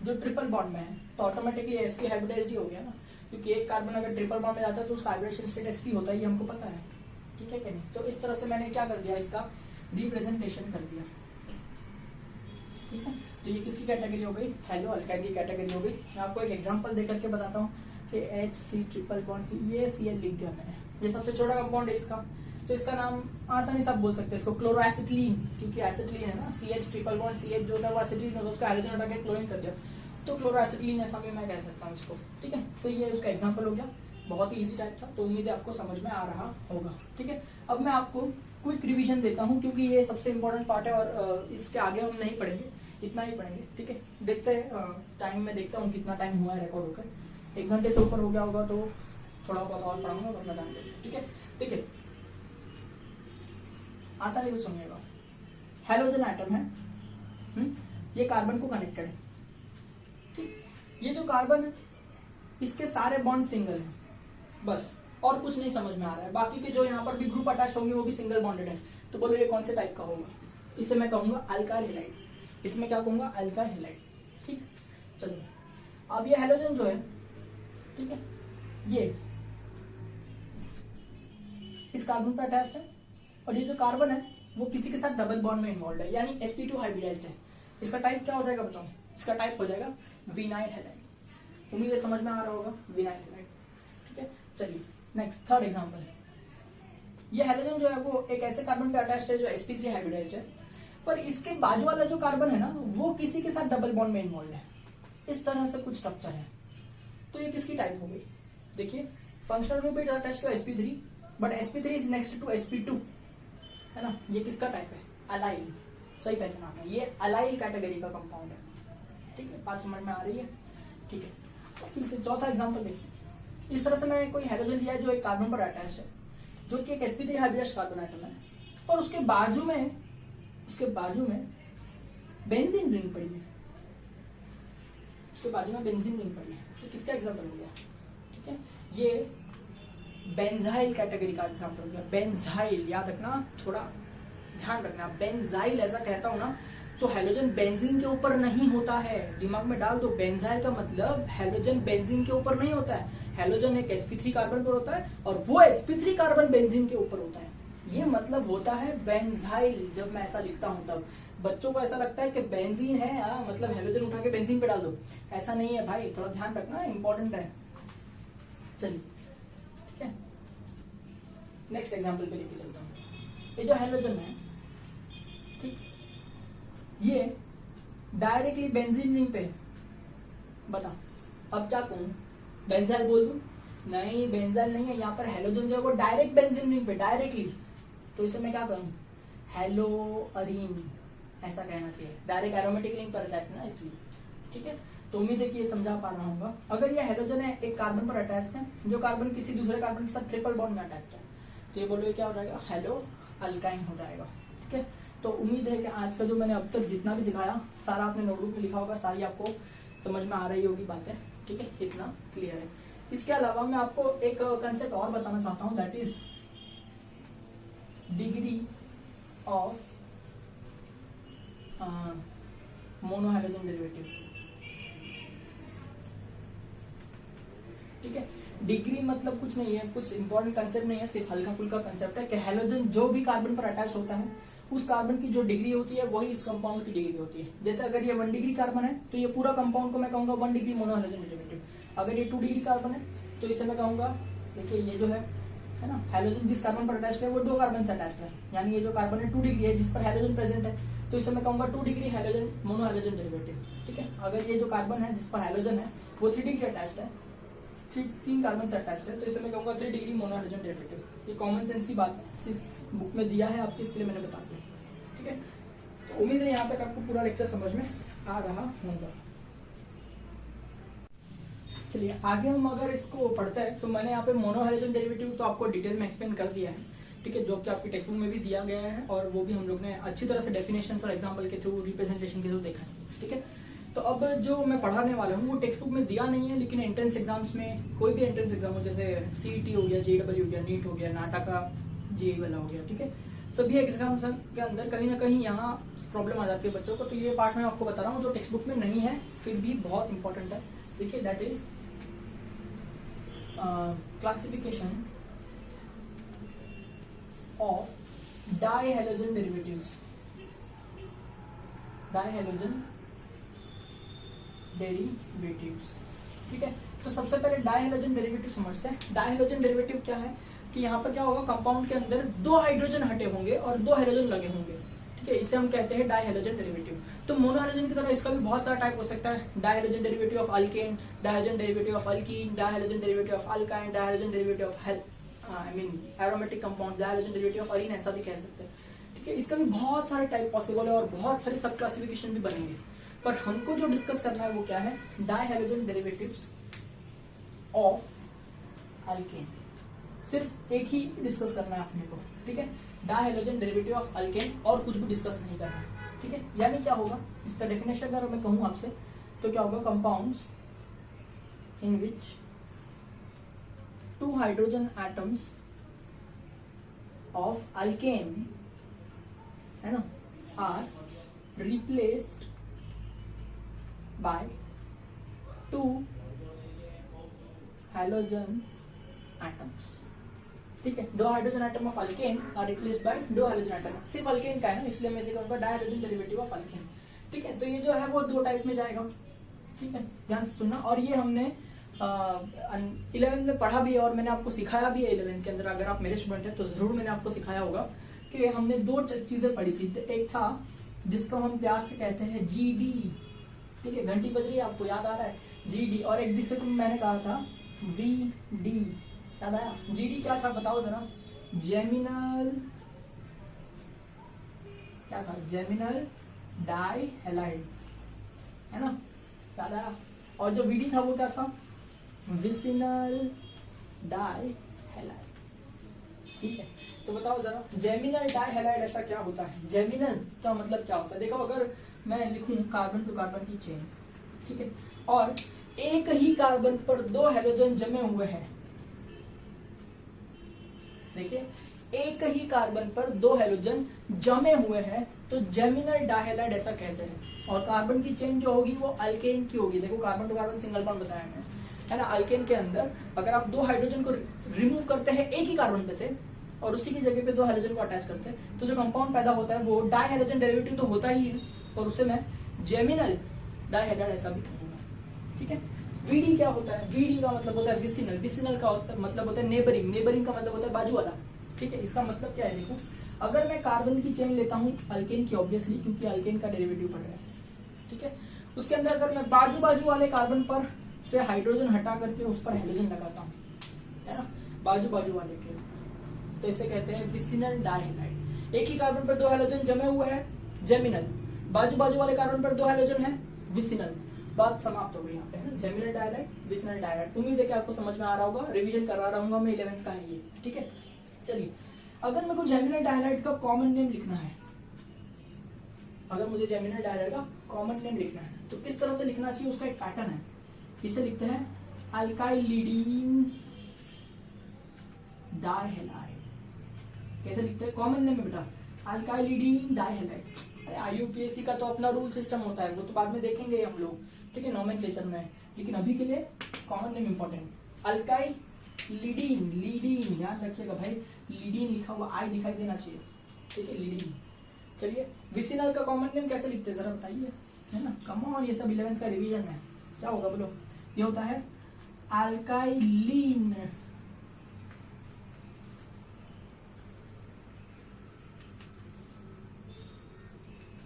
जो ट्रिपल बॉन्ड में है, तो ऑटोमेटिकली sp हाइब्रिडाइज्ड ही हो गया ना, क्योंकि एक कार्बन अगर ट्रिपल बॉन्ड में जाता है तो उसका हाइब्रिडेशन स्टेट sp होता है, ये हमको पता है। ठीक है कि नहीं। तो इस तरह से मैंने क्या कर दिया, इसका रिप्रेजेंटेशन कर दिया। ठीक है, तो ये किसकी कैटेगरी हो गई, हेलो अल्काइन की कैटेगरी हो गई। मैं आपको एक एग्जांपल देकर के बताता हूँ कि HC ट्रिपल बॉन्ड C, ये Cl लिख दिया मैंने, ये सबसे छोटा कंपाउंड है इसका, तो इसका नाम आसानी से आप बोल सकते हैं इसको क्लोरोएसिटिलीन, क्योंकि एसिटिलीन है ना, CH ट्रिपल बॉन्ड CH जो था वो एसिटिलीन होता है, उसका हाइड्रोजन हटा के क्लोरीन कर दिया, तो क्लोरोएसिटिलीन ऐसा भी मैं कह सकता हूँ इसको। ठीक है, तो ये उसका एग्जाम्पल हो गया, बहुत ही इजी टाइप था, तो उम्मीद है आपको समझ में आ रहा होगा। ठीक है, अब मैं आपको क्विक रिवीजन देता हूँ, क्योंकि ये सबसे इंपॉर्टेंट पार्ट है और इसके आगे हम नहीं पढ़ेंगे, इतना ही पढ़ेंगे। ठीक है, देखते हैं टाइम में, देखता हूँ कितना टाइम हुआ है रिकॉर्ड होकर, 1 घंटे से ऊपर हो गया होगा तो थोड़ा बहुत और पढ़ाऊंगा और अपना टाइम देंगे। ठीक है, देखिए आसानी से सुनिएगा, हेलोजन एटम है, ये कार्बन को कनेक्टेड है। ठीक, ये जो कार्बन है इसके सारे बॉन्ड सिंगल है, बस और कुछ नहीं समझ में आ रहा है। बाकी के जो यहाँ पर भी ग्रुप अटैच होंगे वो भी सिंगल बॉन्डेड है, तो बोलो ये कौन से टाइप का होगा, इसे मैं कहूंगा अल्काइल हैलाइड, इसमें क्या कहूंगा अल्काइल हैलाइड। ठीक, चलो अब ये हेलोजन जो है, ठीक है, ये इस कार्बन पर अटैच है, और ये जो कार्बन है वो किसी के साथ डबल बॉन्ड में इन्वॉल्व है, यानी sp2 हाइब्रिडाइज्ड है। इसका टाइप क्या हो जाएगा बताओ, इसका टाइप हो जाएगा विनाइल हैलाइड। उम्मीद है समझ में आ रहा होगा, विनाइल हैलाइड। ठीक है, चलिए नेक्स्ट थर्ड एग्जांपल है, ये हेलोजन जो है वो एक ऐसे कार्बन पे अटैच्ड है जो sp3 हाइब्रिडाइज्ड है, पर इसके बाजू वाला जो कार्बन है ना वो किसी के साथ डबल बॉन्ड में इन्वॉल्व है, इस तरह से कुछ स्ट्रक्चर है। तो ये किसकी टाइप हो गई, देखिए functional group is attached to sp3 but sp3 is next to sp2, है ना, ये किसका टाइप है, अलाइल। सही पहचाना आपने, ये अलाइल कैटेगरी का कंपाउंड है। ठीक है, बात समझ में आ रही है। ठीक है, तो फिर से चौथा एग्जांपल देखिए, इस तरह से मैंने कोई हेलोजन लिया है जो एक कार्बन पर अटैच है, जो कि एक sp3 हाइब्रिडाइज्ड कार्बन एटम है, और उसके बाजू में बेंजीन रिंग पड़ी है, उसके बाजू में बेंजीन रिंग पड़ी है, तो किसका एग्जाम्पल हो गया? ठीक है, ये बेंजाइल कैटेगरी का एग्जाम्पल हो गया। बेंजाइल याद रखना, थोड़ा ध्यान रखना, बेंजाइल ऐसा कहता हूं ना तो हैलोजन बेंजीन के ऊपर नहीं होता है, दिमाग में डाल दो। बेंजाइल का मतलब हैलोजन बेंजीन के ऊपर नहीं होता है, हैलोजन एक sp3 कार्बन पर होता है और वो sp3 कार्बन बेंजीन के ऊपर होता है, ये मतलब होता है बेंजाइल। जब मैं ऐसा लिखता हूं तब बच्चों को ऐसा लगता है कि बेंजीन है मतलब हैलोजन उठा के बेंजीन पे डाल दो, ऐसा नहीं है भाई, थोड़ा ध्यान रखना, इंपॉर्टेंट है। चलिए ठीक है, नेक्स्ट एग्जांपल पे लेके चलता हूं। ये जो हैलोजन है, ठीक, ये डायरेक्टली बेंजीन रिंग पे, बता अब क्या कहूं, बेंजाइल बोल दूं? नहीं, बेंजाइल नहीं है, यहाँ पर हैलोजन जो है वो डायरेक्ट बेंजीन रिंग पे, डायरेक्टली, तो इसे मैं क्या करूं, हेलो अरीन ऐसा कहना चाहिए, डायरेक्ट एरोमेटिक रिंग पर अटैच ना, इसलिए। ठीक है, तो उम्मीद है कि ये समझा पा रहा हूँ। अगर ये हैलोजन है एक कार्बन पर अटैच है, जो कार्बन किसी दूसरे कार्बन के साथ ट्रिपल बॉन्ड में अटैच है, तो ये बोलो क्या हो जाएगा, हेलो अल्काइन हो जाएगा। ठीक है, तो उम्मीद है कि आज का जो मैंने अब तक जितना भी सिखाया सारा आपने नोटबुक में लिखा होगा, सारी आपको समझ में आ रही होगी बातें। ठीक है, इतना क्लियर है। इसके अलावा मैं आपको एक कंसेप्ट और बताना चाहता हूं, that is degree of monohydrogen derivative. ठीक है, डिग्री मतलब कुछ नहीं है, कुछ इंपॉर्टेंट कंसेप्ट नहीं है, सिर्फ हल्का फुल्का कंसेप्ट है कि हैलोजन जो भी कार्बन पर अटैच होता है उस कार्बन की जो डिग्री होती है वही इस कंपाउंड की डिग्री होती है। जैसे अगर ये 1 डिग्री कार्बन है तो ये पूरा कंपाउंड को मैं कहूंगा 1 डिग्री मोनोहाइड्रोजन डेरिवेटिव। अगर ये 2 डिग्री कार्बन है तो इसे मैं कहूंगा, देखिए ये जो है ना, हैलोजन जिस कार्बन पर अटैच्ड है वो 2 कार्बन से अटैच्ड है, यानी ये जो कार्बन है 2 डिग्री है जिस पर हैलोजन प्रेजेंट है, तो इसे मैं कहूंगा 2 डिग्री हैलोजन मोनोहाइड्रोजन डेरिवेटिव। ठीक है, अगर ये जो कार्बन है जिस पर हैलोजन है वो 3 डिग्री अटैच्ड है, 3 कार्बन से अटैच्ड है, तो इसे मैं कहूंगा 3 डिग्री मोनोहाइड्रोजन डेरिवेटिव। ये कॉमन सेंस की बात है, सिर्फ बुक में दिया है आपके, इसके लिए मैंने बता दिया। ठीक है, तो उम्मीद है यहाँ तक आपको पूरा लेक्चर समझ में आ रहा होगा। चलिए आगे हम अगर इसको पढ़ते हैं, तो मैंने यहाँ पे मोनोहाइड्रोजन डेरिवेटिव तो आपको डिटेल में एक्सप्लेन कर दिया है। ठीक है, जो कि आपकी टेक्स्ट बुक में भी दिया गया है और वो भी हम लोग ने अच्छी तरह से डेफिनेशन और एग्जाम्पल के थ्रू, रिप्रेजेंटेशन के थ्रू देखा है। ठीक है, तो अब जो मैं पढ़ाने वाला हूँ वो टेक्स्ट बुक में दिया नहीं है, लेकिन एंट्रेंस एग्जाम्स में, कोई भी एंट्रेंस एग्जाम हो, जैसे सीईटी हो गया, जेईई हो गया, नीट हो गया, नाटा का जेईई वाला हो गया, ठीक है, सभी एग्जाम्स के अंदर कहीं ना कहीं यहाँ प्रॉब्लम आ जाती है बच्चों को। तो ये पार्ट मैं आपको बता रहा हूँ जो टेक्स्ट बुक में नहीं है, फिर भी बहुत इंपॉर्टेंट है। देखिए, that is classification of dihalogen derivatives. Dihalogen derivatives, ठीक है, तो सबसे पहले डाइहैलोजन डेरिवेटिव समझते हैं। डाइहैलोजन डेरिवेटिव क्या है कि यहाँ पर क्या होगा, कंपाउंड के अंदर 2 हाइड्रोजन हटे होंगे और 2 हाइड्रोजन लगे होंगे। ठीक है, इसे हम कहते हैं डाइहैलोजन डेरिवेटिव। तो मोनोहाइड्रोजन की तरह इसका भी बहुत सारा टाइप हो सकता है, dihalogen derivative of alkane, dihalogen derivative of alkene, dihalogen derivative of alkyne, dihalogen derivative of aromatic compound, dihalogen derivative of arene, ऐसा भी कह सकते हैं। ठीक है, इसका भी बहुत सारे टाइप पॉसिबल है और बहुत सारे सब क्लासिफिकेशन भी बनेंगे, पर हमको जो डिस्कस करना है वो क्या है, डाइहैलोजन डेरिवेटिव्स ऑफ अल्केन। सिर्फ एक ही डिस्कस करना है अपने को। ठीक है, डाइहैलोजन डेरिवेटिव ऑफ अल्केन, और कुछ भी डिस्कस नहीं करना है। ठीक है, यानी क्या होगा, इसका डेफिनेशन अगर मैं कहूं आपसे तो क्या होगा, compounds in which 2 hydrogen atoms of alkane, है ना, are replaced by 2 hydrogen atoms. ठीक है, 2 hydrogen atom of alkane are replaced by 2 hydrogen atom. सिर्फ अल्केन का है ना, इसलिए मैं इसे कहूंगा डाइहाइड्रोजन डेरिवेटिव ऑफ अल्केन। ठीक है, तो ये जो है वो 2 टाइप में जाएगा। ठीक है, ध्यान से सुनना, और ये हमने 11th में पढ़ा भी है और मैंने आपको सिखाया भी है 11th के अंदर। अगर आप मेरे स्टूडेंट हैं तो जरूर मैंने आपको सिखाया होगा कि हमने 2 चीजें पढ़ी थी। एक था जिसको हम प्यार से कहते हैं जीडी, ठीक है, घंटी बज रही है, आपको याद आ रहा है, जीडी, और एक जिससे मैंने कहा था वीडी, याद आया? जीडी क्या था बताओ जरा, जेमिनल, क्या था, जेमिनल डाइहैलाइड, है ना, याद आया? और जो वीडी था वो क्या था, विसिनल डाइहैलाइड। ठीक है, तो बताओ जरा जेमिनल डाइहैलाइड ऐसा क्या होता है? जेमिनल का मतलब क्या होता है? देखो अगर मैं लिखूं कार्बन टू कार्बन की चेन, ठीक है, और एक ही कार्बन पर 2 हेलोजन जमे हुए हैं, देखिए एक ही कार्बन पर 2 हेलोजन जमे हुए हैं तो जेमिनल डाइहैलाइड ऐसा कहते हैं। और कार्बन की चेन जो होगी वो अल्केन की होगी। देखो carbon to carbon single bond बताया मैं, है ना। अल्केन के अंदर अगर आप 2 हाइड्रोजन को रिमूव करते हैं एक ही कार्बन पे से और उसी की जगह पे 2 हाइड्रोजन को अटैच करते हैं तो जो कंपाउंड पैदा होता है वो डाइहाइड्रोजन डेरिवेटिव तो होता ही है, और उसे मैं जेमिनल डाइहाइड्राइड ऐसा भी कहूंगा। ठीक है, वीडी क्या होता है? वीडी का मतलब होता है विसिनल, विसिनल का मतलब होता है नेबरिंग, नेबरिंग का मतलब होता है बाजू वाला। ठीक है, इसका मतलब क्या है? देखो अगर मैं कार्बन की चेन लेता हूं अल्केन की, ऑब्वियसली क्योंकि अल्केन का डेरिवेटिव पड़ रहा है, ठीक है, उसके अंदर अगर मैं बाजू बाजू वाले कार्बन पर से हाइड्रोजन हटा करके उस पर हाइड्रोजन लगाता हूं, है ना, बाजू बाजू वाले के, तो इसे कहते हैं विसिनल डाइहाइड्राइड। एक ही कार्बन पर 2 हाइड्रोजन जमे हुए हैं जेमिनल, बाजू बाजू वाले कार्बन पर 2 हाइड्रोजन है विसिनल। बात समाप्त हो गई यहाँ पे, है ना, जेमिनल डाइहाइड्राइड, विसिनल डाइहाइड्राइड। उम्मीद है कि आपको समझ में आ रहा होगा, रिवीजन करा रहा हूँ मैं, 11th का है ये। ठीक है, चलिए अगर मेरे को जेमिनल डाइहाइड्राइड का कॉमन नेम लिखना है, अगर मुझे जेमिनल डाइहाइड्राइड का कॉमन नेम लिखना है तो किस तरह से लिखना चाहिए? उसका एक पैटर्न है, इसे लिखते हैं अल्काइलिडीन डाइहैलाइड। कैसे लिखते हैं कॉमन नेम में बेटा? अल्काइलिडीन डाइहैलाइड। अरे IUPAC का तो अपना रूल सिस्टम होता है, वो तो बाद में देखेंगे हम लोग, ठीक है, नोमेनक्लेचर में, लेकिन अभी के लिए कॉमन नेम इंपॉर्टेंट। अल्काइलिडीन, लीडीन याद रखिएगा भाई, लीडीन लिखा हुआ आई दिखाई देना चाहिए, ठीक है, लीडीन। चलिए विसिनल का कॉमन नेम कैसे लिखते हैं जरा बताइए, है ना, कम ऑन, ये सब 11th का रिवीजन है। क्या होगा बोलो? ये होता है अल्काइलिन,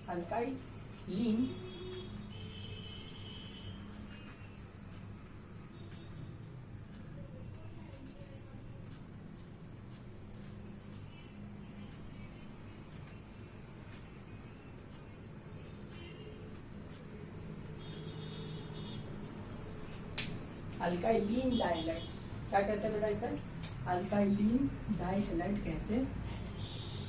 अल्काइलिन अल्काइलिन डाइहैलाइड। क्या कहते हैं बेटा इसे? अल्काइलिन डाइहैलाइड कहते हैं।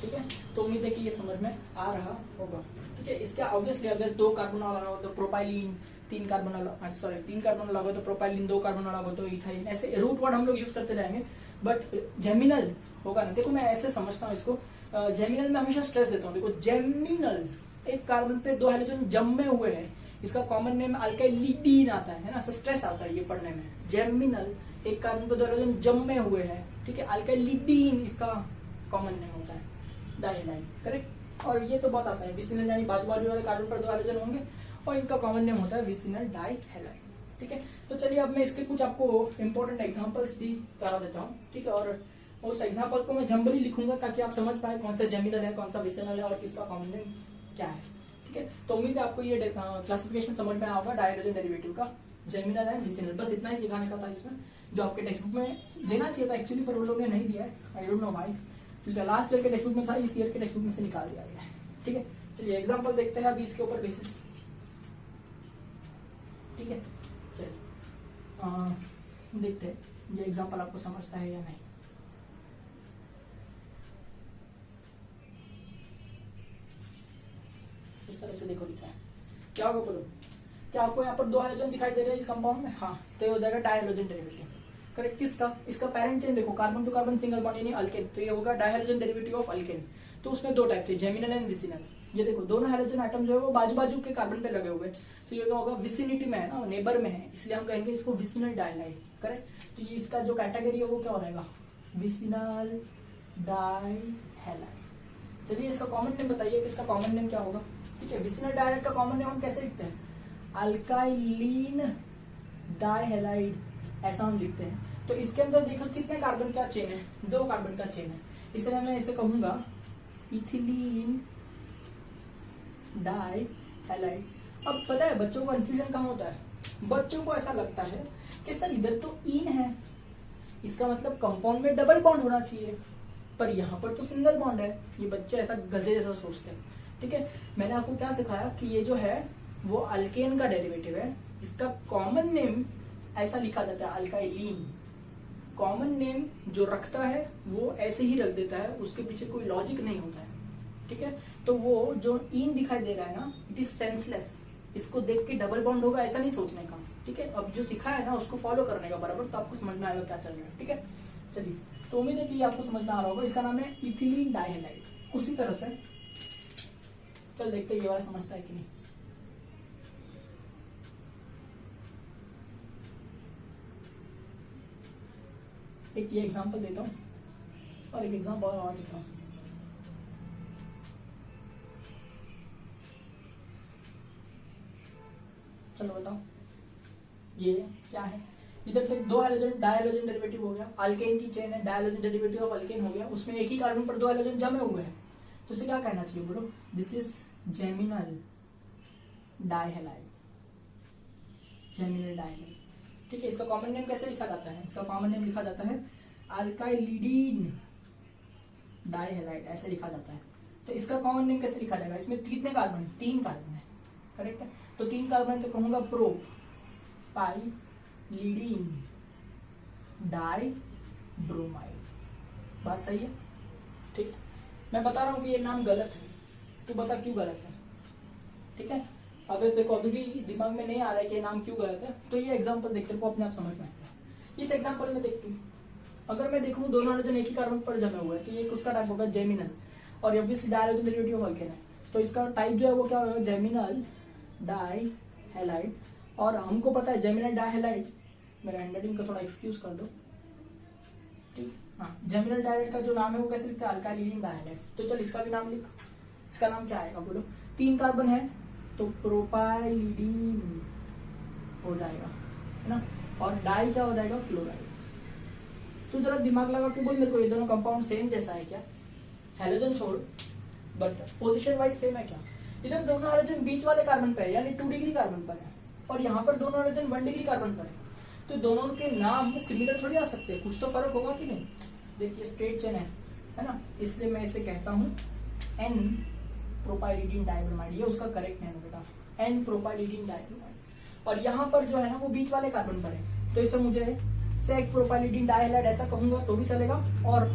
ठीक है, तो उम्मीद है कि ये समझ में आ रहा होगा। ठीक है, इसका ऑब्वियसली अगर 2 कार्बन वाला हो तो प्रोपाइलिन, 3 कार्बन वाला, सॉरी 3 कार्बन वाला हो तो प्रोपाइलिन, 2 कार्बन वाला हो तो इथाइलिन, ऐसे रूट वर्ड हम लोग यूज करते रहेंगे। बट जेमिनल होगा ना, देखो मैं ऐसे समझता हूँ इसको, जेमिनल में हमेशा स्ट्रेस देता हूँ। देखो जेमिनल, एक कार्बन पे 2 हाइड्रोजन जमे हुए हैं, इसका कॉमन नेम अल्काइलिडीन आता है ना, स्ट्रेस आता है ये पढ़ने में। जेमिनल, एक कार्बन पे 2 हाइड्रोजन जमे हुए हैं, ठीक है, अल्काइलिडीन इसका कॉमन नेम होता है डाइहैलाइड, करेक्ट। और ये तो बहुत आसान है, विसिनल यानी बाजू बाजू वाले कार्बन पर 2 हाइड्रोजन होंगे और इनका कॉमन नेम होता है विसिनल डाइहैलाइड। ठीक है, तो चलिए अब मैं इसके कुछ आपको इंपॉर्टेंट एग्जांपल्स भी करा देता हूँ। ठीक है, और उस एग्जांपल को मैं जंबली लिखूंगा ताकि आप समझ पाए कौन सा जेमिनल है, कौन सा विसिनल है और किसका कॉमन नेम क्या है। ठीक है, तो उम्मीद है आपको ये क्लासिफिकेशन समझ में आया होगा डाइहाइड्रोजन डेरिवेटिव का, जेमिनल एंड विसिनल। बस इतना ही सिखाने का था इसमें, जो आपके टेक्स्ट बुक में देना चाहिए था एक्चुअली, पर वो लोग ने नहीं दिया है, I don't know why. Last year के टेक्स्ट बुक में था, इस ईयर के टेक्स्ट बुक में से निकाल दिया गया है। ठीक है, चलिए एग्जांपल देखते हैं अभी इसके ऊपर बेसिस। ठीक है, चलिए देखते हैं ये एग्जांपल आपको समझता है या नहीं। इस तरह से देखो लिखा है, क्या होगा बोलो? क्या आपको यहाँ पर 2 हाइड्रोजन दिखाई दे रहे हैं इस कंपाउंड में? हाँ, तो ये हो जाएगा डाइहाइड्रोजन डेरिवेटिव, करेक्ट। किसका? इसका पैरेंट चेन देखो, carbon to carbon single bond यानी अल्केन, तो ये होगा डाइहाइड्रोजन डेरिवेटिव ऑफ अल्केन। तो उसमें 2 टाइप थे, जेमिनल एंड विसिनल। ये देखो दोनों हाइड्रोजन आइटम जो है वो बाजू बाजू के कार्बन पे लगे हुए, तो ये होगा विसिनिटी में है ना, नेबर में है, इसलिए हम कहेंगे इसको विसिनल डाइहाइड, करेक्ट। तो ये इसका जो कैटेगरी है वो क्या हो जाएगा? विसिनल डाइहाइड। चलिए इसका कॉमन नेम बताइए कि इसका कॉमन नेम क्या होगा? ठीक है, विसिनल डाइहाइड का कॉमन नेम हम कैसे लिखते हैं? अल्काइलिन डाइहाइड, ऐसा हम लिखते हैं। तो इसके अंदर देखो कितने कार्बन का चेन है? 2 कार्बन का चेन है, इसलिए मैं इसे कहूंगा इथिलीन डाइहाइड। अब पता है बच्चों को कंफ्यूजन कहाँ होता है? बच्चों को ऐसा लगता है कि सर इधर तो इन है, इसका मतलब कंपाउंड में डबल बॉन्ड होना चाहिए, पर यहाँ पर तो सिंगल बॉन्ड है। ये बच्चे ऐसा गधे जैसा सोचते हैं। ठीक है, मैंने आपको क्या सिखाया कि ये जो है वो अल्केन का डेरिवेटिव है, इसका कॉमन नेम ऐसा लिखा जाता है अल्काइलिन, कॉमन नेम जो रखता है वो ऐसे ही रख देता है, उसके पीछे कोई लॉजिक नहीं होता है, ठीक है। तो वो जो इन दिखाई दे रहा है ना, इट इज सेंसलेस, इसको देख के डबल बॉन्ड होगा ऐसा नहीं सोचने का, ठीक है। अब जो सिखा है ना उसको फॉलो करने का बराबर, तो आपको समझ में आएगा क्या चल रहा है, ठीक है। चलिए, तो उम्मीद है कि ये आपको समझ में आ रहा होगा। इसका नाम है इथिलीन डाइहैलाइड। उसी तरह से चल देखते हैं ये वाला समझता है कि नहीं। एक ये एग्जांपल देता हूँ और एक एग्जांपल और देता हूँ। चलो बताओ ये क्या है। इधर पे दो हाइड्रोजन डायहाइड्रोजन डेरिवेटिव हो गया, अल्केन की चेन है, डायहाइड्रोजन डेरिवेटिव ऑफ अल्केन हो गया, उसमें एक ही कार्बन पर दो हाइड्रोजन जमे हुए हैं, तो इसे क्या कहना चाहिए बोलो? दिस इज जेमिनल डाइहैलाइड, जेमिनल डाइहैलाइड, ठीक है। इसका कॉमन नेम कैसे लिखा जाता है? इसका कॉमन नेम लिखा जाता है अल्काइलिडीन डाइहैलाइड, ऐसे लिखा जाता है। तो इसका कॉमन नेम कैसे लिखा जाएगा? इसमें कितने कार्बन है? 3 कार्बन है, करेक्ट है। तो 3 कार्बन तो कहूंगा प्रोपाइलिडीन डाइब्रोमाइड। बात सही है, ठीक है। मैं बता रहा हूं कि ये नाम गलत है, तू बता क्यों गलत है, ठीक है। अगर तेरे को अभी भी दिमाग में नहीं आ रहा है कि ये नाम क्यों गलत है, तो ये एग्जांपल देख तेरे को अपने आप समझ में आएगा। इस एग्जांपल में देख तू, अगर मैं देखूं दोनों हाइड्रोजन एक ही कार्बन पर जमे हुए हैं, तो ये उसका टाइप होगा जेमिनल, और ऑब्वियसली डायहाइड्रोजन डेरिवेटिव ऑफ अल्केन है, तो इसका टाइप जो है वो क्या होगा? जेमिनल डाइहैलाइड। और हमको पता है जेमिनल डाइहैलाइड, मेरा हैंडराइटिंग का थोड़ा एक्सक्यूज कर दो, ठीक। हाँ, जेमिनल डाइहैलाइड का जो नाम है वो कैसे लिखता है? अल्काइलिडीन डाइहैलाइड। तो चल इसका भी नाम लिख। इसका नाम क्या आएगा बोलो? 3 कार्बन है तो प्रोपाइलिडीन हो जाएगा, है ना। और डाई क्या हो जाएगा? क्लोराइड। तो जरा दिमाग लगा के बोल मेरे को, ये दोनों कंपाउंड सेम जैसा है क्या? हैलोजन छोड़, बट पोजीशन वाइज सेम है क्या? इधर दोनों हाइड्रोजन बीच वाले कार्बन पर है, यानी 2 डिग्री कार्बन पर है, और यहाँ पर दोनों हाइड्रोजन 1 डिग्री कार्बन पर है, तो दोनों के नाम सिमिलर थोड़ी आ सकते हैं, कुछ तो फर्क होगा कि नहीं। देखिए स्ट्रेट चेन है ना, इसलिए मैं इसे कहता हूँ एन प्रोपाइलिडीन डाइब्रोमाइड, ये उसका करेक्ट नेम है बेटा, एन प्रोपाइलिडीन डाइब्रोमाइड। और यहाँ पर जो है ना वो बीच वाले कार्बन पर है, तो इसे मुझे सेक प्रोपाइलिडीन डाइहैलाइड ऐसा कहूंगा तो भी चलेगा। और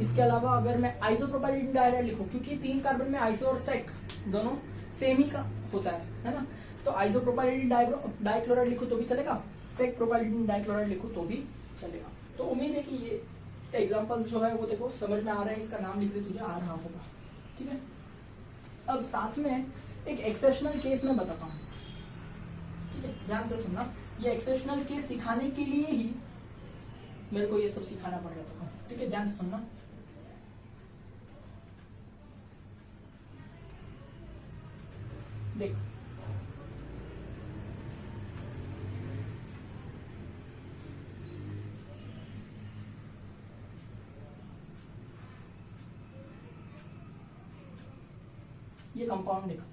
इसके अलावा अगर मैं आइसोप्रोपाइलिडीन डाइहैलाइड लिखूं, क्योंकि 3 कार्बन में आइसो और सेक दोनों सेम ही का होता है ना, तो आइसोप्रोपाइलिडीन डाइक्लोराइड लिखूं तो भी चलेगा, सेक प्रोपाइलिडीन डाइक्लोराइड लिखूं तो भी चलेगा। तो उम्मीद है कि ये एग्जांपल्स जो है वो देखो समझ में आ रहा है, इसका नाम लिखने तुझे आ रहा होगा, ठीक है। अब साथ में एक एक्सेप्शनल केस में बताता हूँ, ठीक है, ध्यान से सुनना। ये एक्सेप्शनल केस सिखाने के लिए ही मेरे को ये सब सिखाना पड़ जाता है, ठीक है, ध्यान से सुनना। देख ये कंपाउंड देखो,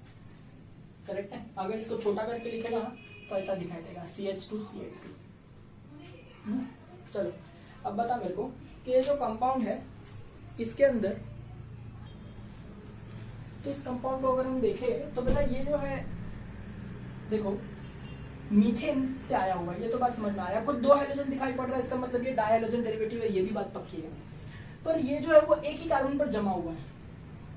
करेक्ट है। अगर इसको छोटा करके लिखेगा ना तो ऐसा दिखाई देगा CH2CH2। चलो अब बता मेरे को कि ये जो कंपाउंड है इसके अंदर, तो इस कंपाउंड को अगर हम देखें तो बेटा ये जो है देखो मीथेन से आया हुआ है, ये तो बात समझ में आ रहा है आपको। 2 हाइड्रोजन दिखाई पड़ रहा है, इसका मतलब ये डायहाइड्रोजन डेरिवेटिव है, ये भी बात पक्की है। पर ये जो है वो एक ही कार्बन पर जमा हुआ है,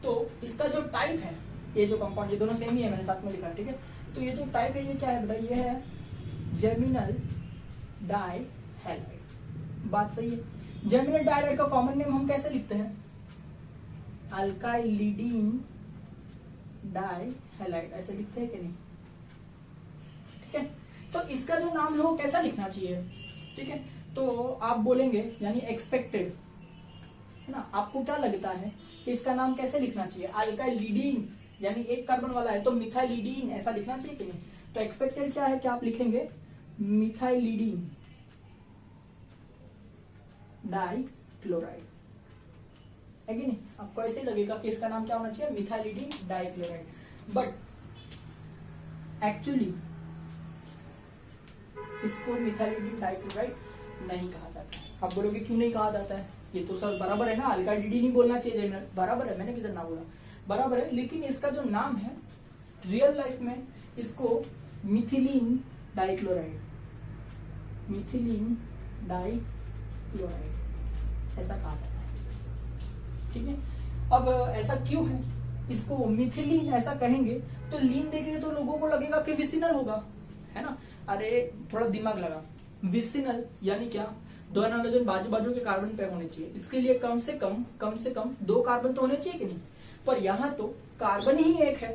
तो इसका जो टाइप है, ये जो कंपाउंड, ये दोनों सेम ही है, मैंने साथ में लिखा है, ठीक है। तो ये जो टाइप है ये क्या है बेटा? ये है जेमिनल डाइहैलाइड। बात सही है। जेमिनल डाइहैलाइड का कॉमन नेम हम कैसे लिखते हैं? अल्काइलिडीन डाइहैलाइड, ऐसे लिखते हैं कि नहीं, ठीक है। तो इसका जो नाम है वो कैसा लिखना चाहिए, ठीक है। तो आप बोलेंगे यानी एक्सपेक्टेड, है ना, आपको क्या लगता है कि इसका नाम कैसे लिखना चाहिए? अल्काइलिडीन यानी 1 कार्बन वाला है तो मिथाइलिडीन ऐसा लिखना चाहिए कि नहीं? तो एक्सपेक्टेड क्या है कि आप लिखेंगे मिथाइलिडीन डाइक्लोराइड, है कि नहीं? आपको ऐसे ही लगेगा कि इसका नाम क्या होना चाहिए? Methylidene dichloride. बट एक्चुअली इसको मिथाइलिडीन डाइक्लोराइड नहीं कहा जाता है। आप बोलोगे क्यों नहीं कहा जाता है? ये तो सर बराबर है ना, अल्काइलिडीन ही बोलना चाहिए, बराबर है, मैंने किधर ना बोला, बराबर है। लेकिन इसका जो नाम है रियल लाइफ में इसको methylene dichloride, methylene dichloride chloride, ऐसा कहा जाता है। ठीक है, अब ऐसा क्यों है, इसको मिथिलीन ऐसा कहेंगे तो लीन देखेंगे तो लोगों को लगेगा कि विसिनल होगा, है ना। अरे थोड़ा दिमाग लगा, विसिनल यानी क्या, दो हाइड्रोजन बाजू बाजू के कार्बन पे होने चाहिए, इसके लिए कम से कम 2 कार्बन तो होने चाहिए कि नहीं, पर यहाँ तो कार्बन ही एक है,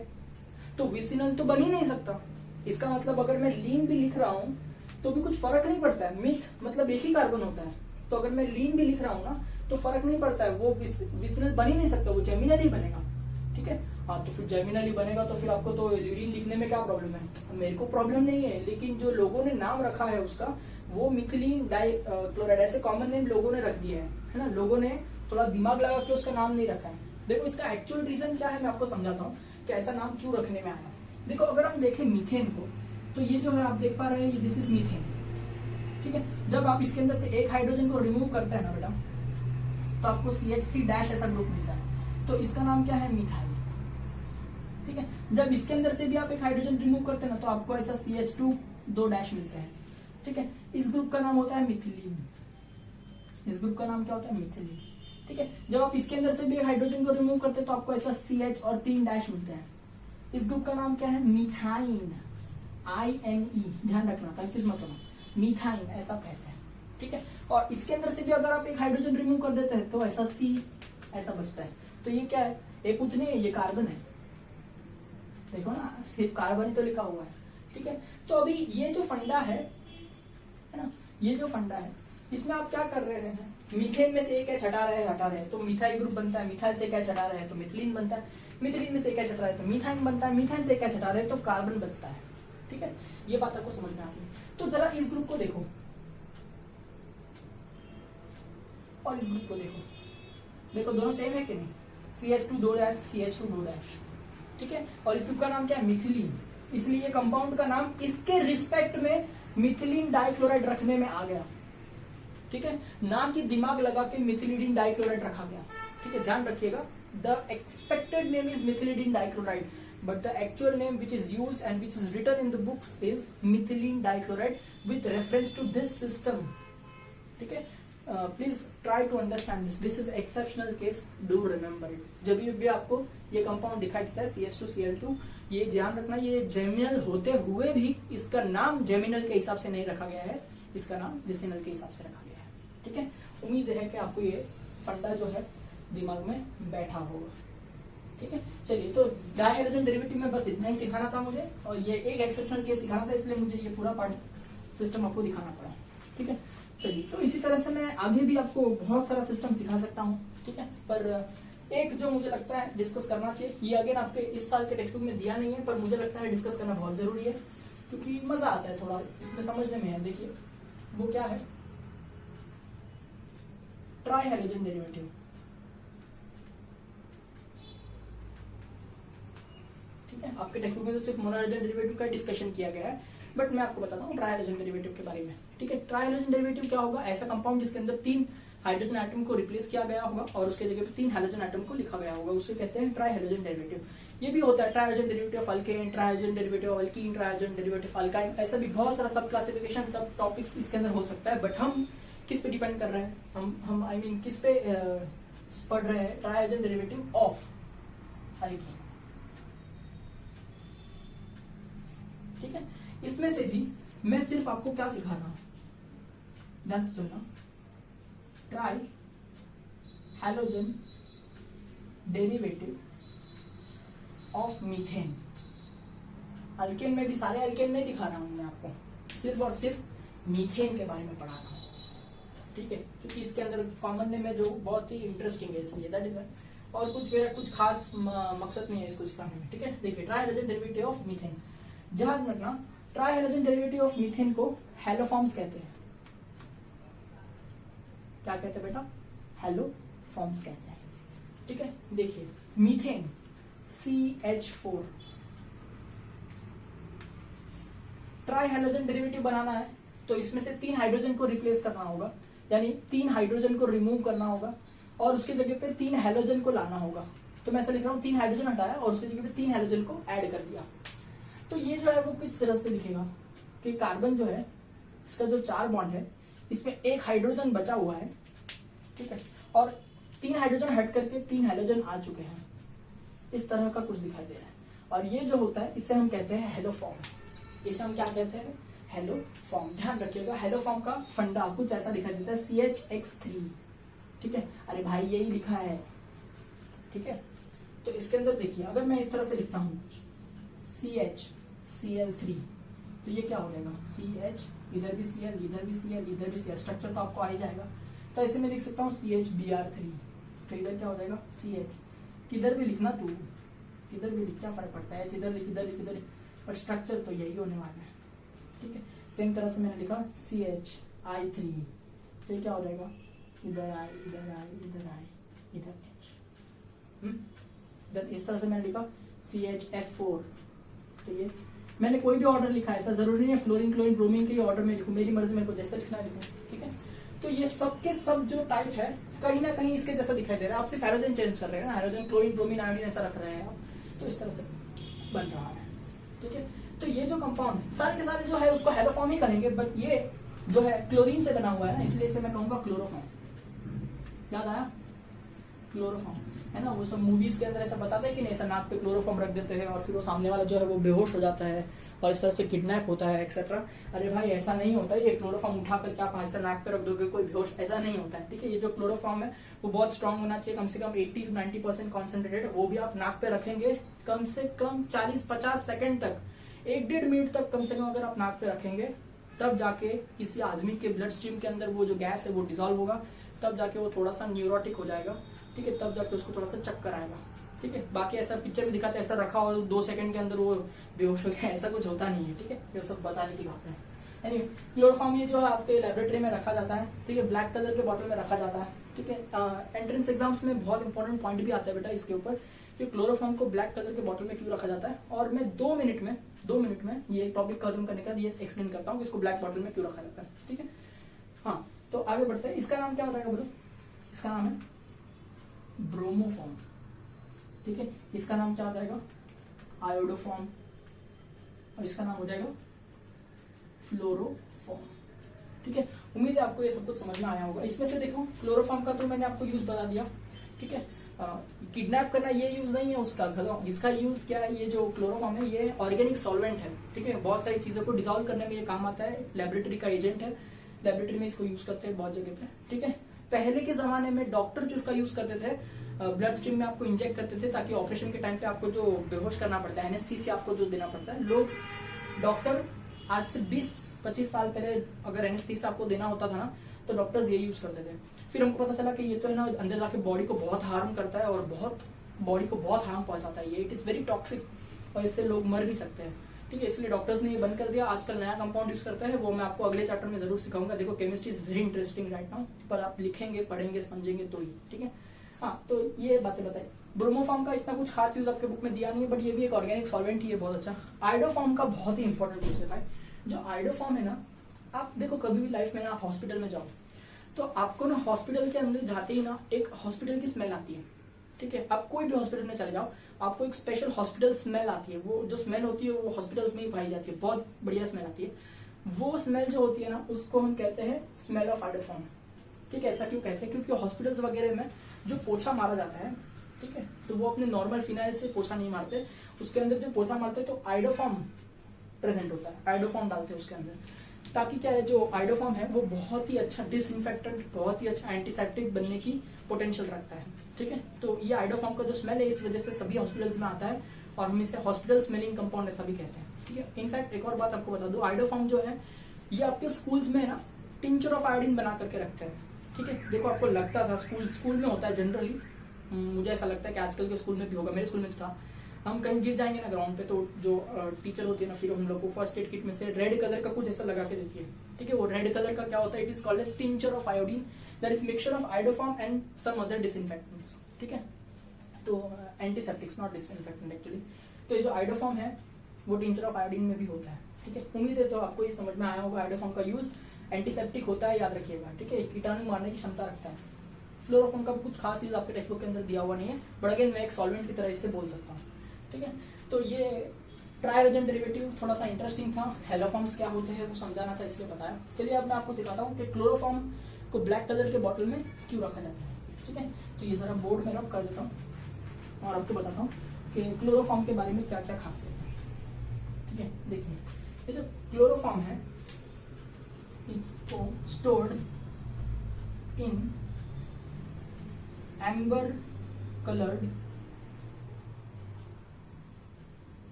तो विसिनल तो बन ही नहीं सकता। इसका मतलब अगर मैं लीन भी लिख रहा हूँ तो भी कुछ फर्क नहीं पड़ता है, मिथ मतलब एक ही कार्बन होता है, तो अगर मैं लीन भी लिख रहा हूँ ना तो फर्क नहीं पड़ता है, वो विसिनल बन ही नहीं सकता, वो जेमिनल ही बनेगा। ठीक है, हाँ तो फिर जेमिनल ही बनेगा तो फिर आपको तो लीडिन लिखने में क्या प्रॉब्लम है, मेरे को प्रॉब्लम नहीं है, लेकिन जो लोगों ने नाम रखा है उसका वो मिथिलीन डाई क्लोराइड ऐसे कॉमन नेम लोगों ने रख दिया है ना, लोगों ने थोड़ा दिमाग लगा के उसका नाम नहीं रखा है। देखो इसका एक्चुअल रीजन क्या है मैं आपको समझाता हूँ कि ऐसा नाम क्यों रखने में आया। देखो अगर हम देखें मीथेन को तो ये जो है आप देख पा रहे हैं, दिस इज मीथेन। ठीक है, जब आप इसके अंदर से एक हाइड्रोजन को रिमूव करते हैं ना बेटा तो आपको CH3 ऐसा ग्रुप मिलता है, तो इसका नाम क्या है, मिथाइल। ठीक है, जब इसके अंदर से भी आप एक हाइड्रोजन रिमूव करते हैं ना तो आपको ऐसा CH2 2 मिलता है। ठीक है, इस ग्रुप का नाम होता है मिथिलीन, इस ग्रुप का नाम क्या होता है, मिथिलीन। ठीक है, जब आप इसके अंदर से भी एक हाइड्रोजन को रिमूव करते हैं तो आपको ऐसा CH और 3 मिलते हैं, इस ग्रुप का नाम क्या है, मिथाइन, INE, ध्यान रखना कंफ्यूज मत होना, मिथाइन ऐसा कहते हैं। ठीक है, और इसके अंदर से भी अगर आप एक हाइड्रोजन रिमूव कर देते हैं तो ऐसा C ऐसा बचता है, तो ये क्या है, ये कुछ नहीं है, ये कार्बन है। देखो ना सिर्फ कार्बन ही तो लिखा हुआ है। ठीक है, तो अभी ये जो फंडा है ना, ये जो फंडा है इसमें आप क्या कर रहे हैं, मीथेन में से एक एच हटा रहे हैं तो मिथाइल ग्रुप बनता है, मिथाइल से एक एच हटा रहे हैं तो मिथिलीन बनता है, मिथिलीन में से एक एच हटा रहे हैं तो मीथाइन बनता है, मीथाइन से एक एच हटा रहे हैं तो कार्बन बचता है। ठीक है, ये बात आपको समझ में आ गई। तो जरा इस ग्रुप को देखो और इस ग्रुप को देखो, देखो दोनों सेम है कि नहीं, CH2 2 CH2 2। ठीक है, और इस ग्रुप का नाम क्या है, मिथिलीन, इसलिए कंपाउंड का नाम इसके रिस्पेक्ट में मिथिलीन डाइक्लोराइड रखने में आ गया। ठीक है, ना कि दिमाग लगा के मिथिलीडीन डाइक्लोराइड रखा गया। ठीक है, ध्यान रखिएगा, the expected name is methylidene dichloride but the actual name which is used and which is written in the books is methylene dichloride with reference to this system. ठीक है, please try to understand this is exceptional case, do remember it. जब भी आपको ये compound दिखाई देता है CH2Cl2, ये ध्यान रखना, ये जेमिनल होते हुए भी इसका नाम जेमिनल के हिसाब से नहीं रखा गया है, इसका नाम विसिनल के हिसाब से रखा गया है। ठीक है, उम्मीद है कि आपको ये फंडा जो है दिमाग में बैठा होगा। ठीक है, चलिए, तो डायहाइड्रोजन डेरिवेटिव में बस इतना ही सिखाना था मुझे, और ये एक एक्सेप्शनल केस सिखाना था, इसलिए मुझे ये पूरा पार्ट सिस्टम आपको दिखाना पड़ा। ठीक है, चलिए, तो इसी तरह से मैं आगे भी आपको बहुत सारा सिस्टम सिखा सकता हूँ। ठीक है, पर एक जो मुझे लगता है डिस्कस करना चाहिए, ये अगेन आपके इस साल के टेक्स्ट बुक में दिया नहीं है, पर मुझे लगता है डिस्कस करना बहुत जरूरी है, क्योंकि मजा आता है थोड़ा इसमें समझने में है। देखिए वो क्या है, ट्राई हाइड्रोजन डेरिवेटिव। ठीक है, आपके टेक्स्ट बुक में तो सिर्फ मोनो हाइड्रोजन डेरिवेटिव का डिस्कशन किया गया है, बट मैं आपको बताता हूँ ट्राई हाइड्रोजन डेरिवेटिव के बारे में। ठीक है, ट्राई हाइड्रोजन डेरिवेटिव क्या होगा, ऐसा कंपाउंड जिसके अंदर 3 हाइड्रोजन एटम को रिप्लेस किया गया होगा और उसके जगह पे 3 हाइड्रोजन एटम को लिखा गया होगा, उसे कहते हैं ट्राई हाइड्रोजन डेरिवेटिव। ये भी होता है try hydrogen derivative of alkane, try hydrogen derivative of alkyne, try hydrogen derivative of alkyne, ऐसा भी बहुत सारा सब क्लासिफिकेशन, सब टॉपिक्स इसके अंदर हो सकता है। बट हम किस पे डिपेंड कर रहे हैं, हम आई मीन किस पे पढ़ रहे हैं, try hydrogen derivative of alkyne. ठीक है, इसमें से भी मैं सिर्फ आपको क्या सिखा रहा हूं, ध्यान से सुनना, try hydrogen derivative of methane. Alkane में भी सारे अल्केन नहीं दिखा रहा हूं मैं आपको, सिर्फ और सिर्फ मीथेन के बारे में पढ़ा रहा हूं। ठीक है, क्योंकि इसके अंदर कॉमन नेम है जो बहुत ही इंटरेस्टिंग है, इसलिए दैट इज और कुछ मेरा कुछ खास मकसद नहीं है इसको सिखाने में। ठीक है, देखिए try hydrogen derivative of methane, ध्यान रखना, try hydrogen derivative of methane को हैलोफॉर्म्स कहते हैं। क्या कहते हैं बेटा, हैलोफॉर्म्स कहते हैं। ठीक है, देखिए methane CH4, tri hydrogen derivative बनाना है तो इसमें से 3 हाइड्रोजन को रिप्लेस करना होगा, यानी 3 हाइड्रोजन को रिमूव करना होगा और उसके जगह पे 3 हैलोजन को लाना होगा। तो मैं ऐसा लिख रहा हूं, 3 हाइड्रोजन हटाया और उसके जगह पे 3 हैलोजन को ऐड कर दिया। तो ये जो है वो किस तरह से लिखेगा कि कार्बन जो है इसका जो 4 बॉन्ड है इसमें एक हाइड्रोजन बचा हुआ है, ठीक है, और 3 हाइड्रोजन हट करके 3 हाइड्रोजन आ चुके हैं, इस तरह का कुछ दिखाई दे रहा है। और ये जो होता है इसे हम कहते हैं हेलो फॉर्म। इसे हम क्या कहते हैं? Hello form. ध्यान रखिएगा, हेलो फॉर्म का फंडा कुछ ऐसा दिखाई देता है, CHX3, ठीक है। अरे भाई यही लिखा है, ठीक है। तो इसके अंदर देखिए, अगर मैं इस तरह से लिखता हूं CHCl3, तो ये क्या हो जाएगा? CH, इधर भी Cl, इधर भी Cl, इधर भी Cl, स्ट्रक्चर तो आपको आ ही जाएगा। तो ऐसे मैं लिख सकता हूँ CHBr3, तो इधर क्या हो जाएगा? CH। किधर भी लिखना तू, किधर भी लिख, क्या फर्क पड़ता है? H इधर लिख, इधर लिख, इधर लिख, और स्ट्रक्चर तो यही होने वाला है, ठीक है। सेम तरह से मैंने लिखा CHI3, तो ये क्या हो जाएगा? इधर I, इधर I, इधर I, इधर H। इस तरह से मैंने लिखा CHF4, तो ये मैंने कोई भी ऑर्डर लिखा है, ऐसा जरूरी नहीं है फ्लोरीन, क्लोरीन, ब्रोमीन के ऑर्डर में लिखूं, मेरी मर्जी, मेरे को जैसा लिखना है लिखूं, ठीक है। तो ये सब के सब जो टाइप है कहीं ना कहीं इसके जैसा दिखाई दे रहा है। आप सिर्फ हाइड्रोजन चेंज कर रहे हैं ना, हाइड्रोजन, क्लोरीन, ब्रोमीन, आयोडीन ऐसा रख रहे हैं आप, तो इस तरह से बन रहा है, ठीक है। तो ये जो कंपाउंड है सारे के सारे जो है उसको हेलोफॉर्म ही कहेंगे, बट ये जो है क्लोरीन से बना हुआ है ना, इसलिए इसे मैं कहूंगा क्लोरोफॉर्म। याद आया? क्लोरोफॉर्म है ना, वो सब मूवीज के अंदर ऐसा बताते हैं कि नहीं, ऐसा नाक पे क्लोरोफॉर्म रख देते हैं और फिर वो सामने वाला जो है वो बेहोश हो जाता है और इस तरह से किडनैप होता है एक्सेट्रा। अरे भाई ऐसा नहीं होता है, ये क्लोरोफॉर्म उठा करके आप ऐसा नाक पे रख दोगे कोई बेहोश, ऐसा नहीं होता है, ठीक है। ये जो क्लोरोफॉर्म है वो बहुत स्ट्रांग होना चाहिए, कम से कम 80-90% कॉन्सेंट्रेटेड, वो भी आप नाक पे रखेंगे कम से कम 40-50 सेकेंड तक, 1-1.5 मिनट तक कम से कम अगर आप नाक पे रखेंगे, तब जाके किसी आदमी के ब्लड स्ट्रीम के अंदर वो जो गैस है वो डिजोल्व होगा, तब जाके वो थोड़ा सा न्यूरोटिक हो जाएगा, ठीक है, तब जाके उसको थोड़ा सा चक्कर आएगा, ठीक है। बाकी ऐसा पिक्चर में दिखाते हैं, ऐसा रखा और 2 सेकंड के अंदर वो बेहोश हो गया, ऐसा कुछ होता नहीं है, ठीक है। ये सब बताने की बात है। एनीवे, क्लोरोफॉर्म ये जो है आपके लेबोरेटरी में रखा जाता है, ठीक है, ब्लैक कलर के बॉटल में रखा जाता है, ठीक है। एंट्रेंस एग्जाम्स में बहुत इंपॉर्टेंट पॉइंट भी आता है बेटा इसके ऊपर, कि क्लोरोफॉर्म को ब्लैक कलर के बॉटल में क्यों रखा जाता है, और मैं 2 मिनट में ये टॉपिक खत्म करने का ये एक्सप्लेन करता हूँ कि इसको ब्लैक बॉटल में क्यों रखा जाता है, ठीक है। हाँ, तो आगे बढ़ते हैं। इसका नाम क्या हो जाएगा बोलो? इसका नाम है ब्रोमोफॉर्म, ठीक है। इसका नाम क्या हो जाएगा? आयोडोफॉर्म, और इसका नाम हो जाएगा फ्लोरोफॉर्म, ठीक है। उम्मीद है आपको ये सब कुछ समझ में आया होगा। इसमें से देखो, क्लोरोफॉर्म का तो मैंने आपको यूज बता दिया, ठीक है। किडनैप करना ये यूज नहीं है उसका, इसका यूज क्या है? ये जो क्लोरोफॉर्म है ये ऑर्गेनिक सॉल्वेंट है, ठीक है, बहुत सारी चीजों को डिसॉल्व करने में ये काम आता है, लेबोरेटरी का एजेंट है, लेबोरेटरी में इसको यूज करते हैं बहुत जगह पे, ठीक है। पहले के जमाने में डॉक्टर इसका यूज करते थे, ब्लड स्ट्रीम में आपको इंजेक्ट करते थे, ताकि ऑपरेशन के टाइम पे आपको जो बेहोश करना पड़ता है, एनेस्थीसिया आपको जो देना पड़ता है, लोग डॉक्टर आज से 20-25 साल पहले अगर एनेस्थीसिया आपको देना होता था ना, तो डॉक्टर्स ये यूज करते थे। फिर हमको पता चला कि ये तो है ना अंदर जाके बॉडी को बहुत हार्म करता है और बॉडी को बहुत हार्म पहुंचाता है, ये इट इज वेरी टॉक्सिक, और इससे लोग मर भी सकते हैं, ठीक है। इसलिए डॉक्टर्स ने ये बंद कर दिया। आजकल नया कंपाउंड यूज करते हैं, वो मैं आपको अगले चैप्टर में जरूर सिखाऊंगा। देखो, chemistry is very interesting right now, पर आप लिखेंगे, पढ़ेंगे, समझेंगे तो ही, ठीक है। हाँ, तो ये बातें बताई। ब्रोमोफॉर्म का इतना कुछ खास यूज आपके बुक में दिया नहीं है, बट ये भी एक ऑर्गेनिक सॉल्वेंट ही है, बहुत अच्छा। आयोडोफॉर्म का बहुत ही इंपॉर्टेंट यूज है। जो आयोडोफॉर्म है ना, आप देखो कभी भी लाइफ में ना आप हॉस्पिटल में जाओ, तो आपको ना हॉस्पिटल के अंदर जाते ही ना एक हॉस्पिटल की स्मेल आती है, ठीक है। आप कोई भी हॉस्पिटल में चले जाओ, आपको एक स्पेशल हॉस्पिटल स्मेल आती है। वो जो स्मेल होती है वो हॉस्पिटल्स में ही पाई जाती है, बहुत बढ़िया स्मेल आती है। वो स्मेल जो होती है ना, उसको हम कहते हैं स्मेल ऑफ आयोडोफॉर्म, ठीक है। ऐसा क्यों कहते हैं? क्योंकि हॉस्पिटल्स वगैरह में जो पोछा मारा जाता है, ठीक है, तो वो अपने नॉर्मल फिनाइल से पोछा नहीं मारते, उसके अंदर जो पोछा मारते तो आयोडोफॉर्म प्रेजेंट होता है, आयोडोफॉर्म डालते हैं उसके अंदर, ताकि क्या है, जो आयोडोफॉर्म है वो बहुत ही अच्छा डिसइंफेक्टेंट, बहुत ही अच्छा एंटीसेप्टिक बनने की पोटेंशियल रखता है, ठीक है। तो ये आयोडोफॉर्म का जो स्मेल है, इस वजह से सभी हॉस्पिटल्स में आता है, और हम इसे हॉस्पिटल स्मेलिंग कंपाउंड ऐसा भी कहते हैं, ठीक है। इनफैक्ट एक और बात आपको बता दो, आयोडोफॉर्म जो है ये आपके स्कूल्स में ना टिंचर ऑफ आयोडीन बना करके रखते हैं, ठीक है। देखो, आपको लगता था स्कूल में होता है जनरली, मुझे ऐसा लगता है कि आजकल के स्कूल में भी होगा, मेरे स्कूल में तो था। हम कहीं गिर जाएंगे ना ग्राउंड पे, तो जो टीचर होती है ना, फिर हम लोग को फर्स्ट एड किट में से रेड कलर का कुछ ऐसा लगा के देती है, ठीक है। वो रेड कलर का क्या होता है? It is called as tincture of iodine, that is mixture of iodoform and some other disinfectants, ठीक है। तो एंटीसेप्टिक्स, नॉट डिसइंफेक्टेंट एक्चुअली। तो ये जो आयोडोफॉर्म है वो टिंचर ऑफ आयोडीन में भी होता है, ठीक है। उम्मीद है तो आपको ये समझ में आया होगा। आयोडोफॉर्म का यूज एंटीसेप्टिक होता है, याद रखिएगा, ठीक है, कीटाणु मारने की क्षमता रखता है। फ्लोरोफॉर्म का कुछ खास चीज आपके टेक्स्ट बुक के अंदर दिया हुआ नहीं है, बट अगेन मैं एक सॉल्वेंट की तरह इससे बोल सकता हूँ, ठीक है। तो ये ट्राई हाइड्रोजन डेरिवेटिव थोड़ा सा इंटरेस्टिंग था, हैलोफॉर्म्स क्या होते हैं वो समझाना था इसलिए बताया। चलिए अब मैं आपको सिखाता हूँ कि क्लोरोफॉर्म को ब्लैक कलर के बॉटल में क्यों रखा जाता है। ठीक है, तो ये जरा बोर्ड में रख कर देता हूँ और आपको बताता हूँ कि क्लोरोफॉर्म के बारे में क्या क्या खासियत है। ठीक है, देखिए ये जो क्लोरोफॉर्म है इसको stored in amber coloured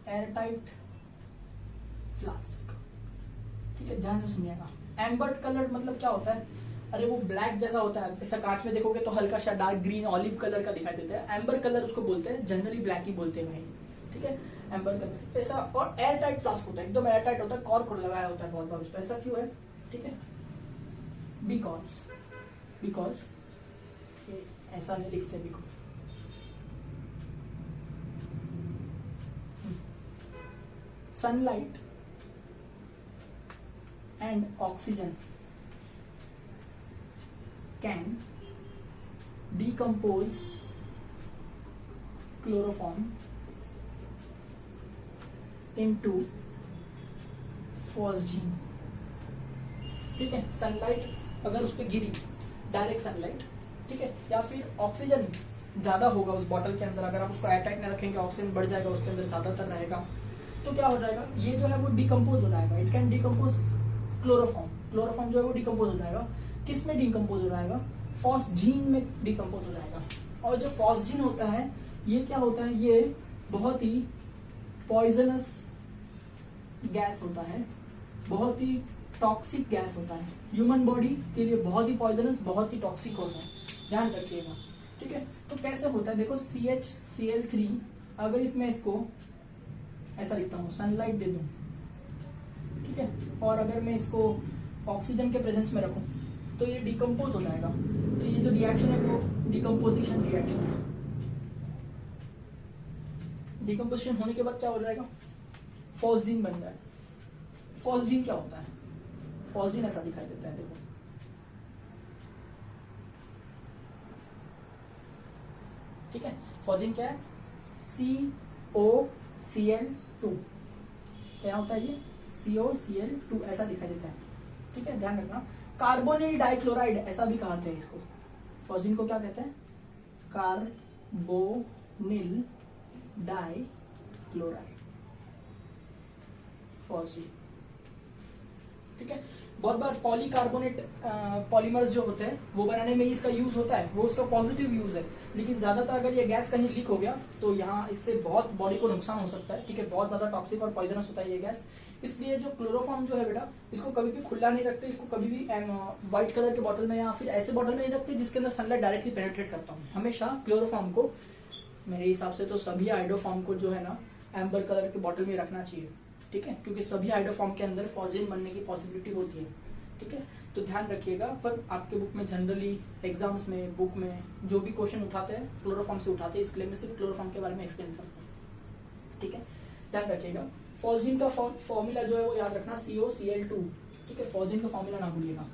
airtight flask. ठीक है, ध्यान से सुनिएगा। एम्बर कलर्ड मतलब क्या होता है? अरे वो ब्लैक जैसा होता है, ऐसा कांच में देखोगे तो हल्का सा डार्क ग्रीन ऑलिव कलर का दिखाई देता है। एम्बर कलर उसको बोलते हैं, जनरली ब्लैक ही बोलते हैं भाई। ठीक है, एम्बर कलर ऐसा। और एयर टाइट फ्लास्क होता है, एकदम एयर टाइट होता है, कॉर्क लगाया होता है बहुत बार उस पर। ऐसा क्यों है? ठीक है, बिकॉज ऐसा नहीं लिखते, because sunlight and oxygen can decompose chloroform into phosgene। ठीक है, सनलाइट अगर उस पर गिरी, डायरेक्ट सनलाइट, ठीक है, या फिर ऑक्सीजन ज्यादा होगा उस बॉटल के अंदर, अगर आप उसको एयरटाइट नहीं रखेंगे ऑक्सीजन बढ़ जाएगा उसके अंदर, ज्यादातर रहेगा, तो क्या हो जाएगा? ये जो है वो डिकम्पोज हो जाएगा। It can decompose chloroform. Chloroform जो है वो डिकम्पोज हो जाएगा। किस में डिकम्पोज हो जाएगा? फॉस्जीन में डिकम्पोज हो जाएगा। और जो फॉस्जीन होता है ये क्या होता है? ये बहुत ही पॉइजनस गैस होता है, बहुत ही टॉक्सिक गैस होता है, ह्यूमन बॉडी के लिए बहुत ही पॉइजनस, बहुत ही टॉक्सिक होता है, ध्यान रखिएगा। ठीक है, तो कैसे होता है? देखो CHCl3, अगर इसमें इसको ऐसा लिखता हूँ, सनलाइट दे दूं, ठीक है, और अगर मैं इसको ऑक्सीजन के प्रेजेंस में रखूं तो ये डिकम्पोज हो जाएगा। तो ये जो रिएक्शन है वो डिकम्पोजिशन रिएक्शन है। डिकम्पोजिशन होने के बाद क्या हो जाएगा? फॉस्जीन बन जाए। फॉस्जीन क्या होता है? फॉस्जीन ऐसा दिखाई देता है, देखो, ठीक है। फॉस्जीन क्या है? COCl2, क्या होता है ये? COCl2 ऐसा दिखाई देता है। ठीक है, ध्यान रखना। कार्बोनिल डाइक्लोराइड ऐसा भी कहते हैं इसको। फॉस्जीन को क्या कहते हैं? Carbonyl dichloride, phosgene. ठीक है, बहुत बार पॉलीकार्बोनेट पॉलीमर्स जो होते हैं वो बनाने में इसका यूज होता है, वो उसका पॉजिटिव यूज है। लेकिन ज्यादातर अगर ये गैस कहीं लीक हो गया तो यहाँ इससे बहुत बॉडी को नुकसान हो सकता है। ठीक है, बहुत ज्यादा टॉक्सिक और पॉइजनस होता है ये गैस। इसलिए जो क्लोरोफॉर्म जो है बेटा, इसको कभी भी खुला नहीं रखते, इसको कभी भी व्हाइट कलर के बॉटल में या फिर ऐसे बॉटल में नहीं रखते जिसके अंदर सनलाइट डायरेक्टली पेनिट्रेट करता हूँ। हमेशा क्लोरोफॉर्म को, मेरे हिसाब से तो सभी हाइड्रोफॉर्म को जो है ना एम्बर कलर के बॉटल में रखना चाहिए। ठीक है, क्योंकि सभी हाइड्रोफॉर्म के अंदर फॉस्जीन बनने की पॉसिबिलिटी होती है। ठीक है, तो ध्यान रखिएगा। पर आपके बुक में जनरली एग्जाम्स में, बुक में जो भी क्वेश्चन उठाते हैं क्लोरोफॉर्म से उठाते हैं, इसलिए मैं सिर्फ क्लोरोफॉर्म के बारे में एक्सप्लेन करता हूँ। ठीक है, ध्यान रखिएगा। फॉस्जीन का फॉर्मूला जो है वो याद रखना, COCl2। ठीक है, फॉस्जीन का फॉर्मूला ना भूलिएगा।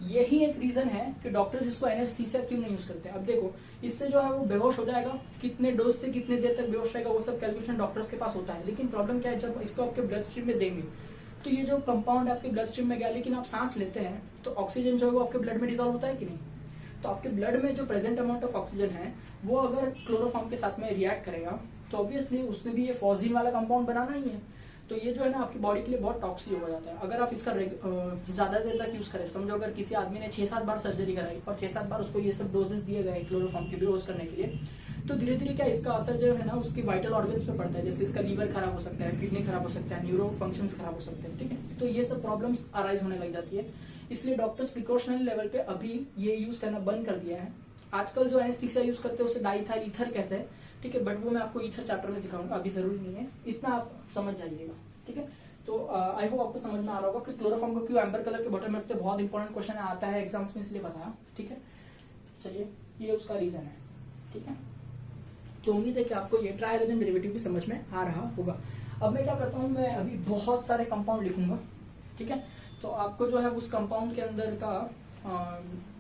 यही एक रीजन है कि डॉक्टर्स इसको एनेस्थीसिया क्यों नहीं यूज करते। अब देखो, इससे जो है वो बेहोश हो जाएगा, कितने डोज से कितने देर तक बेहोश रहेगा वो सब कैलकुलेशन डॉक्टर्स के पास होता है। लेकिन प्रॉब्लम क्या है, जब इसको आपके ब्लड स्ट्रीम में देंगे तो ये जो कंपाउंड आपके ब्लड स्ट्रीम में गया, लेकिन आप सांस लेते हैं तो ऑक्सीजन जो है वो आपके ब्लड में डिजॉल्व होता है कि नहीं? तो आपके ब्लड में जो प्रेजेंट अमाउंट ऑफ ऑक्सीजन है वो अगर क्लोरोफॉर्म के साथ में रिएक्ट करेगा तो ऑब्वियसली उसमें भी ये फॉस्जीन वाला कंपाउंड बनाना ही है। तो ये जो है ना आपकी बॉडी के लिए बहुत टॉक्सिक हो जाता है अगर आप इसका ज्यादा देर तक यूज करें। समझो अगर किसी आदमी ने 6-7 बार सर्जरी कराई और 6-7 बार उसको ये सब डोजेस दिए गए क्लोरोफॉर्म के बेहोश करने के लिए, तो धीरे धीरे क्या इसका असर जो है ना उसकी वाइटल ऑर्गन्स पे पड़ता है। जैसे इसका लीवर खराब हो सकता है, किडनी खराब हो सकता है, न्यूरो फंक्शंस खराब हो सकते हैं। ठीक है, तो ये सब प्रॉब्लम्स अराइज होने लग जाती है। इसलिए डॉक्टर्स प्रिकॉशनरी लेवल पे अभी ये यूज करना बंद कर दिया है। आजकल जो एनेस्थीसिया यूज करते हैं उसे डाइथाइल ईथर कहते हैं। ठीक है, बट वो मैं आपको ईथर चैप्टर में सिखाऊंगा, अभी जरूरी नहीं है, इतना आप समझ जाइएगा। ठीक है, तो आई होप आपको समझ में आ रहा होगा कि क्लोरोफॉर्म को क्यों एम्बर कलर के बॉटल में रखते हैं। बहुत इंपॉर्टेंट क्वेश्चन आता है एग्जाम्स में, इसलिए बताया। ठीक है, चलिए ये उसका रीजन है। ठीक है, तो उम्मीद है कि आपको ये ट्राई हाइड्रोजन डेरिवेटिव भी समझ में आ रहा होगा। अब मैं क्या करता हूँ, मैं अभी बहुत सारे कंपाउंड लिखूंगा। ठीक है, तो आपको जो है उस कंपाउंड के अंदर का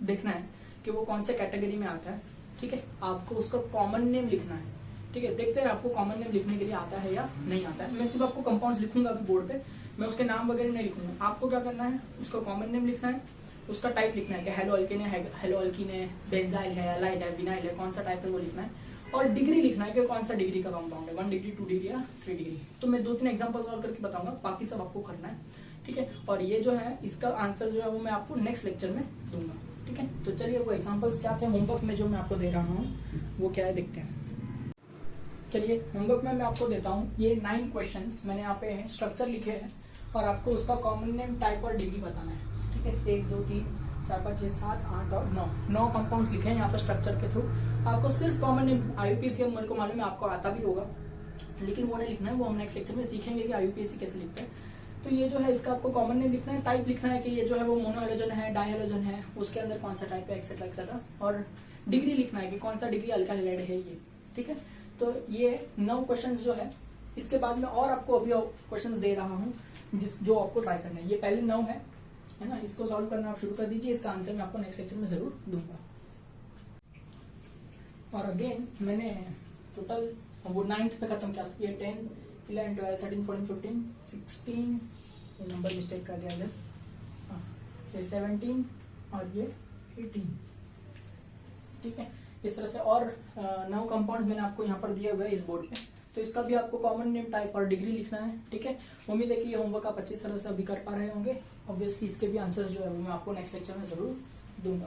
देखना है कि वो कौन से कैटेगरी में आता है। ठीक है, आपको उसका कॉमन नेम लिखना है ठीक है, देखते हैं आपको कॉमन नेम लिखने के लिए आता है या नहीं आता है। मैं सिर्फ आपको कंपाउंड्स लिखूंगा अभी बोर्ड पे, मैं उसके नाम वगैरह नहीं लिखूंगा। आपको क्या करना है, उसका कॉमन नेम लिखना है, उसका टाइप लिखना है कि हेलो अल्केन है, हेलो अल्कीन है, बेंजाइल है, एलाइड है, विनाइल है, कौन सा टाइप है वो लिखना है, और डिग्री लिखना है कि कौन सा डिग्री का कंपाउंड है, 1 डिग्री, 2 डिग्री या 3 डिग्री। तो मैं 2-3 एग्जांपल सॉल्व करके बताऊंगा, बाकी सब आपको करना है, ठीक है। और ये जो है इसका आंसर जो है वो मैं आपको नेक्स्ट लेक्चर में दूंगा, ठीक है। तो चलिए वो एग्जांपल्स क्या थे होमवर्क में जो मैं आपको दे रहा हूँ वो क्या है देखते हैं। चलिए होमवर्क में मैं आपको देता हूँ ये 9 क्वेश्चंस मैंने यहाँ पे स्ट्रक्चर लिखे हैं और आपको उसका कॉमन नेम, टाइप और डिग्री बताना है, ठीक है। 1 2 3 4 5 6 7 8 और 9 कंपाउंड्स लिखे हैं यहाँ पर स्ट्रक्चर के थ्रू। आपको सिर्फ कॉमन नेम IUPAC मेरे को मालूम है आपको आता भी होगा, लेकिन वो नहीं लिखना है, वो हम नेक्स्ट लेक्चर में सीखेंगे कि IUPAC कैसे लिखते हैं। तो ये जो है इसका आपको कॉमन नेम लिखना है, टाइप लिखना है कि ये जो है वो मोनोहेलोजन है, डायहेलोजन है, उसके अंदर कौन सा टाइप है, एक्सेट्रा एक्सेट्रा, और डिग्री लिखना है कि कौन सा डिग्री अल्काइल हैलाइड है ये, ठीक है। तो ये 9 क्वेश्चंस जो है, इसके बाद में और आपको अभी क्वेश्चंस दे रहा हूँ जो आपको ट्राई करना है। ये पहले 9 है ना, इसको सॉल्व करना आप शुरू कर दीजिए, इसका आंसर मैं आपको नेक्स्ट लेक्चर में जरूर दूंगा। और अगेन मैंने टोटल वो 9th पे खत्म किया, ये 10 11 12 13 14 15 16, ये नंबर मिस्टेक कर दिया इधर, ये 17 और ये 18, ठीक है। इस तरह से और 9 कंपाउंड्स मैंने आपको यहाँ पर दिया हुआ है इस बोर्ड पे, तो इसका भी आपको कॉमन नेम, टाइप और डिग्री लिखना है, ठीक है। उम्मीद है कि ये होमवर्क आप अच्छी तरह से अभी कर पा रहे होंगे। ऑब्वियसली इसके भी आंसर्स जो है वो मैं आपको नेक्स्ट लेक्चर में जरूर दूंगा।